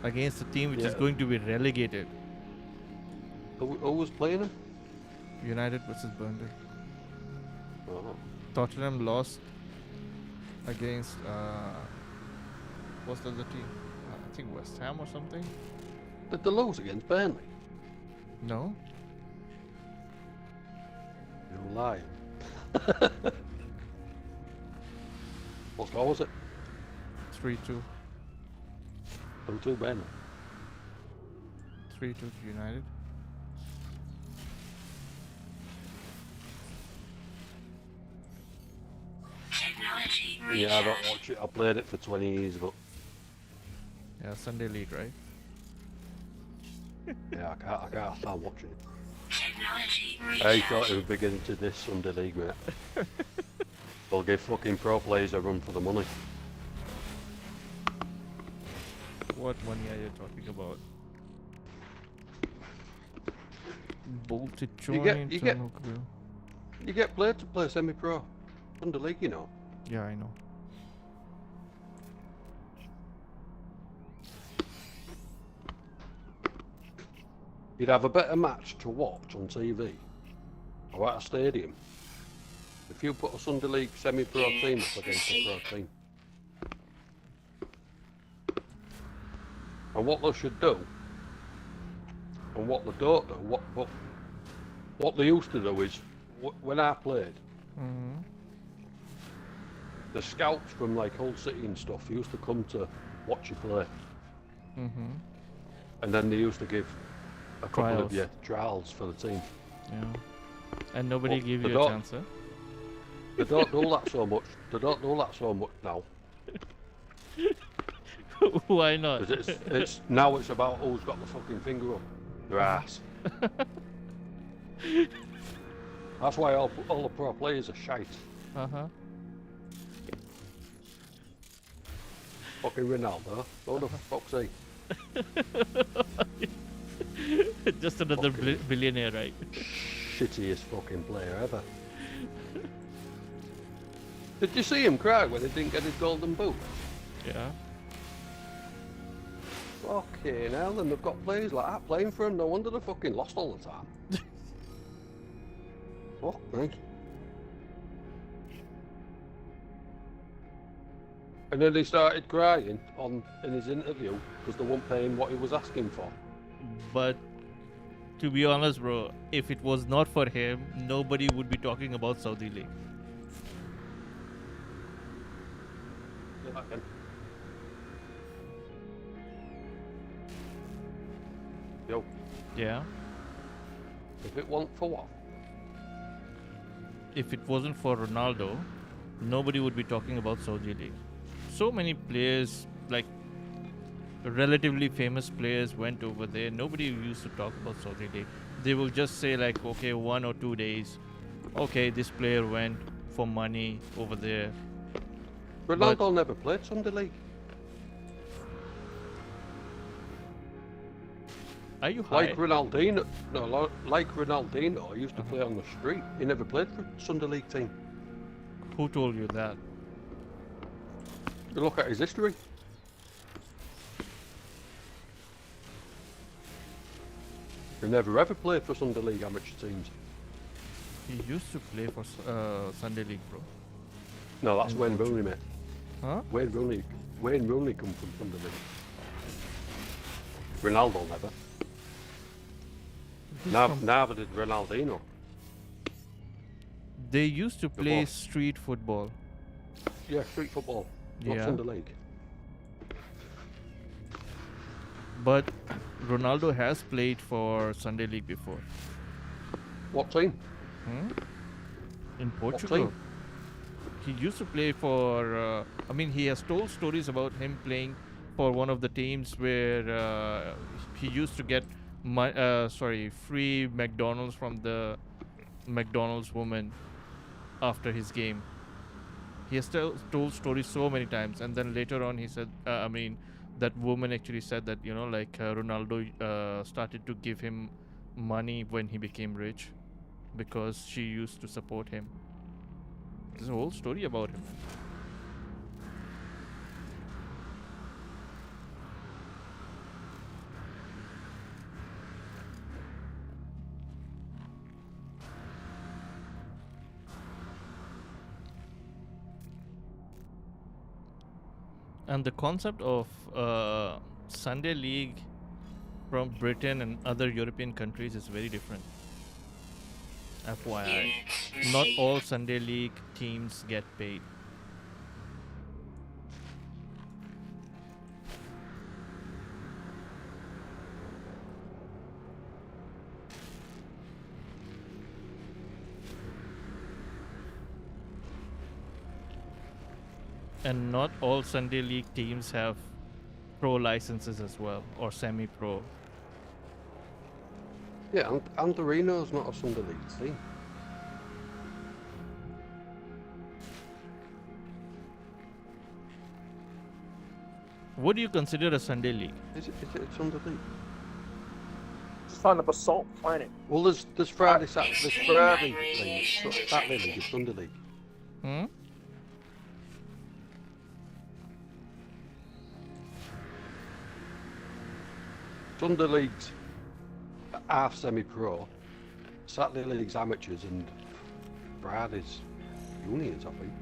Against a team which is Yeah. going to be relegated. Who was playing him? United versus Burnley. Oh. Tottenham lost against what's the other team? I think West Ham or something. Did they lose against Burnley? No. You're lying. What score was it? 3-2. 2-2 Burnley. 3-2 to United. Technology Yeah, I don't recharge. watch it. I played it for 20 years, but Yeah, Sunday League, right? yeah, I can't stand watching it. Technology I thought recharge. it would be getting to this Sunday League, mate. They'll give fucking pro players a run for the money. What money are you talking about? Bolted You joint. get- You get played to play semi-pro. Sunday League, you know. Yeah, I know. You'd have a better match to watch on TV or at a stadium if you put a Sunday League semi-pro team up against a pro team. And what they should do, and what they don't do, what they used to do is, when I played, Mm-hmm. the scouts from like Hull City and stuff used to come to watch you play, Mm-hmm. and then they used to give a couple Trials. of you trials for the team. Yeah. And nobody Well, gave they you a don't- chance, huh? They don't do that so much. They don't do that so much now. Why not? 'Cause it's now it's about who's got the fucking finger up their ass. That's why all the pro players are shite. Uh-huh. Fucking Ronaldo. Who the fuck's he? Just another Fucking- billionaire, right? Shittiest fucking player ever. Did you see him cry when he didn't get his golden boot? Yeah. Fucking hell, and they've got players like that playing for him. No wonder they're fucking lost all the time. Fuck me. And then he started crying in his interview because they weren't paying what he was asking for. But to be honest, bro, if it was not for him, nobody would be talking about Saudi League. Yo, Yeah. if it wasn't for what? If it wasn't for Ronaldo, nobody would be talking about Saudi League. So many players, like relatively famous players, went over there. Nobody used to talk about Saudi League. They will just say like, okay, 1 or 2 days. Okay, this player went for money over there. Ronaldo never played Sunday League. Are you high? Like Ronaldinho, no, like Ronaldinho, he used to play on the street. He never played for a Sunday League team. Who told you that? You look at his history. He never ever played for Sunday League amateur teams. He used to play for Sunday League, bro. No, that's Wayne Rooney, mate. Huh? Wayne Rooney come from Sunday League. Ronaldo never. He's from- Neither did Ronaldinho. They used to play boss. street football. Yeah, street football, not Yeah. Sunday League. But Ronaldo has played for Sunday League before. What team? Hmm? In What Portugal. team? He used to play for. I mean, he has told stories about him playing for one of the teams where he used to get free McDonald's from the McDonald's woman after his game. He has told stories so many times, and then later on he said, that woman actually said that Ronaldo started to give him money when he became rich because she used to support him. There's a whole story about him. And the concept of Sunday League from Britain and other European countries is very different. FYI. Not all Sunday League teams get paid. And not all Sunday League teams have pro licenses as well, or semi-pro. Yeah, and Torino's not a Sunday League team. What do you consider a Sunday League? Is it a Sunday League? Son of Assault Planet. Well, there's Friday, Saturday, there's Friday League, Saturday League, is Sunday League. Hmm? Sunday League's half semi-pro, Saturday League's amateurs, and Friday's juniors, I think.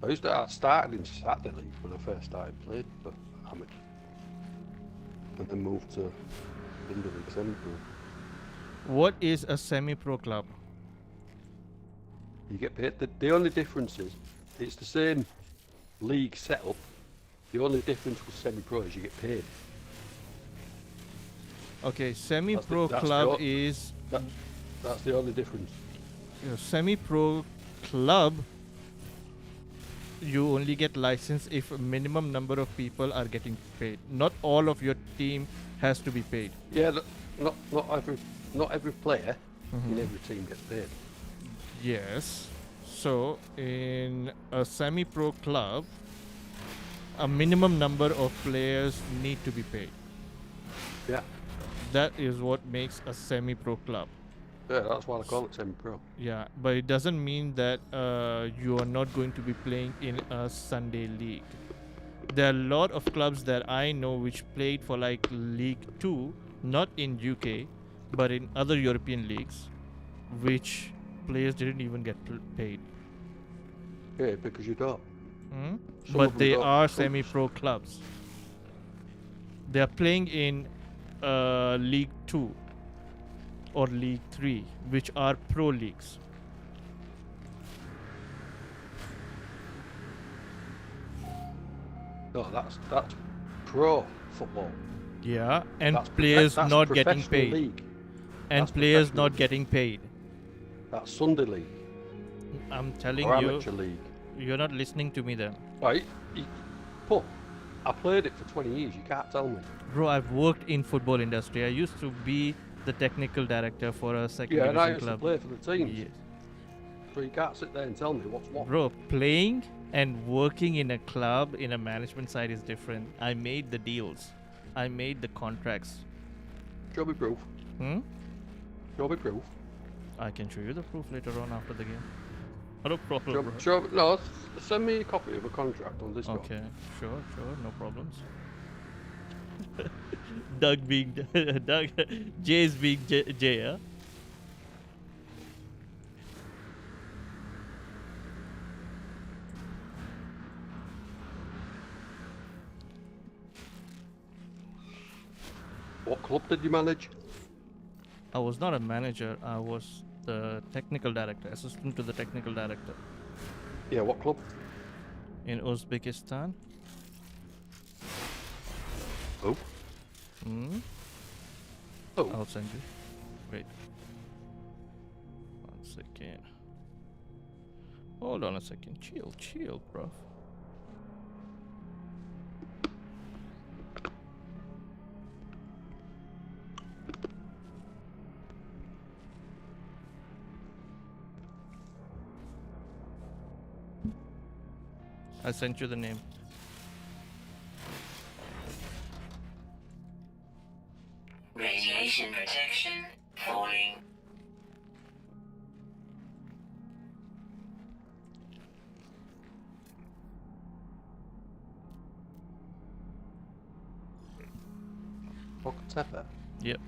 I started in Saturday League when I first started playing for amateur, and then moved to Sunday League semi-pro. What is a semi-pro club? You get paid. The only difference is it's the same league setup. The only difference with semi-pro is you get paid. Okay, semi-pro club is... That's the only difference. Semi-pro club, you only get license if a minimum number of people are getting paid. Not all of your team has to be paid. Yeah, not every player in every team gets paid. Yes. So, in a semi-pro club, a minimum number of players need to be paid. Yeah. That is what makes a semi-pro club. Yeah, that's why I call it semi-pro. Yeah, but it doesn't mean that you are not going to be playing in a Sunday league. There are a lot of clubs that I know which played for like League 2, not in UK, but in other European leagues, which players didn't even get paid. Yeah, because you don't. But they are semi-pro clubs. They are playing in League 2 or League 3, which are pro leagues. No, that's pro football. Yeah, and That's players not getting professional paid. league. And That's players professional not league. getting paid. That's Sunday league I'm telling or you, amateur league. you're not listening to me then. Right? But I played it for 20 years. You can't tell me. Bro, I've worked in football industry. I used to be the technical director for a second Yeah, and I division used club. to play for the teams. Yes. So you can't sit there and tell me what's what. Bro, playing and working in a club in a management side is different. I made the deals. I made the contracts. Show me proof. Show me proof. I can show you the proof later on after the game. Not a problem, bro. No, send me a copy of a contract on this. Okay, sure, no problems. Doug being Doug, Jay's being Jay, huh? What club did you manage? I was not a manager. I was the technical director, assistant to the technical director Yeah, what club? in Uzbekistan. Oh. Hmm. Oh. I'll send you. Wait. 1 second. Hold on a second. Chill, bro. I sent you the name. Radiation protection falling. Oktepe. Yep.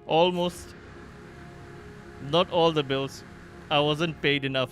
Almost. Not all the bills. I wasn't paid enough.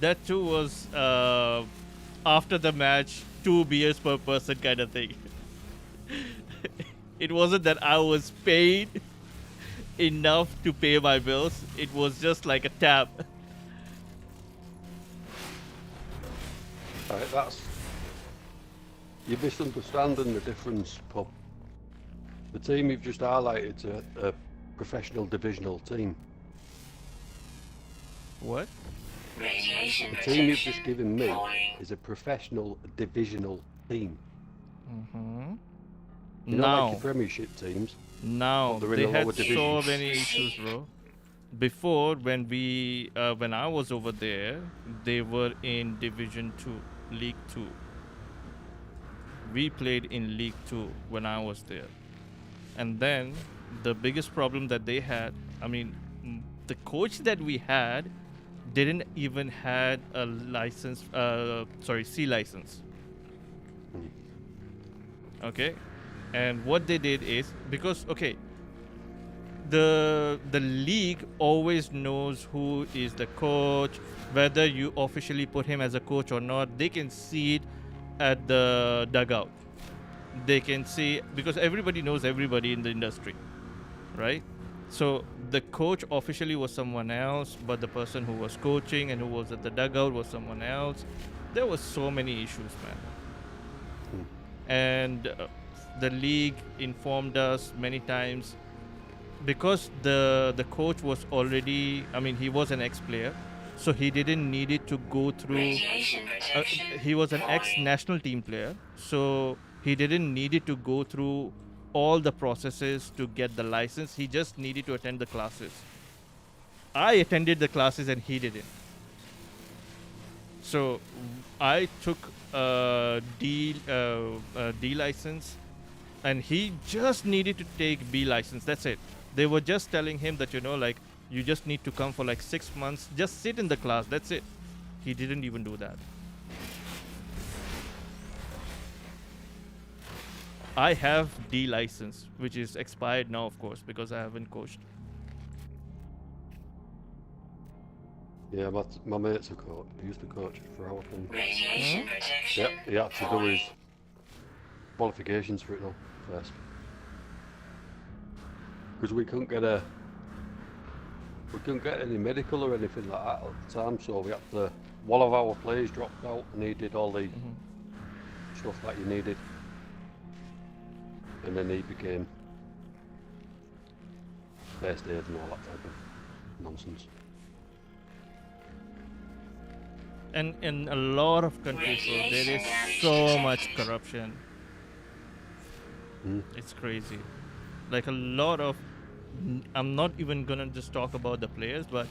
That too was after the match, 2 beers per person kind of thing. It wasn't that I was paid enough to pay my bills. It was just like a tab. Right, that's... You're misunderstanding the difference, Pub. The team you've just highlighted is a professional divisional team. What? Radiation The team you've protection just given me falling. is a professional divisional team. Mm-hmm. You know, like Now, your Premiership teams. now they're in they a had lower so division. many issues, bro. Before, when when I was over there, they were in Division 2, League 2. We played in League 2 when I was there. And then the biggest problem that they had, I mean, the coach that we had didn't even had a license, C license. Okay? And what they did is, because, okay, the league always knows who is the coach, whether you officially put him as a coach or not. They can see it at the dugout. They can see, because everybody knows everybody in the industry, right? So the coach officially was someone else, but the person who was coaching and who was at the dugout was someone else. There was so many issues, man. And the league informed us many times, because the coach was already, I mean, he was an ex-player, so he didn't need it to go through. Radiation protection He was an falling. ex-national team player, so he didn't need it to go through all the processes to get the license. He just needed to attend the classes. I attended the classes and he didn't. So I took D license, and he just needed to take B license. That's it. They were just telling him that, you know, like, you just need to come for like 6 months, just sit in the class. That's it. He didn't even do that. I have D license, which is expired now, of course, because I haven't coached. Yeah, my mate's a coach. He used to coach for our team. Radiation protection Yep, he had to do his qualifications for it now first. Because we couldn't get any medical or anything like that at the time, so we had to. One of our players dropped out and he did all the stuff that you needed, and then he became first aid and all that type of nonsense. And in a lot of countries, so there is so much corruption. It's crazy. Like a lot of, I'm not even gonna just talk about the players, but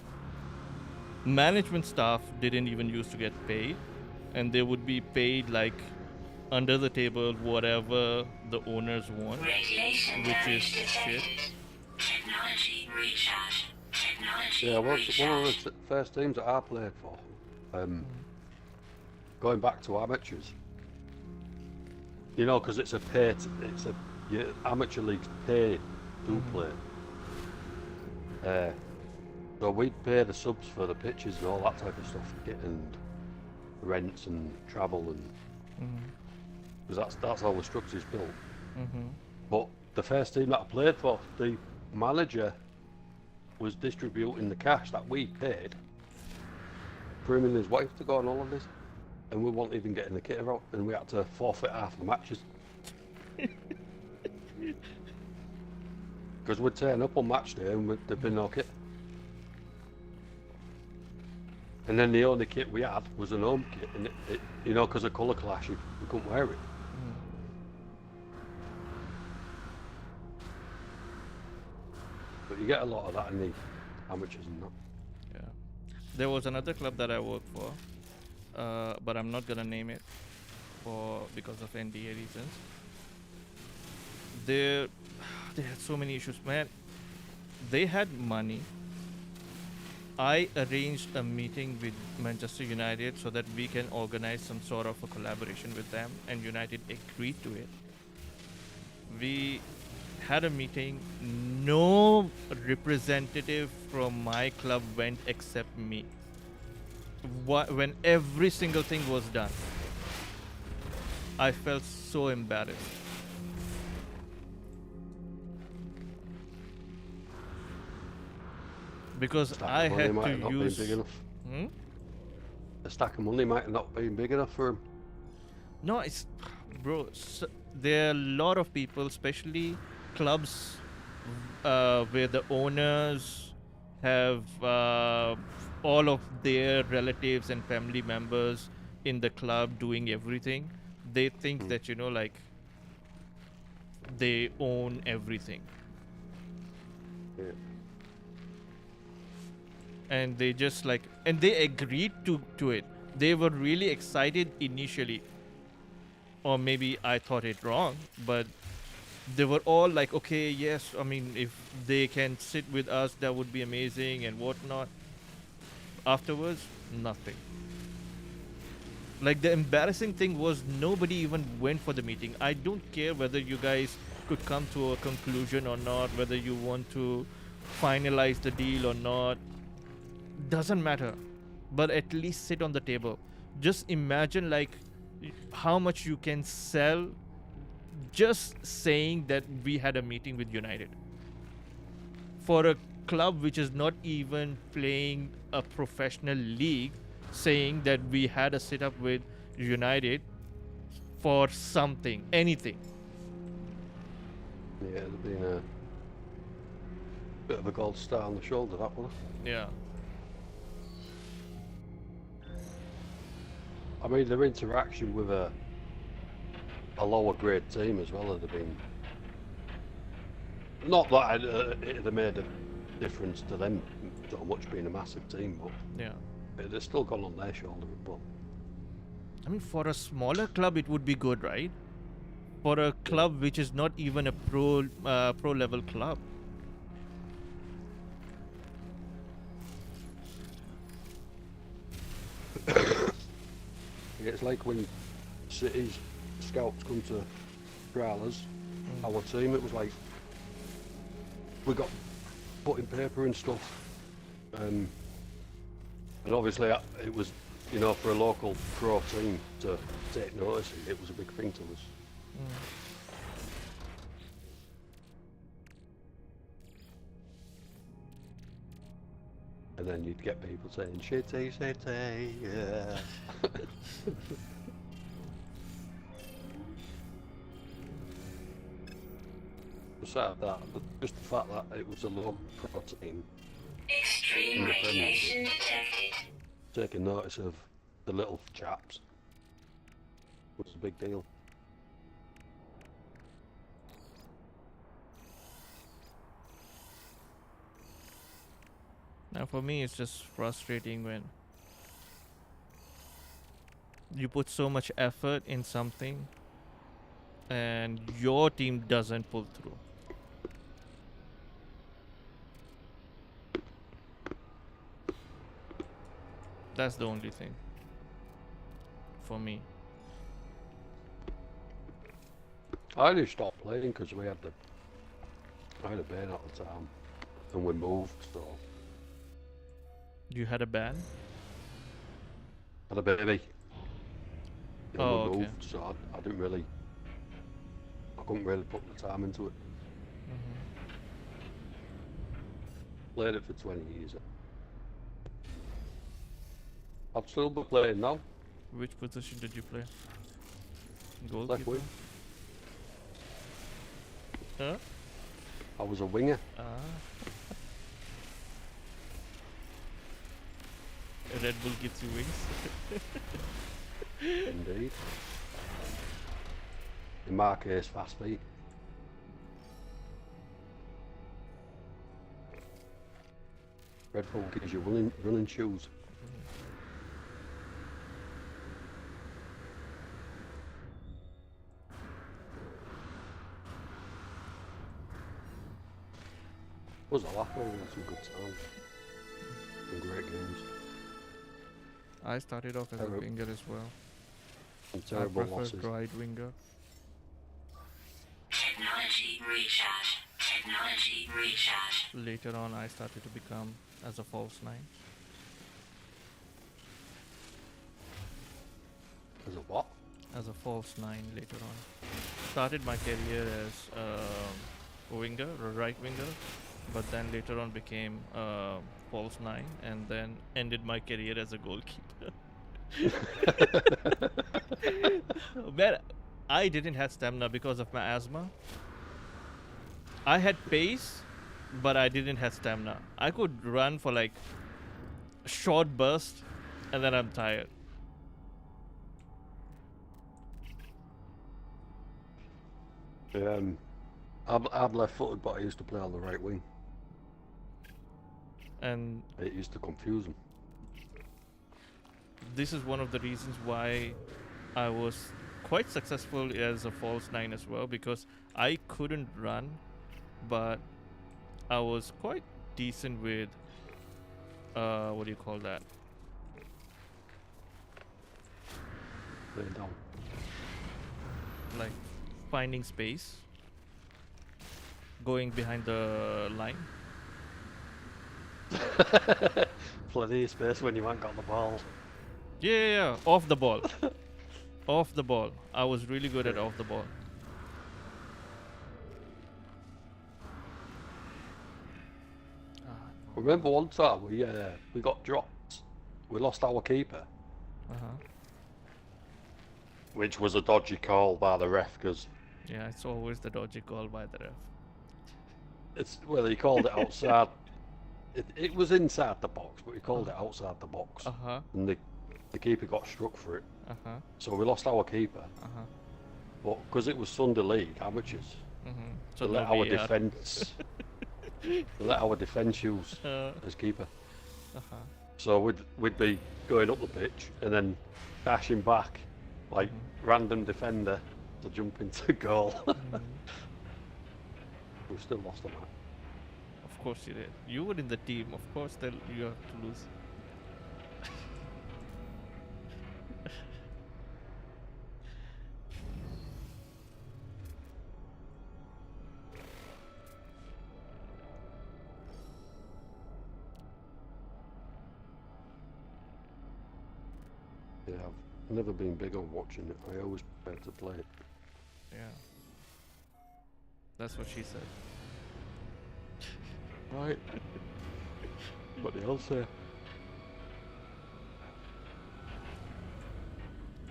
management staff didn't even used to get paid, and they would be paid like under the table whatever the owners want, which is shit. Technology recharge. Technology Yeah, well, recharge. one of the first teams that I played for, going back to amateurs, you know, because it's a amateur leagues pay to play. So we'd pay the subs for the pitches and all that type of stuff, and rents and travel, and because that's how the structure's built. But the first team that I played for, the manager was distributing the cash that we paid for him and his wife to go on holidays, and we weren't even getting the kit out, and we had to forfeit half the matches. Because we'd turn up on match day and there'd been no kit. And then the only kit we had was an home kit, and it you know, because of colour clash, we couldn't wear it. But you get a lot of that in the amateurs and that. Yeah. There was another club that I worked for, but I'm not gonna name it because of NDA reasons. They had so many issues, man. They had money. I arranged a meeting with Manchester United so that we can organize some sort of a collaboration with them, and United agreed to it. We had a meeting. No representative from my club went except me. When every single thing was done, I felt so embarrassed. Because I had to use. A stack of money might not be big enough for him. No, it's, bro. There are a lot of people, especially clubs, where the owners have all of their relatives and family members in the club doing everything. They think that, you know, like, they own everything. Yeah. And they just like, and they agreed to it. They were really excited initially, or maybe I thought it wrong, but they were all like, okay, yes, I mean, if they can sit with us, that would be amazing and whatnot. Afterwards, nothing. Like, the embarrassing thing was nobody even went for the meeting. I don't care whether you guys could come to a conclusion or not, whether you want to finalize the deal or not. Doesn't matter, but at least sit on the table. Just imagine like how much you can sell just saying that we had a meeting with United. For a club which is not even playing a professional league, saying that we had a sit up with United for something, anything. Yeah, there'd been a bit of a gold star on the shoulder, that one. Yeah. I mean, their interaction with a lower grade team as well would have been. Not that it'd have made a difference to them so much being a massive team, but Yeah. they've still gone on their shoulder. But I mean, for a smaller club, it would be good, right? For a club which is not even a pro level club. it's like when City's scouts come to trial us, our team, it was like we got put in paper and stuff, and obviously it was, you know, for a local pro team to take notice, it was a big thing to us. And then you'd get people saying, shitty, shitty, yeah. Besides that, just the fact that it was a low protein. Extreme radiation detected. Taking notice of the little chaps was a big deal. Now for me it's just frustrating when you put so much effort in something and your team doesn't pull through. That's the only thing for me. I just stopped playing because I had a ban at the time, and we moved, so. You had a ban? Had a baby. And Oh, we okay. moved, so I couldn't really put the time into it. Played it for 20 years. I'd still be playing now. Which position did you play? Left Goalkeeper? wing. Huh? I was a winger. Red Bull gives you wings. Indeed. In my case, fast feet. Red Bull gives you running shoes. Was a laugh, we had some good times. Some great games. I started off as a winger as well. Some I terrible prefer losses. right winger. Technology recharge. Technology recharge. Later on I started to become as a false nine. As a what? As a false nine later on. Started my career as a winger, a right winger, but then later on became false nine, and then ended my career as a goalkeeper. Man, I didn't have stamina because of my asthma. I had pace, but I didn't have stamina. I could run for like a short burst, and then I'm tired. I'm left-footed, but I used to play on the right wing. And It used to confuse them. this is one of the reasons why I was quite successful as a false nine as well, because I couldn't run, but I was quite decent with what do you call that? Laying down. Like finding space, going behind the line. Plenty of space when you haven't got the ball. Yeah, off the ball. Off the ball. I was really good at off the ball. Remember one time we got dropped. We lost our keeper, which was a dodgy call by the ref because Yeah, it's always the dodgy call by the ref. he called it outside. It was inside the box, but he called it outside the box, and the keeper got struck for it. So we lost our keeper. But because it was Sunday League amateurs, So they no let our VAR. defence. They let our defence use as keeper. So we'd be going up the pitch and then dashing back like random defender to jump into goal. We still lost the match. Of course you did. You were in the team. Of course, then you have to lose. Yeah, I've never been big on watching it. I always prefer to play it. Yeah. That's what she said. Right. What the hell say?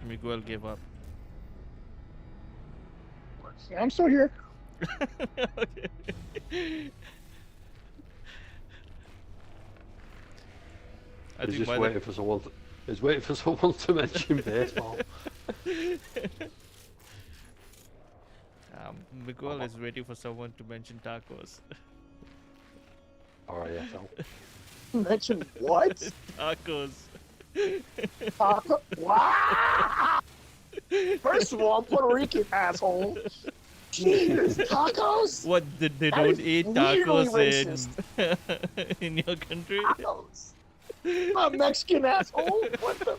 Miguel gave up. I'm still here. Okay. I He's think just waiting for someone. He's waiting for someone to mention baseball. Miguel is waiting for someone to mention tacos. All right, yeah, so. Mention what? Tacos. Taco? Wow! First of all, I'm Puerto Rican, asshole. Jesus, tacos? What they That don't is eat weirdly tacos in your country? Tacos. I'm a Mexican, asshole. What the?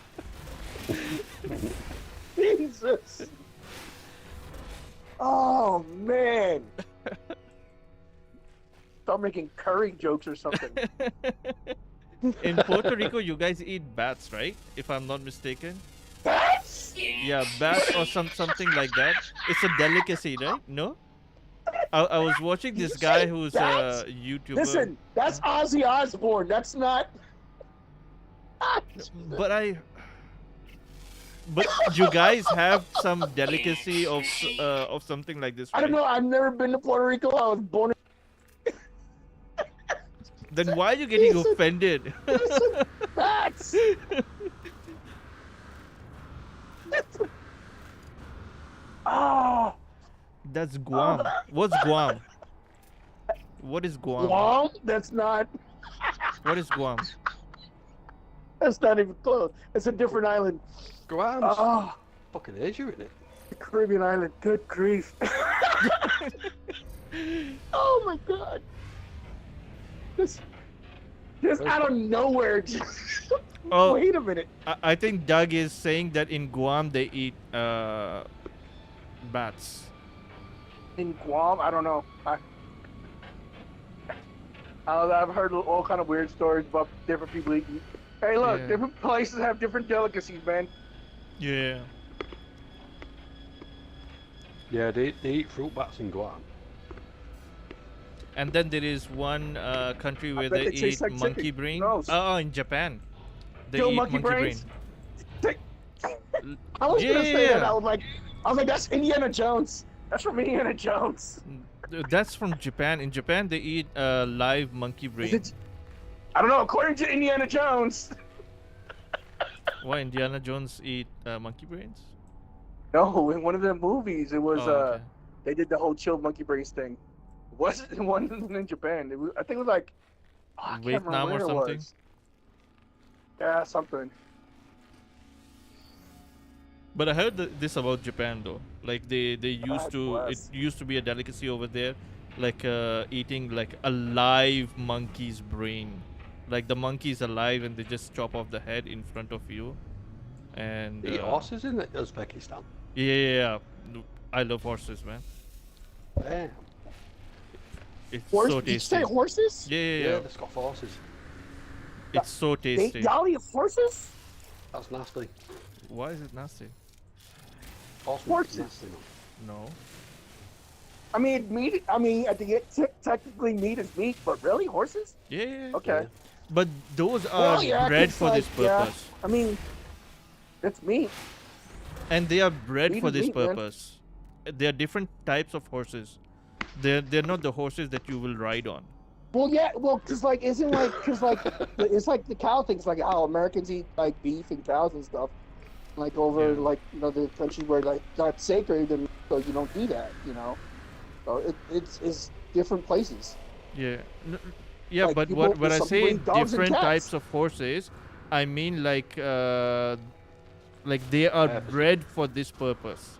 Jesus. Oh, man. Start making curry jokes or something. In Puerto Rico, you guys eat bats, right? If I'm not mistaken. Bats? Yeah, bats or something like that. It's a delicacy, right? No? I was watching this Did you guy say who's bats? a YouTuber. Listen, that's Ozzy Osbourne. That's not. But you guys have some delicacy of something like this, I don't right? know. I've never been to Puerto Rico. I was born. Then why are you getting Listen, offended? Listen, bats. Oh, That's Guam. What's Guam? What is Guam? Guam? That's not. What is Guam? That's not even close. It's a different island. Guam's Oh, fucking Asia, isn't it? the Caribbean island. Good grief. Oh my God. Just out of nowhere. Just, Oh. wait a minute. I think Doug is saying that in Guam they eat bats. In Guam, I don't know. I've heard all kind of weird stories about different people eating. Hey, look, Yeah. different places have different delicacies, man. Yeah. Yeah, they eat fruit bats in Guam. And then there is one country where bet they it tastes eat like monkey chicken. brain. Gross. Oh, in Japan. They Kill eat monkey brain. brains? I was gonna say that. Yeah. I was like, that's Indiana Jones. That's from Indiana Jones. That's from Japan. In Japan, they eat live monkey Is brain. it? I don't know. According to Indiana Jones. Why Indiana Jones eat monkey brains? No, in one of the movies, it was Oh, okay. they did the whole chilled monkey brains thing. It wasn't in Japan. I think it was like I can't remember Vietnam or where it something? was. Yeah, something. But I heard this about Japan though. Like they used God to bless. it used to be a delicacy over there, like eating like a live monkey's brain. Like the monkey's alive and they just chop off the head in front of you. And They eat horses in Uzbekistan. yeah. I love horses, man. Damn. It's Horse? so Did you tasty. say horses? Yeah. they've got horses. It's so tasty. Y'all eat horses? That's nasty. Why is it nasty? Horse meat's Horses. nasty, man. No. I mean, meat. I mean, I think technically meat is meat, but really horses? Yeah. Okay. But those are Well, yeah, bred it's for this like, yeah. purpose. I mean, it's meat. And they are bred Meat for is this meat, man. purpose. There are different types of horses. They're not the horses that you will ride on. Well, yeah. Well, cause like, it's like the cow things, like how Americans eat like beef and cows and stuff. Like over Yeah. like the countries where like that's sacred, and so you don't do that. So it's different places. Yeah. Yeah, Like, but people- when I some say breed dogs and different cats. types of horses, I mean like they are Yeah. bred for this purpose.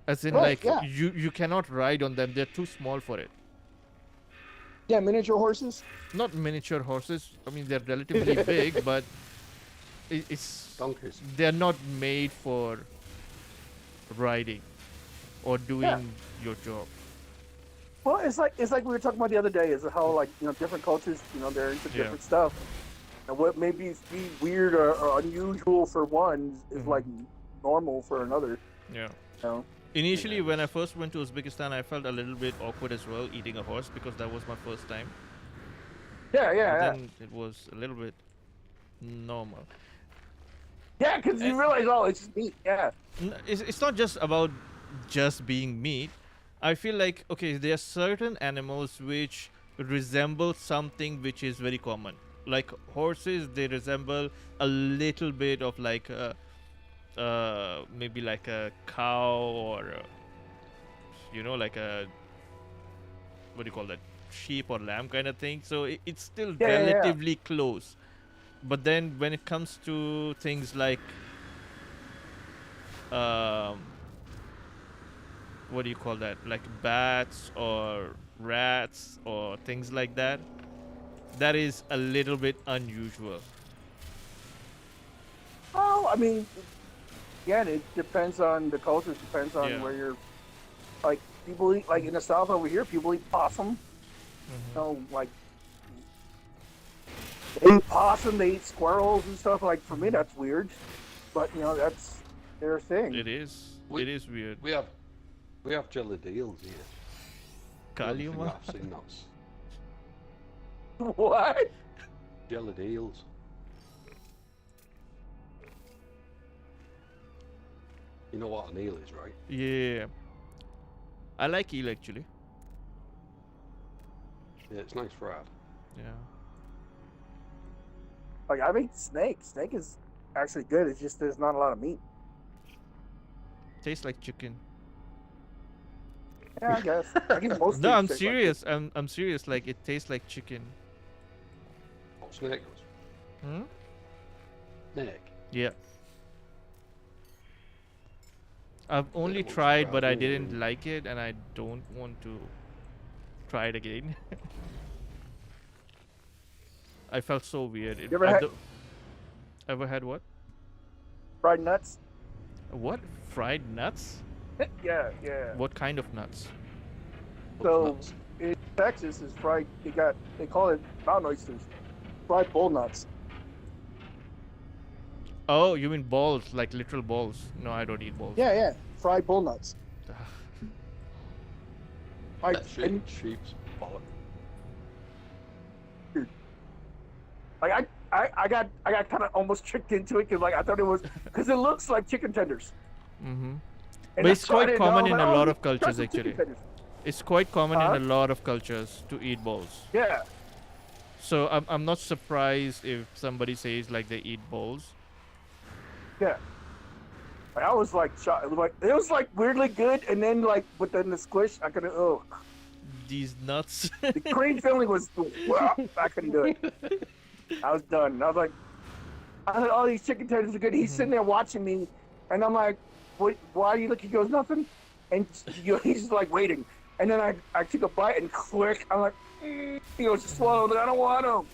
As in, Right, like yeah. you cannot ride on them. They're too small for it. Yeah, miniature horses. Not miniature horses. I mean, they're relatively big, but it's Donkeys. they're not made for riding or doing your job. Well, it's like we were talking about the other day. Is how like different cultures they're into Yeah. different stuff, and what may be weird or unusual for one is Mhm. like normal for another. Yeah. You know? Initially, when I first went to Uzbekistan, I felt a little bit awkward as well eating a horse because that was my first time. Yeah, yeah, But yeah. then it was a little bit normal. Yeah, because you realize, oh, it's just meat. Yeah. It's not just about just being meat. I feel like, okay, there are certain animals which resemble something which is very common. Like horses, they resemble a little bit of like maybe like a cow or like a, what do you call that, sheep or lamb kind of thing. So it's still relatively close. But then when it comes to things like what do you call that, like bats or rats or things like that, that is a little bit unusual. Oh, I mean, again, it depends on the culture. It depends on where you're. Like people eat, like in the south over here, people eat possum. Like they eat possum, they eat squirrels and stuff. Like for me, that's weird, but that's their thing. It is. It is weird. We have jellied eels here. Kalima? I've seen that's What? jellied eels. You know what an eel is, right? Yeah. I like eel actually. Yeah, it's nice fried. Yeah. Like I mean, snake. Snake is actually good. It's just there's not a lot of meat. Tastes like chicken. Yeah, I guess. I guess most. No, I'm serious. I'm serious. Like it tastes like chicken. What snake does? Hmm? Snake. Yeah. I've only tried, but I didn't like it, and I don't want to try it again. I felt so weird. You Ever had what? Fried nuts? What? Fried nuts? Yeah, yeah. What kind of nuts? So in Texas is fried. They call it mountain oysters, fried bull nuts. Oh, you mean balls, like literal balls? No, I don't eat balls. Yeah, yeah. Fried bull nuts. Sheep's bollock. Like I got kind of almost tricked into it because like I thought it was because it looks like chicken tenders. Mm-hmm. And But it's quite common in a lot of cultures actually. It's quite common in a lot of cultures to eat balls. Yeah. So I'm not surprised if somebody says like they eat balls. Yeah. Like, I was like shocked. It was like weirdly good, and then but then the squish, I couldn't. Oh. These nuts. The cream filling was. Well, I couldn't do it. I was done. I was like, all these chicken tenders are good. He's sitting there watching me, and I'm like, "What? Why are you looking?" He goes, "Nothing," and he's just like waiting. And then I took a bite and click. I'm like, he goes, "Swallow." I don't want them.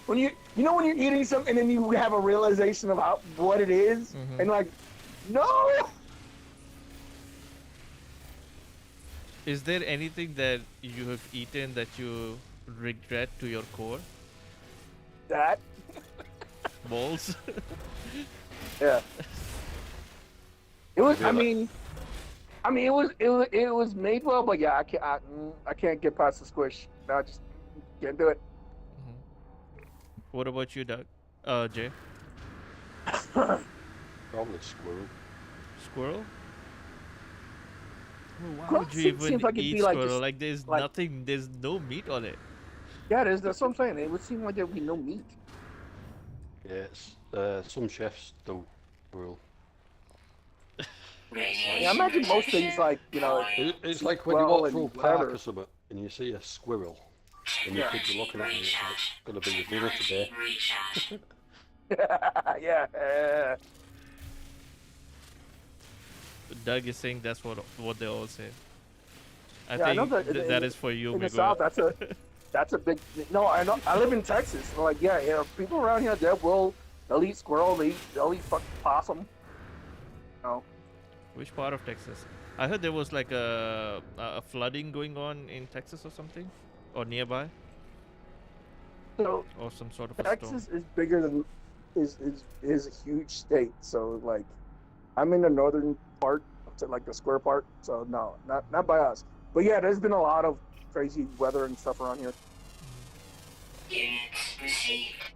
When when you're eating something and then you have a realization of what it is, and like, no. Is there anything that you have eaten that you regret to your core? That. Balls. Yeah. It was. I mean, it was made well, but yeah, I can't get past the squish. No, I just can't do it. What about you, Doug? Jay? Probably squirrel. Squirrel? Why would you even eat squirrel? Like there's nothing, there's no meat on it. Yeah, that's what I'm saying. It would seem like there would be no meat. Yes, some chefs do squirrel. Yeah, I imagine most things It's like when you walk through a park or something and you see a squirrel and your kids are looking at you, it's like, it's going to be your dinner today. Yeah. Doug is saying that's what they all say. I Yeah, think I know that is for you. In the South, that's a big. No, I know. I live in Texas. So like, yeah, people around here they'll eat squirrel. They'll eat fucking possum. No. Which part of Texas? I heard there was like a flooding going on in Texas or something, or nearby. So or some sort of Texas is bigger than is a huge state. So like, I'm in the northern part, to like the square part. So no, not by us. But yeah, there's been a lot of crazy weather and stuff around here. Units received.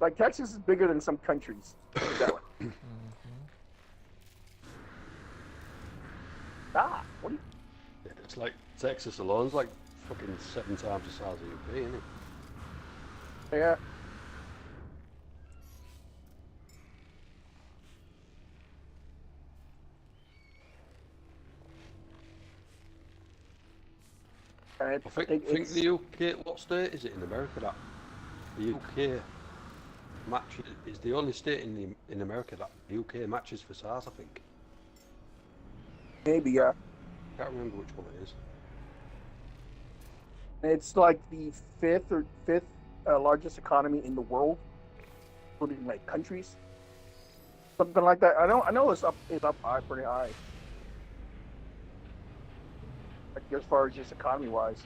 Like Texas is bigger than some countries. Put it that way. What do you? Yeah, it's like Texas alone's like fucking 7 times the size of UK, isn't it? Yeah. I think the UK, what state is it in America that the UK match is the only state in America that the UK matches for SARS, I think. Maybe, yeah. Can't remember which one it is. It's like the fifth largest economy in the world, including like countries, something like that. I know it's up high, pretty high. Like as far as just economy wise.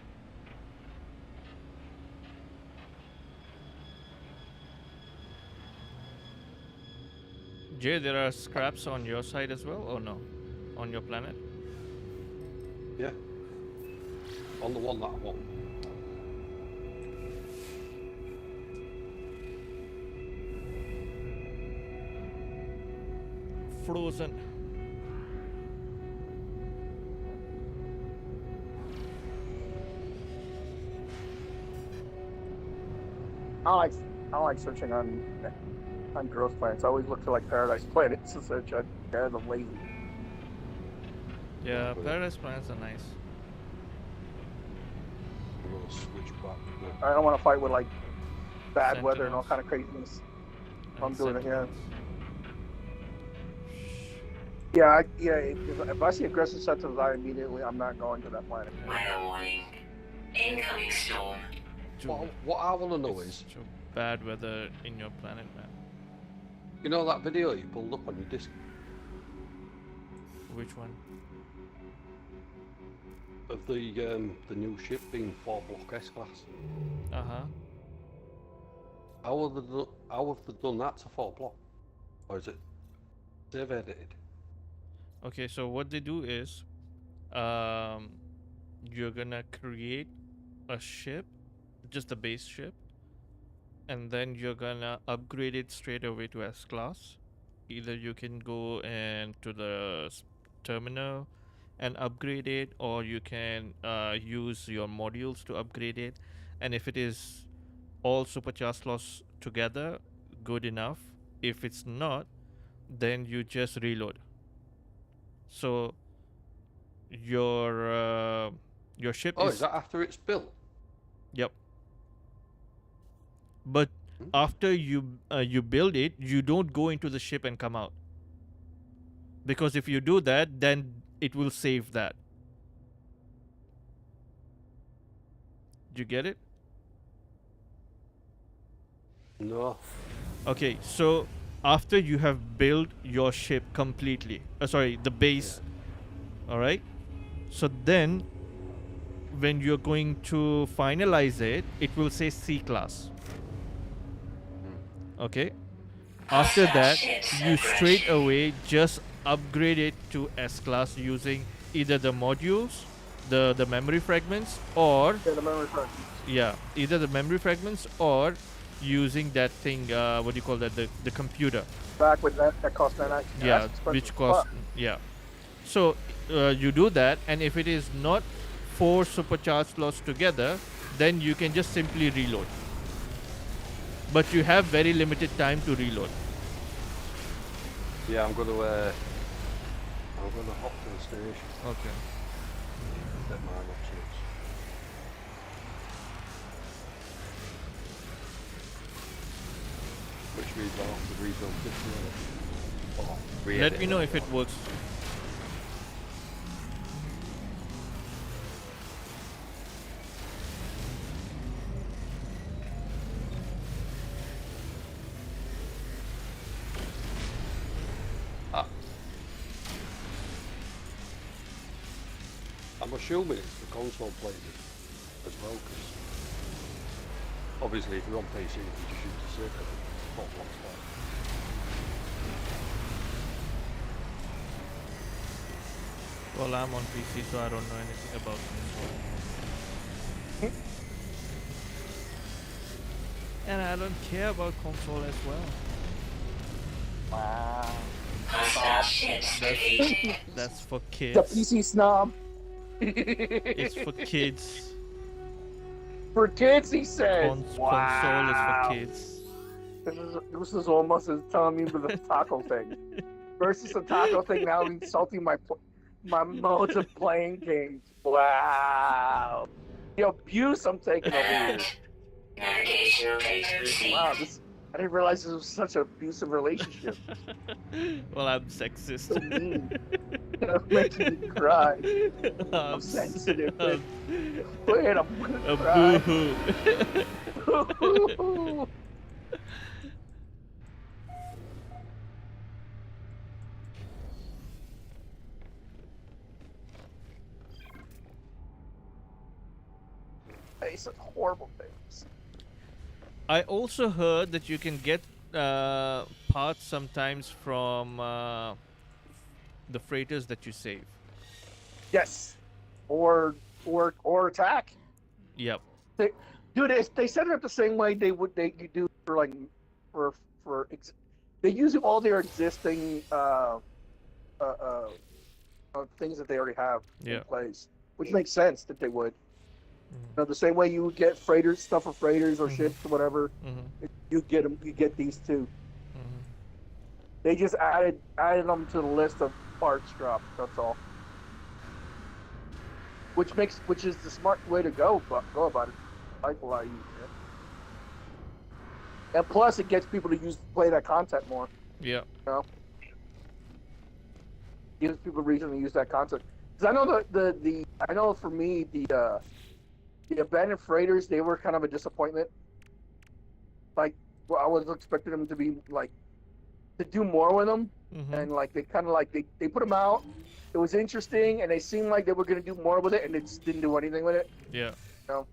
Jay, there are scraps on your side as well, or no? On your planet? Yeah. On the one that I want. Frozen. I like searching on growth planets. I always look for like paradise planets to search on. I'm lazy. Yeah, paradise planets are nice. I'm gonna switch back. I don't want to fight with like bad Sentinels. weather and all kind of craziness. I'm doing it, yeah. Yeah, if I see aggressive sentinels, I'm not going to that planet. Weather warning. Incoming storm. What I want to know is, Too bad weather in your planet, man. you know that video you pulled up on your disc Which one? of the new ship being 4 block S class? Uh-huh. How have they done that to 4 block? Or is it they've edited? Okay, so what they do is, you're gonna create a ship, just the base ship, and then you're gonna upgrade it straight away to S class. Either you can go and to the terminal and upgrade it, or you can use your modules to upgrade it. And if it is all supercharged slots together, good enough. If it's not, then you just reload. So your ship Oh, is that after it's built? Yep. But after you build it, you don't go into the ship and come out. Because if you do that, then it will save that. Do you get it? No. Okay, so after you have built your ship completely, sorry, the base, all right? So then when you're going to finalize it, it will say C class. Okay? After that, you straight away just upgrade it to S class using either the modules, the memory fragments, or Yeah, the memory fragments. yeah, either the memory fragments or using that thing, what do you call that, the computer. Back with that cost 9x. Yeah, which costs, yeah. So you do that, and if it is not 4 supercharged slots together, then you can just simply reload. But you have very limited time to reload. Yeah, I'm gonna hop to the station. Okay. Set mine up so it's... Which means I'll have to rebuild this one. Oh, Let me know if it works. I'm assuming it's the console playing it as well, because obviously if you're on PC, you just use the circuit top blocks there. Well, I'm on PC, so I don't know anything about console. And I don't care about console as well. Wow. That's for The kids. PC snob. It's for kids. For kids, he says. Console is for kids. This is almost as telling me with the taco thing. Versus the taco thing now insulting my modes of playing games. Wow. The abuse I'm taking over here. Wow, I didn't realize this was such an abusive relationship. Well, I'm sexist. So mean. That makes me cry. I'm sensitive. Wait, I'm gonna cry. Boo-hoo. They said horrible things. I also heard that you can get parts sometimes from the freighters that you save. Yes, or attack. Yep. They set it up the same way they do for like they use all their existing things that they already have in place, which makes sense that they would. You know, the same way you would get freighters, stuff for freighters or ships or whatever, you get them. You get these too. They just added them to the list of parts dropped. That's all. Which is the smart way to go about it. I like a lot easier. And plus, it gets people to play that content more. Yeah. You know, gives people a reason to use that content. Because I know I know for me the abandoned freighters, they were kind of a disappointment. Like, well, I was expecting them to be like to do more with them, and like they kind of like they put them out. It was interesting, and they seemed like they were going to do more with it, and they just didn't do anything with it. Yeah. You know?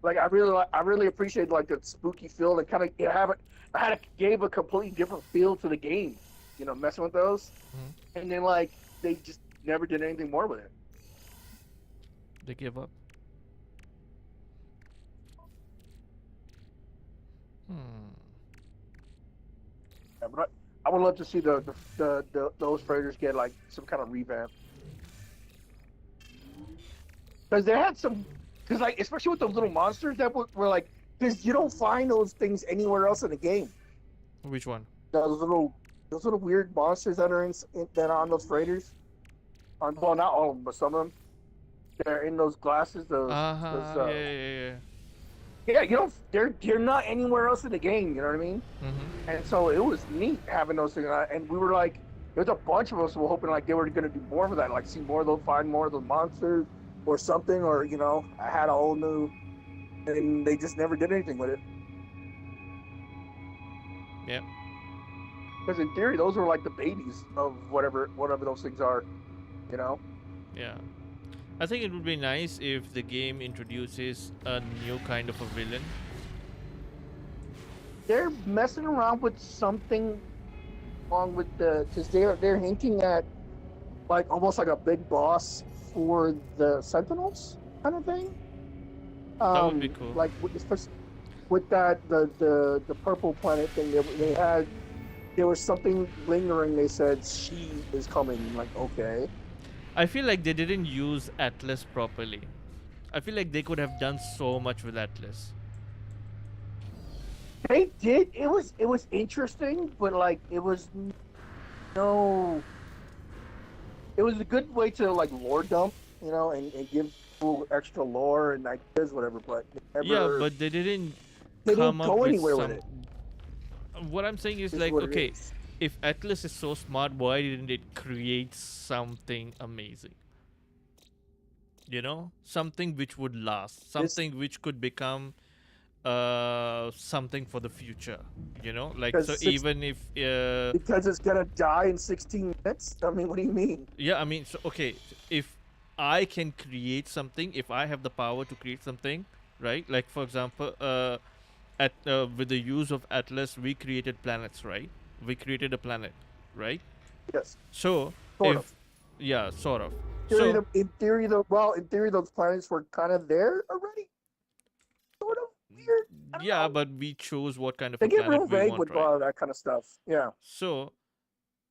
Like I really appreciate like the spooky feel and kind of gave a completely different feel to the game. You know, messing with those, and then like they just never did anything more with it. They gave up. Yeah, but I would love to see those freighters get like some kind of revamp, because they had some, because like especially with those little monsters that were like, because you don't find those things anywhere else in the game. Which one? Those little weird monsters that are that are on those freighters. Well, not all of them, but some of them. They're in those glasses. Yeah. Yeah, you don't. They're not anywhere else in the game. You know what I mean? And so it was neat having those things. And we were like, there's a bunch of us who were hoping like they were going to do more of that, like see more of those, find more of those monsters or something, or you know, I had a whole new, and they just never did anything with it. Yeah. Because in theory, those were like the babies of whatever those things are. You know? Yeah. I think it would be nice if the game introduces a new kind of a villain. They're messing around with something along with because they're hinting at like almost like a big boss for the Sentinels kind of thing. That would be cool. Like with that the purple planet thing, there was something lingering. They said she is coming. Like, okay. I feel like they didn't use Atlas properly. I feel like they could have done so much with Atlas. They did. It was interesting, but like it was it was a good way to like lore dump, you know, and give people extra lore and ideas, whatever. But but they didn't go anywhere with it. What I'm saying is like, okay, if Atlas is so smart, why didn't it create something amazing? You know, something which would last, something which could become something for the future. You know, like so even if because it's gonna die in 16 minutes. I mean, what do you mean? Yeah, I mean, so okay, if I can create something, if I have the power to create something, right? Like for example, with the use of Atlas, we created planets, right? We created a planet, right? Yes. So Sort of. Yeah, sort of. In theory, those planets were kind of there already. Sort of weird. Yeah, but we chose what kind of they a get real planet we vague want, with right? that kind of stuff. Yeah. So,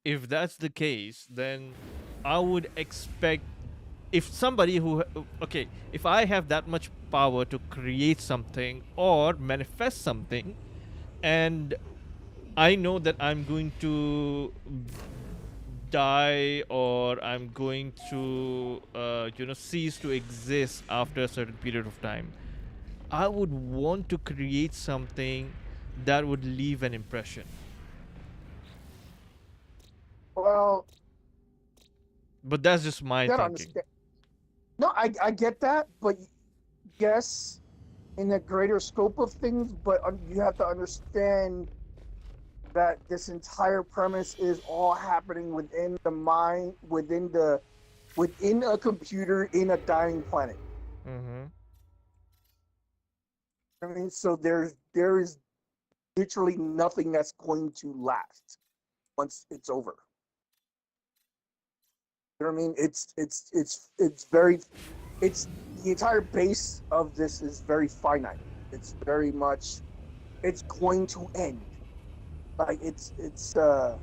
if that's the case, then I would expect if somebody who if I have that much power to create something or manifest something, and I know that I'm going to die or I'm going to cease to exist after a certain period of time, I would want to create something that would leave an impression. Well, but that's just my thinking. Understand. No, I get that, but yes, in the greater scope of things, but you have to understand that this entire premise is all happening within the mind, within a computer in a dying planet. Mm-hmm. I mean, so there is literally nothing that's going to last once it's over. You know what I mean? It's the entire base of this is very finite. It's very much, it's going to end. Like it's you know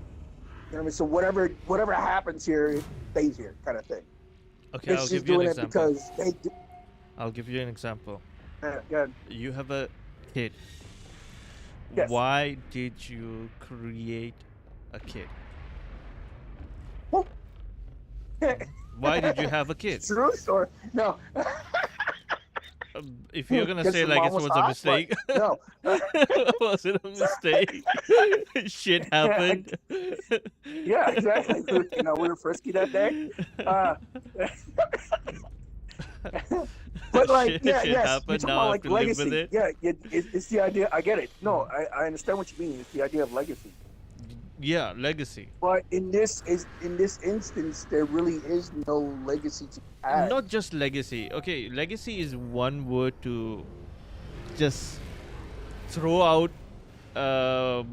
what I mean? So whatever happens here, it stays here, kind of thing. Okay, it's I'll just give you an doing it example. because I'll give you an example. Yeah. You have a kid. Yes. Why did you create a kid? Why did you have a kid? True story. No. If you're gonna say like it was a mistake, no. Was it a mistake? Shit happened. Yeah, exactly. You know, we were frisky that day. But like, yes, you're talking about like legacy. Yeah, it's the idea. I get it. No, I understand what you mean. It's the idea of legacy. Yeah, legacy. But in this instance, there really is no legacy to add. Not just legacy. Okay, legacy is one word to just throw out a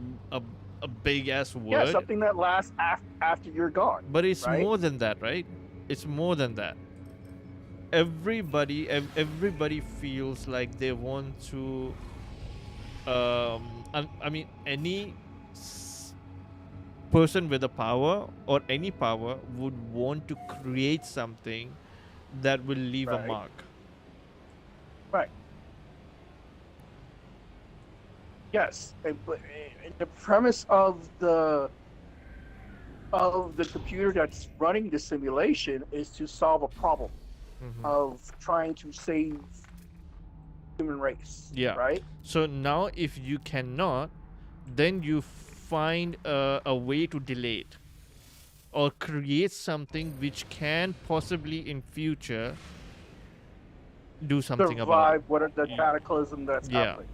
big ass word. Yeah, something that lasts after you're gone. But it's right? more than that, right? It's more than that. Everybody feels like they want to. I mean, any person with a power or any power would want to create something that will leave a mark. Right. Yes, but the premise of the computer that's running the simulation is to solve a problem of trying to save human race. Yeah. Right. So now, if you cannot, then you find a way to delay it or create something which can possibly in future do something about it. What are the cataclysm that's happening.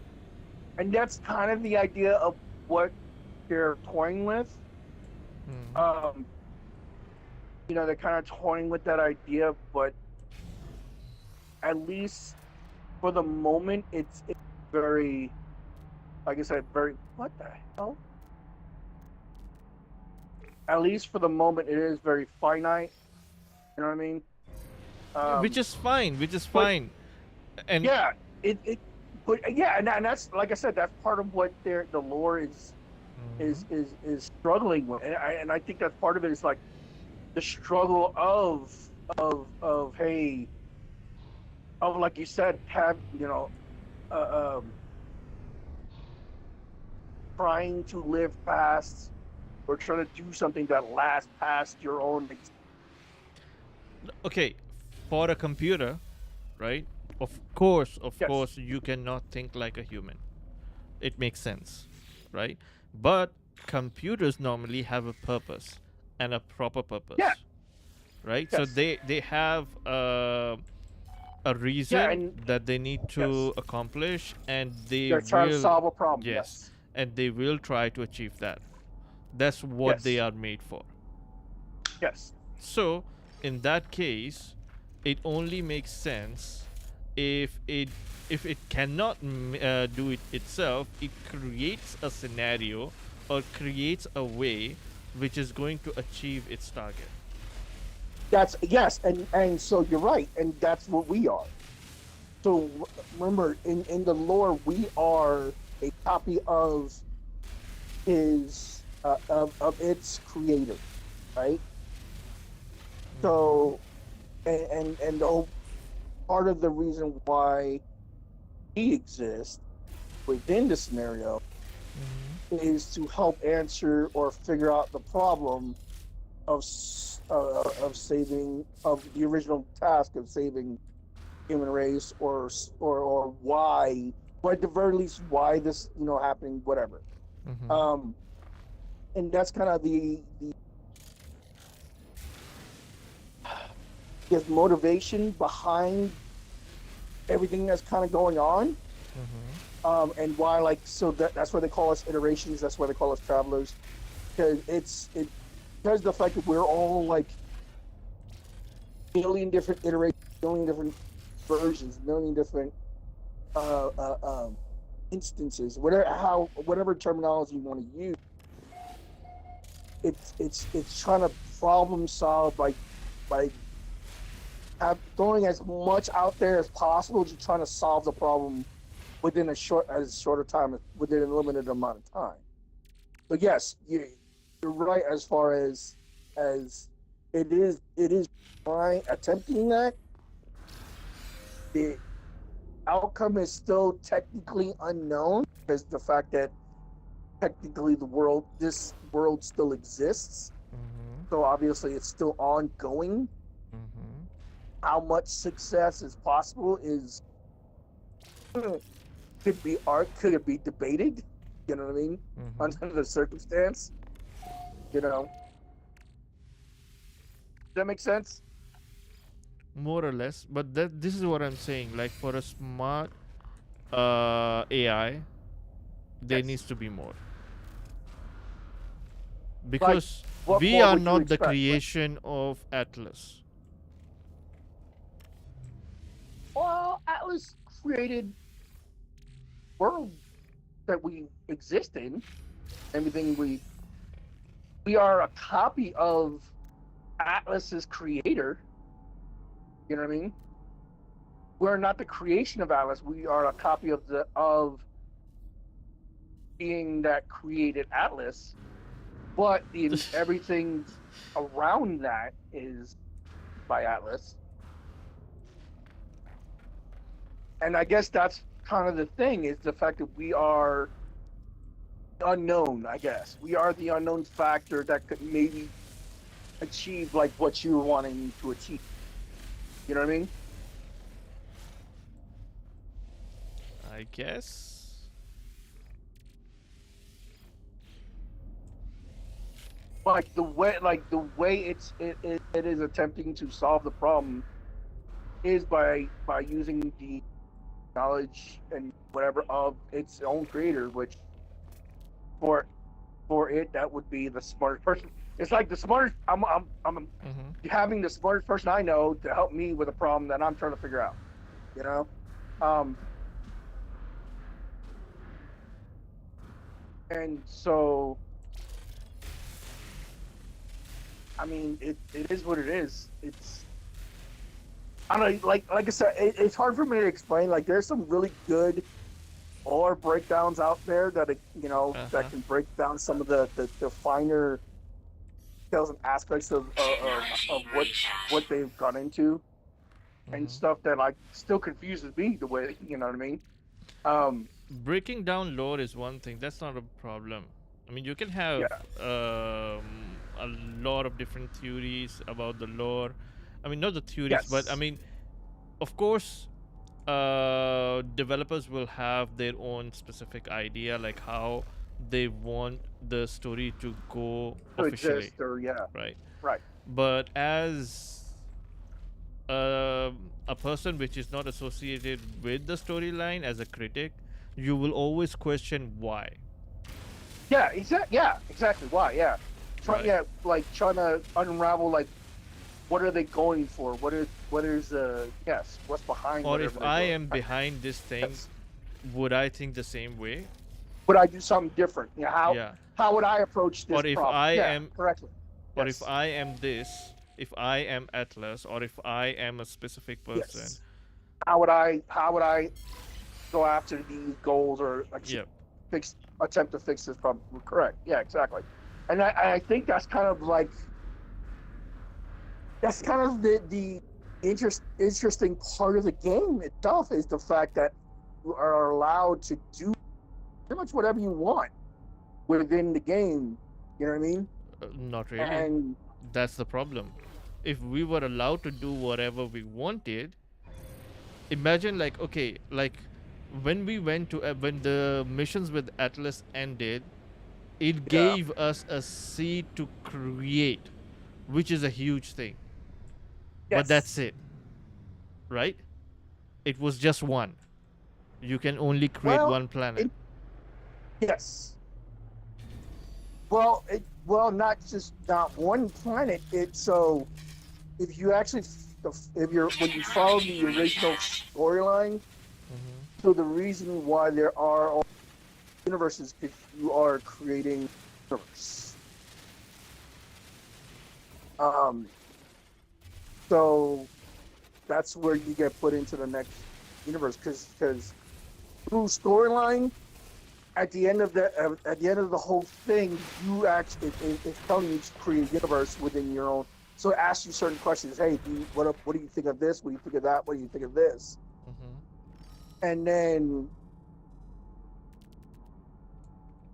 And that's kind of the idea of what they're toying with. You know, they're kind of toying with that idea, but at least for the moment, it's very, like I said, very, what the hell? At least for the moment, it is very finite. You know what I mean? Which is fine. And yeah, but yeah, and that's, like I said, that's part of what the lore is struggling with, and I think that's part of it is like the struggle of hey, of, like you said, have, you know, trying to live past or trying to do something that lasts past your own. Okay, for a computer, right? Of course, you cannot think like a human. It makes sense, right? But computers normally have a purpose and a proper purpose. Yeah. Right? Yes. So they have a reason that they need to accomplish, and they're trying to solve a problem. Yes. And they will try to achieve that. That's what they are made for. Yes. So, in that case, it only makes sense if it cannot do it itself, it creates a scenario or creates a way which is going to achieve its target. That's yes, and so you're right, and that's what we are. So remember, in the lore, we are a copy of his of its creator, right? So, and the whole part of the reason why he exists within the scenario is to help answer or figure out the problem of saving of the original task of saving human race or why, or at the very least why this happening, whatever. And that's kind of the his motivation behind everything that's kind of going on. And why, like, so that's why they call us iterations, that's why they call us travelers, because because the fact that we're all like million different iterations, million different versions, million different instances, whatever terminology you want to use. It's trying to problem solve by throwing as much out there as possible, just trying to solve the problem within as shorter time, within a limited amount of time. But yes, you're right as far as it is trying attempting that. The outcome is still technically unknown because the fact that technically this world still exists. So obviously it's still ongoing. How much success is possible is could it be debated, you know what I mean? Under the circumstance, Does that make sense? More or less, but this is what I'm saying. Like, for a smart AI, there needs to be more. Because we are not the creation of Atlas. Well, Atlas created world that we exist in. Everything we are a copy of Atlas's creator. You know what I mean? We're not the creation of Atlas. We are a copy of being that created Atlas. But everything around that is by Atlas. And I guess that's kind of the thing, is the fact that we are unknown, I guess. We are the unknown factor that could maybe achieve like what you're wanting to achieve. You know what I mean? I guess. Like the way it is attempting to solve the problem is by using the knowledge and whatever of its own creator, which for it that would be the smartest person. It's like the smartest. I'm having the smartest person I know to help me with a problem that I'm trying to figure out. And so, I mean, it is what it is. I don't know, like I said, it's hard for me to explain. Like, there's some really good lore breakdowns out there that that can break down some of the finer details and aspects of what they've gone into and stuff that like still confuses me the way, you know what I mean? Breaking down lore is one thing. That's not a problem. I mean, you can have a lot of different theories about the lore. I mean, not the theories, but I mean, of course, developers will have their own specific idea, like how they want the story to go officially. Right. But as a person which is not associated with the storyline, as a critic, you will always question why. Exactly. Why? Yeah. Like trying to unravel, like, what are they going for? What's behind? Or if I am behind this thing, would I think the same way? Would I do something different? How would I approach this or if problem? I am correctly. Or if I am this, if I am Atlas or if I am a specific person. Yes. How would I go after these goals or Yep. attempt to fix this problem? Correct. Yeah, exactly. And I think that's kind of like the interesting part of the game itself is the fact that you are allowed to do pretty much whatever you want within the game. You know what I mean? Not really. And That's the problem. If we were allowed to do whatever we wanted, imagine like okay, like when we went to when the missions with Atlas ended, it yeah, gave us a seed to create, which is a huge thing. But that's yes. it, right? It was just one. You can only create Well, one planet. it, yes. Not one planet. It's so if you actually if you're when you follow the original storyline, Mm-hmm. so the reason why there are all universes because you are creating a universe. Um, so that's where you get put into the next universe because through storyline at the end of the whole thing, you actually it's telling you to create a universe within your own. So it asks you certain questions. Hey, what do you think of this? What do you think of that? What do you think of this? Mm-hmm. And then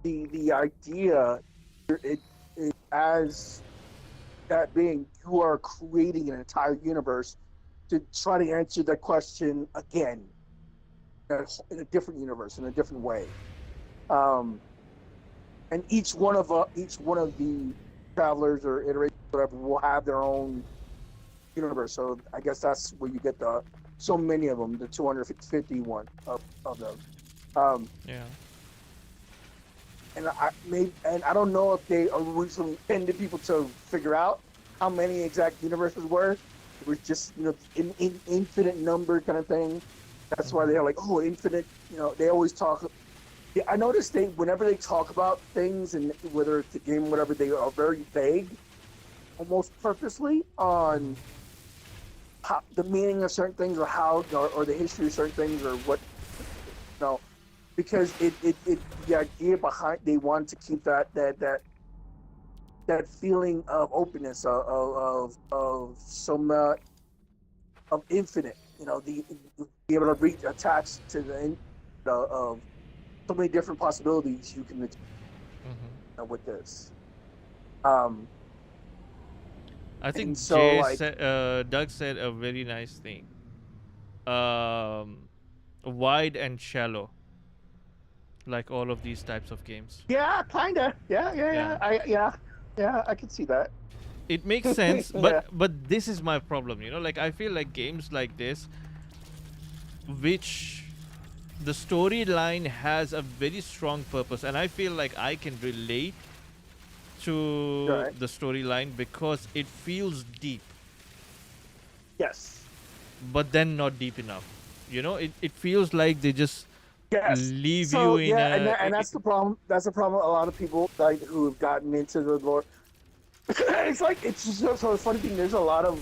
the idea it as that being you are creating an entire universe to try to answer that question again in a different universe in a different way. Um, and each one of the travelers or iterations, whatever, will have their own universe. So I guess that's where you get the so many of them, the 251 of them. Um, Yeah. and I don't know if they originally intended people to figure out how many exact universes were. It was just in infinite number kind of thing. That's why they're like, oh, infinite. They always talk. Yeah, I noticed whenever they talk about things and whether it's a game or whatever, they are very vague, almost purposely on how, the meaning of certain things or how or the history of certain things or what because it the idea behind they want to keep that feeling of openness of some of infinite, the be able to reach attached to the of so many different possibilities you can Mm-hmm. with this. Um, I and think so like Doug said a very nice thing. Um, Wide and shallow, like all of these types of games. yeah, kinda, Yeah, yeah, I can see that. it makes sense, Yeah, but this is my problem. Like I feel like games like this, which the storyline has a very strong purpose, and I feel like I can relate to right. the storyline because it feels deep, Yes, but then not deep enough. It feels like they just yes. leave you So in yeah, and a. that's the problem. That's the problem. A lot of people like who have gotten into the lore. It's like it's just so the funny thing. There's a lot of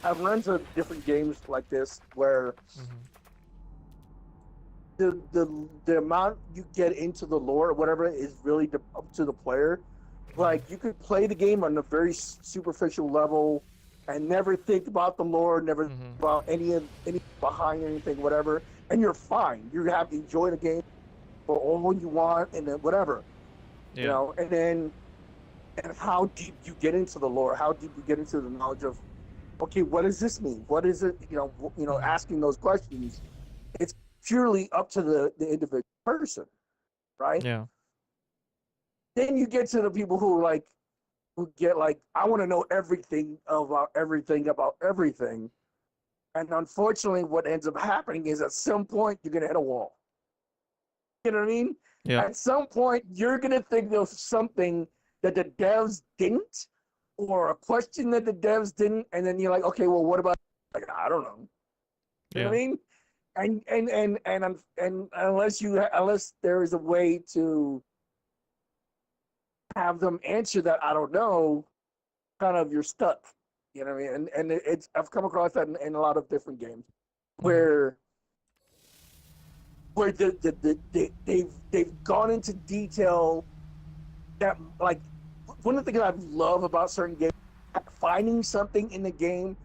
I've run into different games like this where Mhm. the amount you get into the lore or whatever is really up to the player. Like you could play the game on a very superficial level and never think about the lore, never think Mhm. about any behind anything, whatever, and you're fine. You're happy, enjoy the game for all you want, and then whatever, Yeah. And then and how deep you get into the lore, how deep you get into the knowledge of, okay, what does this mean? What is it? Asking those questions. It's purely up to the individual person, right? Yeah. Then you get to the people who get like, I want to know everything about everything. And unfortunately, what ends up happening is at some point you're gonna hit a wall. You know what I mean? Yeah. At some point you're gonna think of something that the devs didn't, or a question that the devs didn't, and then you're like, okay, well, what about? Like, I don't know. You know Yeah. what I mean? And unless there is a way to have them answer that I don't know, kind of you're stuck. You know what I mean? And it's I've come across that in a lot of different games where they've gone into detail that like one of the things I love about certain games, finding something in the game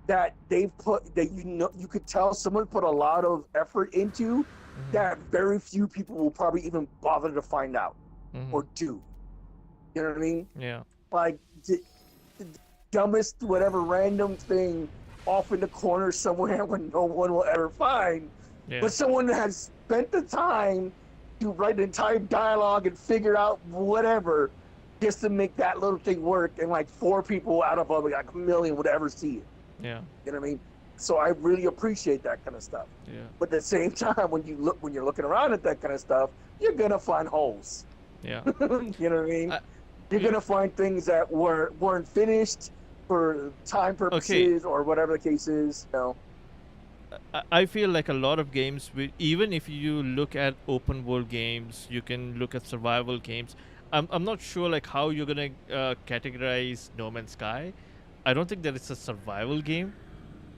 that they've put that you could tell someone put a lot of effort into that very few people will probably even bother to find out or do. You know what I mean? Yeah. Like the dumbest whatever random thing off in the corner somewhere when no one will ever find. Yeah. But someone has spent the time to write an entire dialogue and figure out whatever just to make that little thing work, and like 4 people out of like a million would ever see it. Yeah. You know what I mean? So I really appreciate that kind of stuff. Yeah. But at the same time, when you're looking around at that kind of stuff, you're gonna find holes. Yeah. You know what I mean? You're gonna find things that weren't finished for time purposes or whatever the case is. You know? I feel like a lot of games, even if you look at open world games, you can look at survival games. I'm not sure like how you're gonna categorize NoMansSky. I don't think that it's a survival game,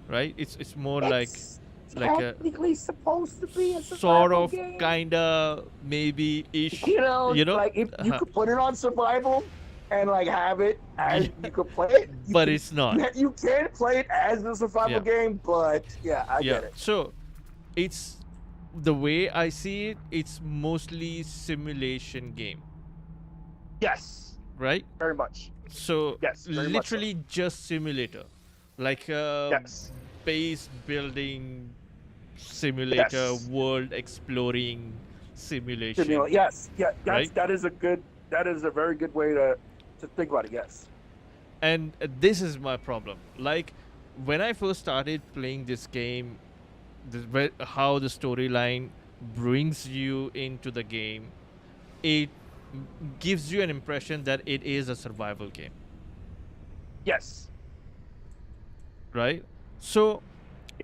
right? It's more It's like a technically supposed to be a survival sort of game. kinda maybe ish. You know, like if you could put it on survival and like have it as you could play it, but it's not. You can play it as a survival game, but I get it. So it's the way I see it, it's mostly simulation game. Yes. Right? Very much. So yes, literally so. Just simulator. Like base building simulator, world exploring simulation. Yes. Yeah, right? that is a very good way to think about it, yes. And this is my problem. Like when I first started playing this game, how the storyline brings you into the game, it gives you an impression that it is a survival game. Yes. Right? So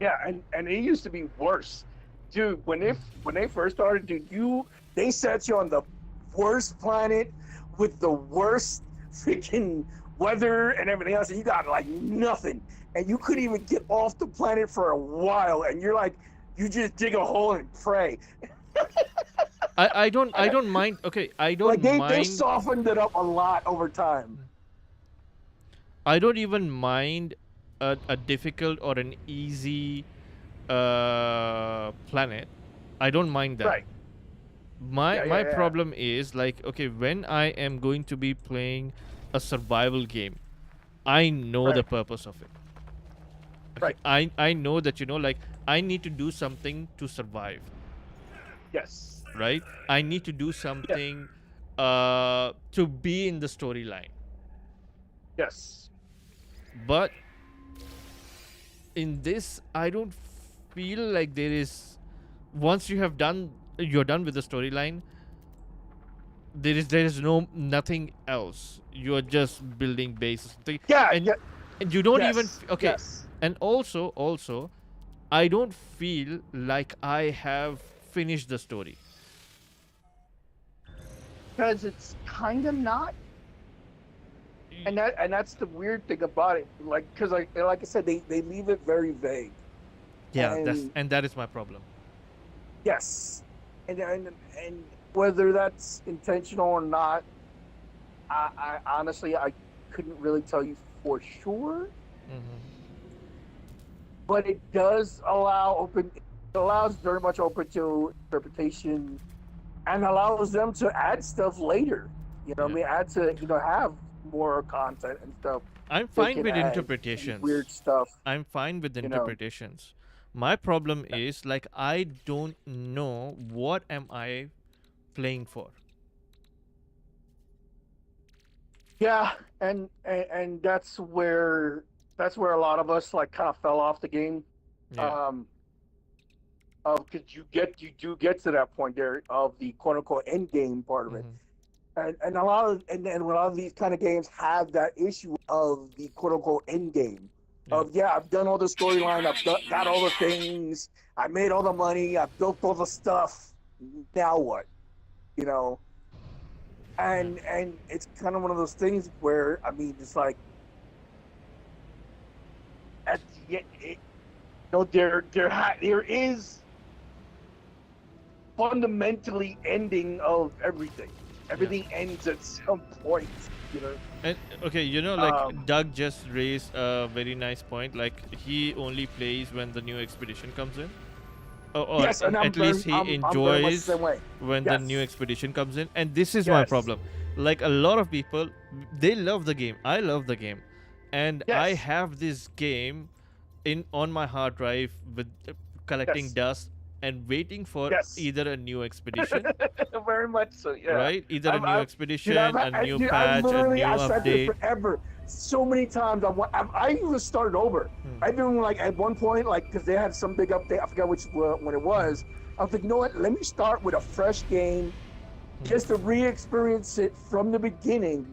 yeah, and it used to be worse. Dude, when they first started, dude, they set you on the worst planet with the worst freaking weather and everything else, and you got like nothing. And you couldn't even get off the planet for a while, and you're like, you just dig a hole and pray. I don't mind. Okay, I don't mind. They softened it up a lot over time. I don't even mind a difficult or an easy planet. I don't mind that. Right. My problem is like, okay, when I am going to be playing a survival game, I know the purpose of it. Okay? Right. I know that, like I need to do something to survive. Yes. Right? I need to do something to be in the storyline. Yes. But in this, I don't feel like there is, once you're done with the storyline, there is nothing else. You're just building bases. And you don't even and also I don't feel like I have finished the story, because it's kind of not. And that's the weird thing about it, like, because like I said, they leave it very vague. Yeah, that is my problem. Yes, and whether that's intentional or not, I honestly I couldn't really tell you for sure. But it does allows very much open to interpretation, and allows them to add stuff later. You know, what I mean, add to have more content and stuff. I'm fine with interpretations. Weird stuff. I'm fine with interpretations. My problem is like I don't know what am I playing for. Yeah, and that's where a lot of us like kind of fell off the game. Yeah. Because you do get to that point there of the quote unquote end game part of it. And a lot of these kind of games have that issue of the quote unquote end game. Of I've done all the storyline, I've got all the things, I made all the money, I've built all the stuff. Now what? And it's kind of one of those things where, I mean, it's like there is fundamentally ending of everything. Everything ends at some point, you know. And okay, like Doug just raised a very nice point. Like he only plays when the new expedition comes in. Or Yes, and at least he enjoys when the new expedition comes in. And this is my problem. Like a lot of people, they love the game. I love the game. And I have this game on my hard drive with collecting dust and waiting for either a new expedition. Very much so, yeah. Right? Either a new expedition, a new patch, a new update. Forever. So many times I even started over. I've been like at one point, like because they had some big update. I forgot when it was. I was like, you know what? Let me start with a fresh game, just to re-experience it from the beginning,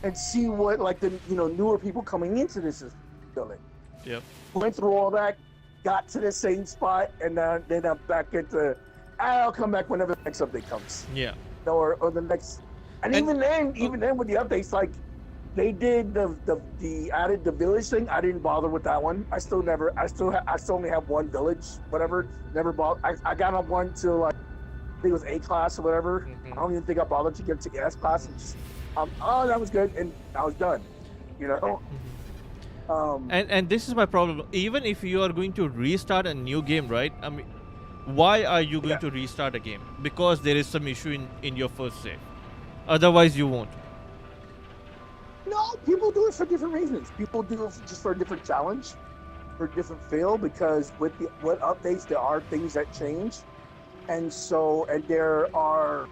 and see what like the newer people coming into this is feeling. Yep. Went through all that, got to the same spot, and then I'm back into. I'll come back whenever the next update comes. Yeah. Or the next, and even then with the updates, like they did the added the village thing. I didn't bother with that one. I still only have one village. Whatever. Never bought. I got on one to like I think it was A class or whatever. I don't even think I bothered to get to S class. And just that was good, and I was done. You know. And this is my problem. Even if you are going to restart a new game, right? I mean, why are you going to restart a game? Because there is some issue in your first save. Otherwise, you won't. No, people do it for different reasons. People do it just for a different challenge, for a different feel. Because with updates, there are things that change, and there are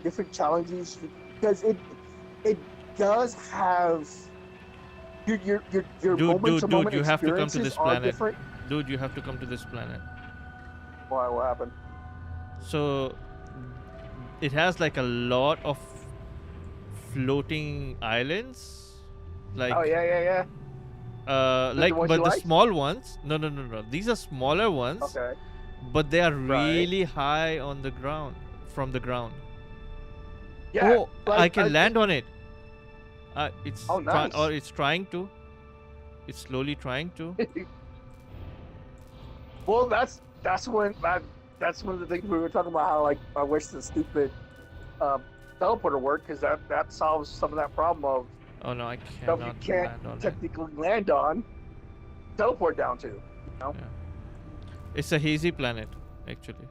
different challenges because it does have. Your dude, you have to come to this planet. Dude, you have to come to this planet. Why? What happened? So, it has like a lot of floating islands. Like. Oh yeah. The small ones. No. These are smaller ones. Okay. But they are really high on the ground, from the ground. Yeah. I can land on it. It's nice. It's trying to. It's slowly trying to. Well, that's one of the things we were talking about. How like I wish the stupid teleporter worked because that solves some of that problem of. Oh no, I stuff you can't technically land on. Teleport down to. You know? Yeah. It's a hazy planet, actually.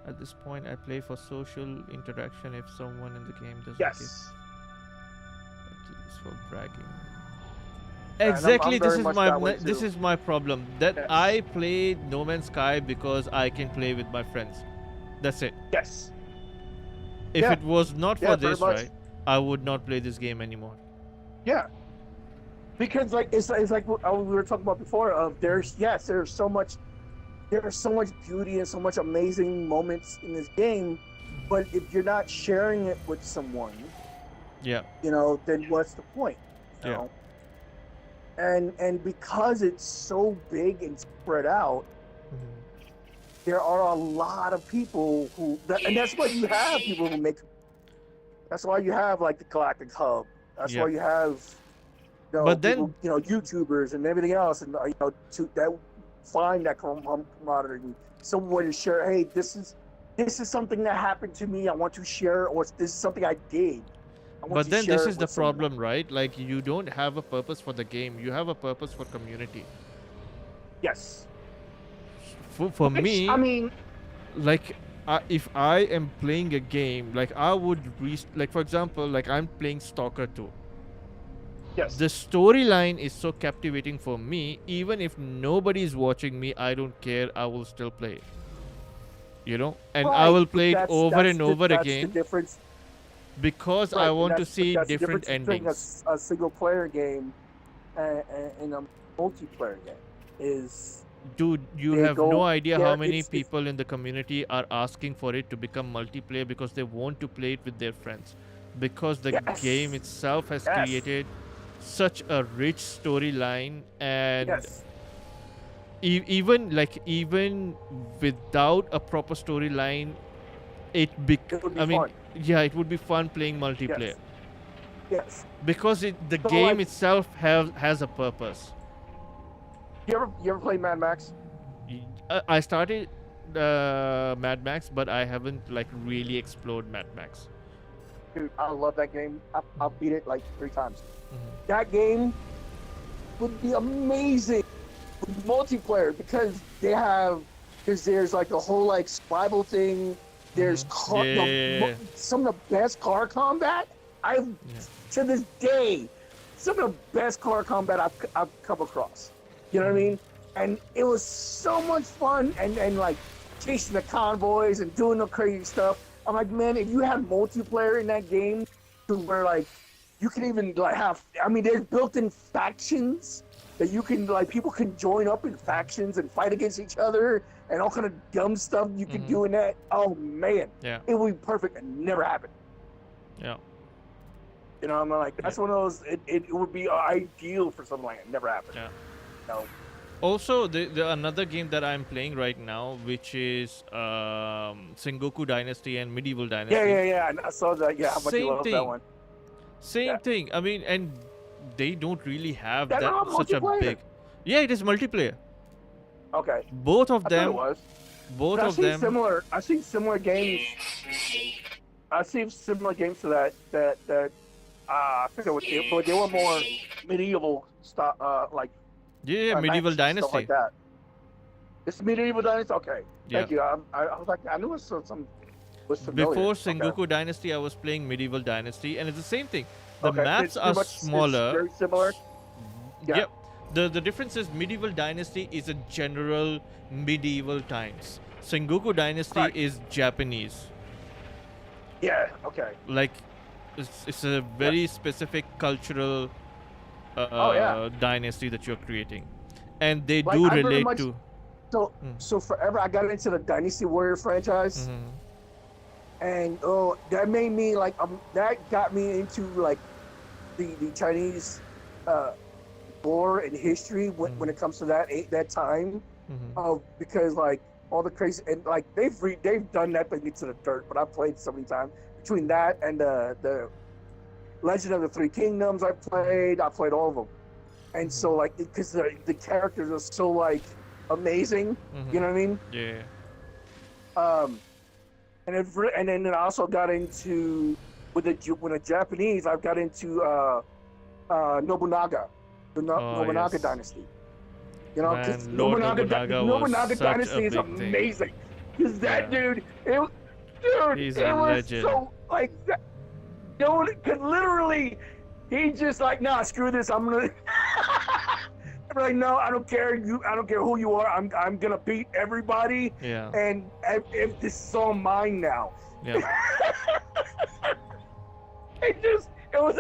At this point, I play for social interaction if someone in the game doesn't get, at least for bragging. Exactly, this is my problem. That I play NoMansSky because I can play with my friends. That's it. Yes. If it was not for this, right, I would not play this game anymore. Yeah. Because like it's like what we were talking about before. Of there's so much beauty and so much amazing moments in this game, but if you're not sharing it with someone, then what's the point? You know? And because it's so big and spread out, there are a lot of people and that's why you have people who make. That's why you have like the Galactic Hub. That's why you have, people, YouTubers and everything else, and that find that camaraderie. Someone to share. Hey, this is something that happened to me. I want to share, or this is something I did. But then this is the problem, right? Like you don't have a purpose for the game. You have a purpose for community. Yes. For me, I mean, like if I am playing a game, like I would like for example, like I'm playing Stalker 2. Yes. The storyline is so captivating for me. Even if nobody is watching me, I don't care. I will still play it. And I will play it over and over again. The difference. Because I want to see different endings. A single player game and a multiplayer game is. Dude, you have no idea how many people in the community are asking for it to become multiplayer because they want to play it with their friends. Because the game itself has created such a rich storyline, and even without a proper storyline, it would be fun. Yeah, it would be fun playing multiplayer. Yes. Because the So, game like, itself has a purpose. you ever play Mad Max? I started Mad Max, but I haven't like really explored Mad Max. Dude, I love that game. I'll beat it like 3 times. Mhm. That game would be amazing with multiplayer because there's like the whole like Scribble thing. There's some of the best car combat to this day. Some of the best car combat I've come across. You know what I mean? And it was so much fun and like chasing the convoys and doing the crazy stuff. I'm like, man, if you had multiplayer in that game to where like you can even like there's built-in factions that you can like people can join up in factions and fight against each other and all kind of dumb stuff you can do in that. Oh man, it would be perfect and never happened. Yeah. You know, I'm like, that's one of those. It would be ideal for something like that. Never happened. Yeah. No. Also, the another game that I'm playing right now, which is Sengoku Dynasty and Medieval Dynasty. Yeah. I saw that. Yeah, how much you love that one. Same thing. I mean, and they don't really have That's that such a big. Yeah, it is multiplayer. Okay. Both of them. It was. Both of them. Similar. I've seen similar games. I've seen similar games to that. I forget what but they were more medieval stuff. Like. Yeah, Medieval Dynasty. Stuff like that. It's Medieval Dynasty. Okay. Yeah. Thank you. I was like, I knew it was some. Was familiar. Before Sengoku Dynasty, I was playing Medieval Dynasty, and it's the same thing. The maps are smaller. It's very similar. Yeah. Yep. The difference is Medieval Dynasty is a general medieval times. Sengoku Dynasty is Japanese. Yeah. Okay. Like, it's a very specific cultural dynasty that you're creating, and they do relate to. So forever, I got into the Dynasty Warrior franchise. And that made me like that got me into like the Chinese lore and history when it comes to that time because like all the crazy and like they've done that thing into the dirt, but I played so many times between that and the Legend of the Three Kingdoms. I played all of them, and so like because the characters are so like amazing, you know what I mean? Yeah. And then I also got into with the Japanese. I got into Nobunaga, the Nobunaga dynasty. You know, because Nobunaga dynasty is amazing. Because that dude, he's it a was legend. so like that. Because literally, he just like, nah, screw this. I'm gonna. I'm like, no, I don't care. I don't care who you are. I'm gonna beat everybody. Yeah. And if this is all mine now. Yeah. it was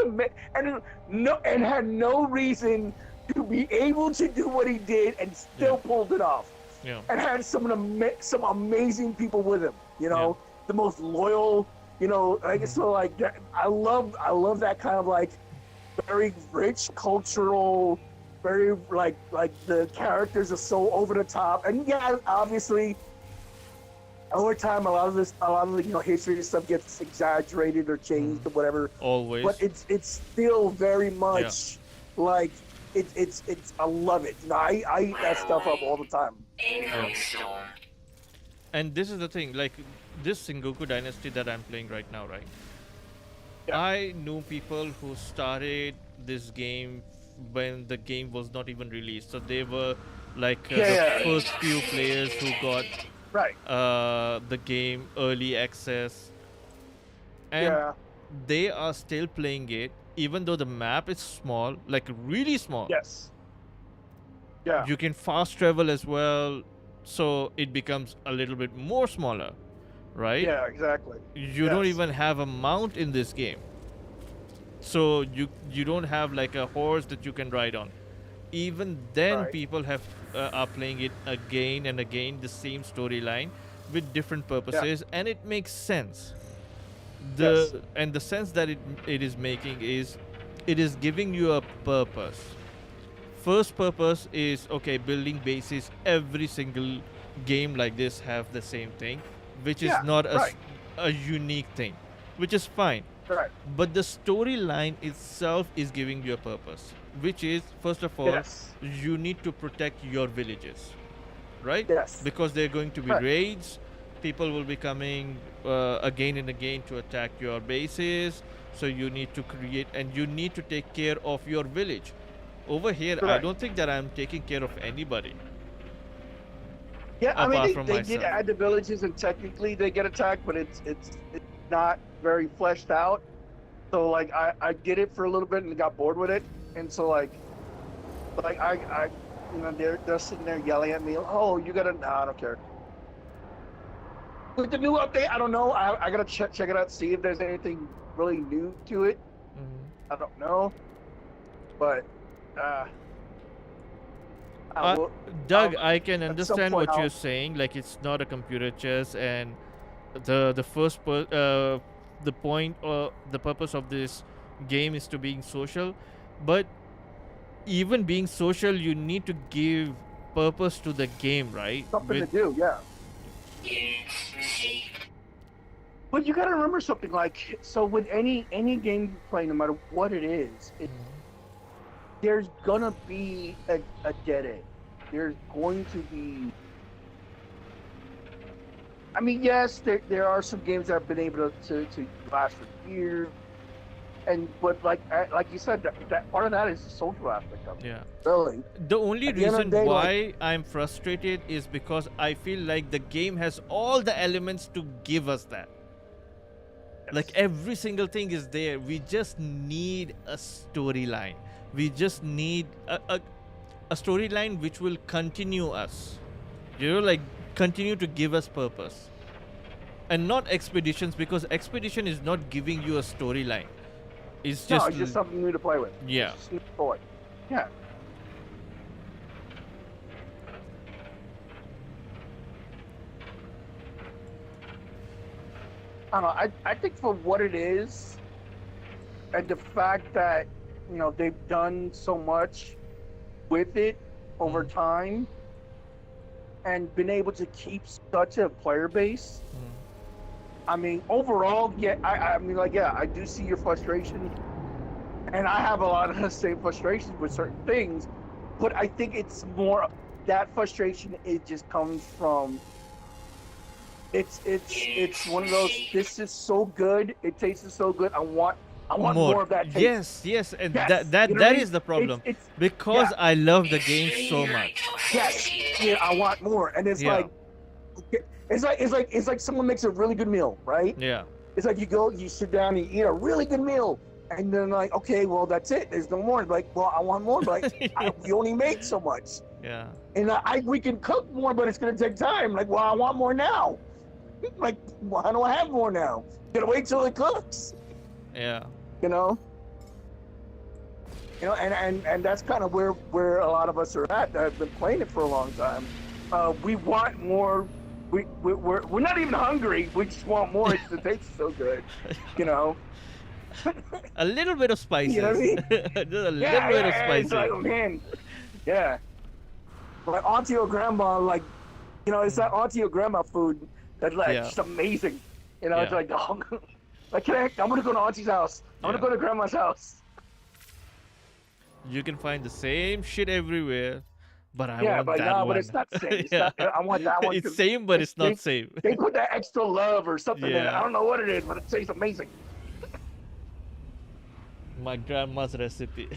and had no reason to be able to do what he did and still pulled it off. Yeah. And had some amazing people with him. You know, the most loyal. You know, like so, like I love that kind of like very rich cultural. Very like the characters are so over the top, and yeah, obviously, over time a lot of the history and stuff gets exaggerated or changed or whatever. Always, but it's still very much like it's I love it. You know, I eat that stuff up all the time. And this is the thing, like this Sengoku Dynasty that I'm playing right now, right? Yeah. I knew people who started this game when the game was not even released, so they were like the first few players who got the game early access, and they are still playing it even though the map is small, like really small. Yes. Yeah. You can fast travel as well, so it becomes a little bit more smaller, right? Yeah, exactly. You don't even have a mount in this game. So you don't have like a horse that you can ride on. Even then, people are playing it again and again, the same storyline with different purposes, and it makes sense. And the sense that it is making is, it is giving you a purpose. First purpose is building bases. Every single game like this have the same thing, which is not a unique thing, which is fine. Right. But the storyline itself is giving you a purpose, which is, first of all, Yes. you need to protect your villages, right? Yes. Because they're going to be Right. raids. People will be coming again and again to attack your bases. So you need to create, and you need to take care of your village. Over here, I Correct. don't think that I'm taking care of anybody Yeah, I mean apart from they did myself. add the villages, and technically they get attacked, but it's not very fleshed out. So like I did it for a little bit and got bored with it, and so like I you know they're sitting there yelling at me. Oh, you gotta. Nah, I don't care. With the new update, I don't know. I gotta check it out, see if there's anything really new to it. I don't know, but I will, Doug, I can at some understand point what you're I'll- saying. Like, it's not a computer chess, and the point or the purpose of this game is to being social. But even being social, you need to give purpose to the game, right? something to do, yeah. Units received. But you got to remember something, like, so with any game you play, no matter what it is, there's gonna be a dead end. There's going to be. I mean, yes, there are some games that have been able to last for years, but like you said, that part of that is the social aspect of it. Yeah. Really. The only At the end of reason the day, why I'm frustrated is because I feel like the game has all the elements to give us that. Like, every single thing is there. We just need a storyline. We just need a storyline which will continue us. You know, like, continue to give us purpose. And not expeditions, because expedition is not giving you a storyline. It's just, No, it's just something new to play with. Yeah. It's just new toy. Yeah. I don't know. I think for what it is, and the fact that they've done so much with it over time, and been able to keep such a player base. I mean, overall, yeah. I mean, like, yeah, I do see your frustration, and I have a lot of the same frustrations with certain things, but I think it's more that frustration. It just comes from. It's one of those. This is so good. It tastes so good. I want more of that taste. Yes, and Yes, that you know what I that mean? is the problem. It's Because yeah. I love the game so much. Yes, yeah, I want more, and it's Yeah. like, it's like someone makes a really good meal, right? Yeah. It's like you sit down and you eat a really good meal, and then like, okay, well that's it. There's no more. Like, well, I want more, but we only made so much, Yeah. and we can cook more, but it's gonna take time. Like, well, I want more now. Like, well, how do I have more now? Gotta wait till it cooks. Yeah. You know, and that's kind of where a lot of us are at that have been playing it for a long time. We want more. We're not even hungry. We just want more. It tastes so good, you know. A little bit of spices. You know what I mean? Just a little bit of It's spices. like, oh, man, yeah. Like auntie or grandma, like, it's that auntie or grandma food that's like just amazing. It's like, oh, like, I'm gonna go to auntie's house. I'm gonna go to grandma's house. You can find the same shit everywhere, but I want but that no, one. but it's not the same. It's not, I want that one. It's same, but it's not same. They put that extra love or something in it. Yeah. I don't know what it is, but it tastes amazing. My grandma's recipe.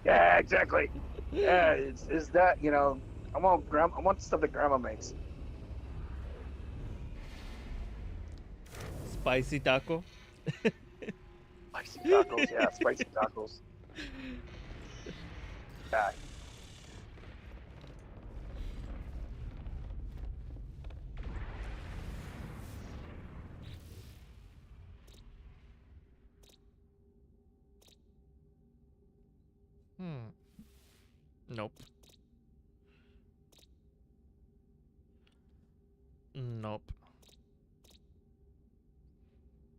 Yeah, exactly. Yeah, it's that, I want the stuff that grandma makes. Spicy taco. Spicy tacos, yeah, spicy tacos. Yeah. Nope. Nope.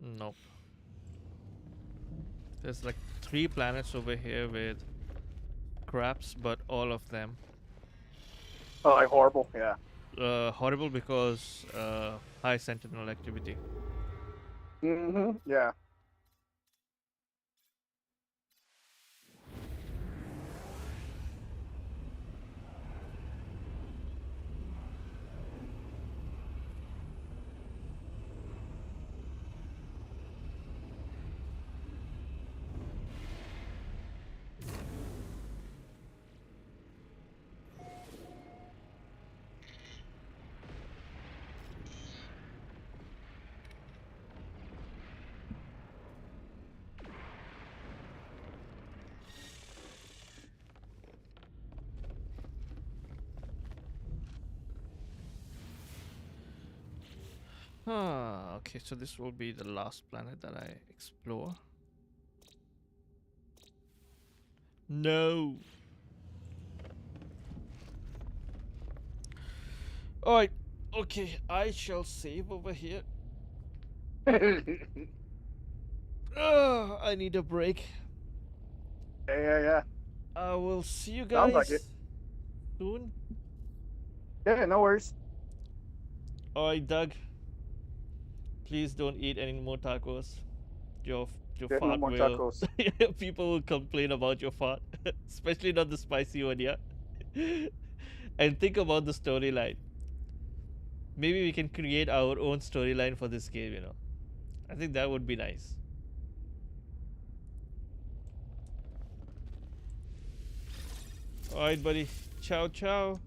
Nope. There's like 3 planets over here with craps, but all of them Oh, like horrible, yeah. horrible because high sentinel activity. Yeah. Okay, so this will be the last planet that I explore. No. Alright, okay, I shall save over here. I need a break. Yeah. I will see you Sounds like it. guys soon. Yeah, no worries. Alright, Doug. Please don't eat any more tacos. Your Yeah, no fart more will. tacos. People will complain about your fart, especially not the spicy one, yeah. And think about the storyline. Maybe we can create our own storyline for this game. You know, I think that would be nice. All right, buddy. Ciao, ciao.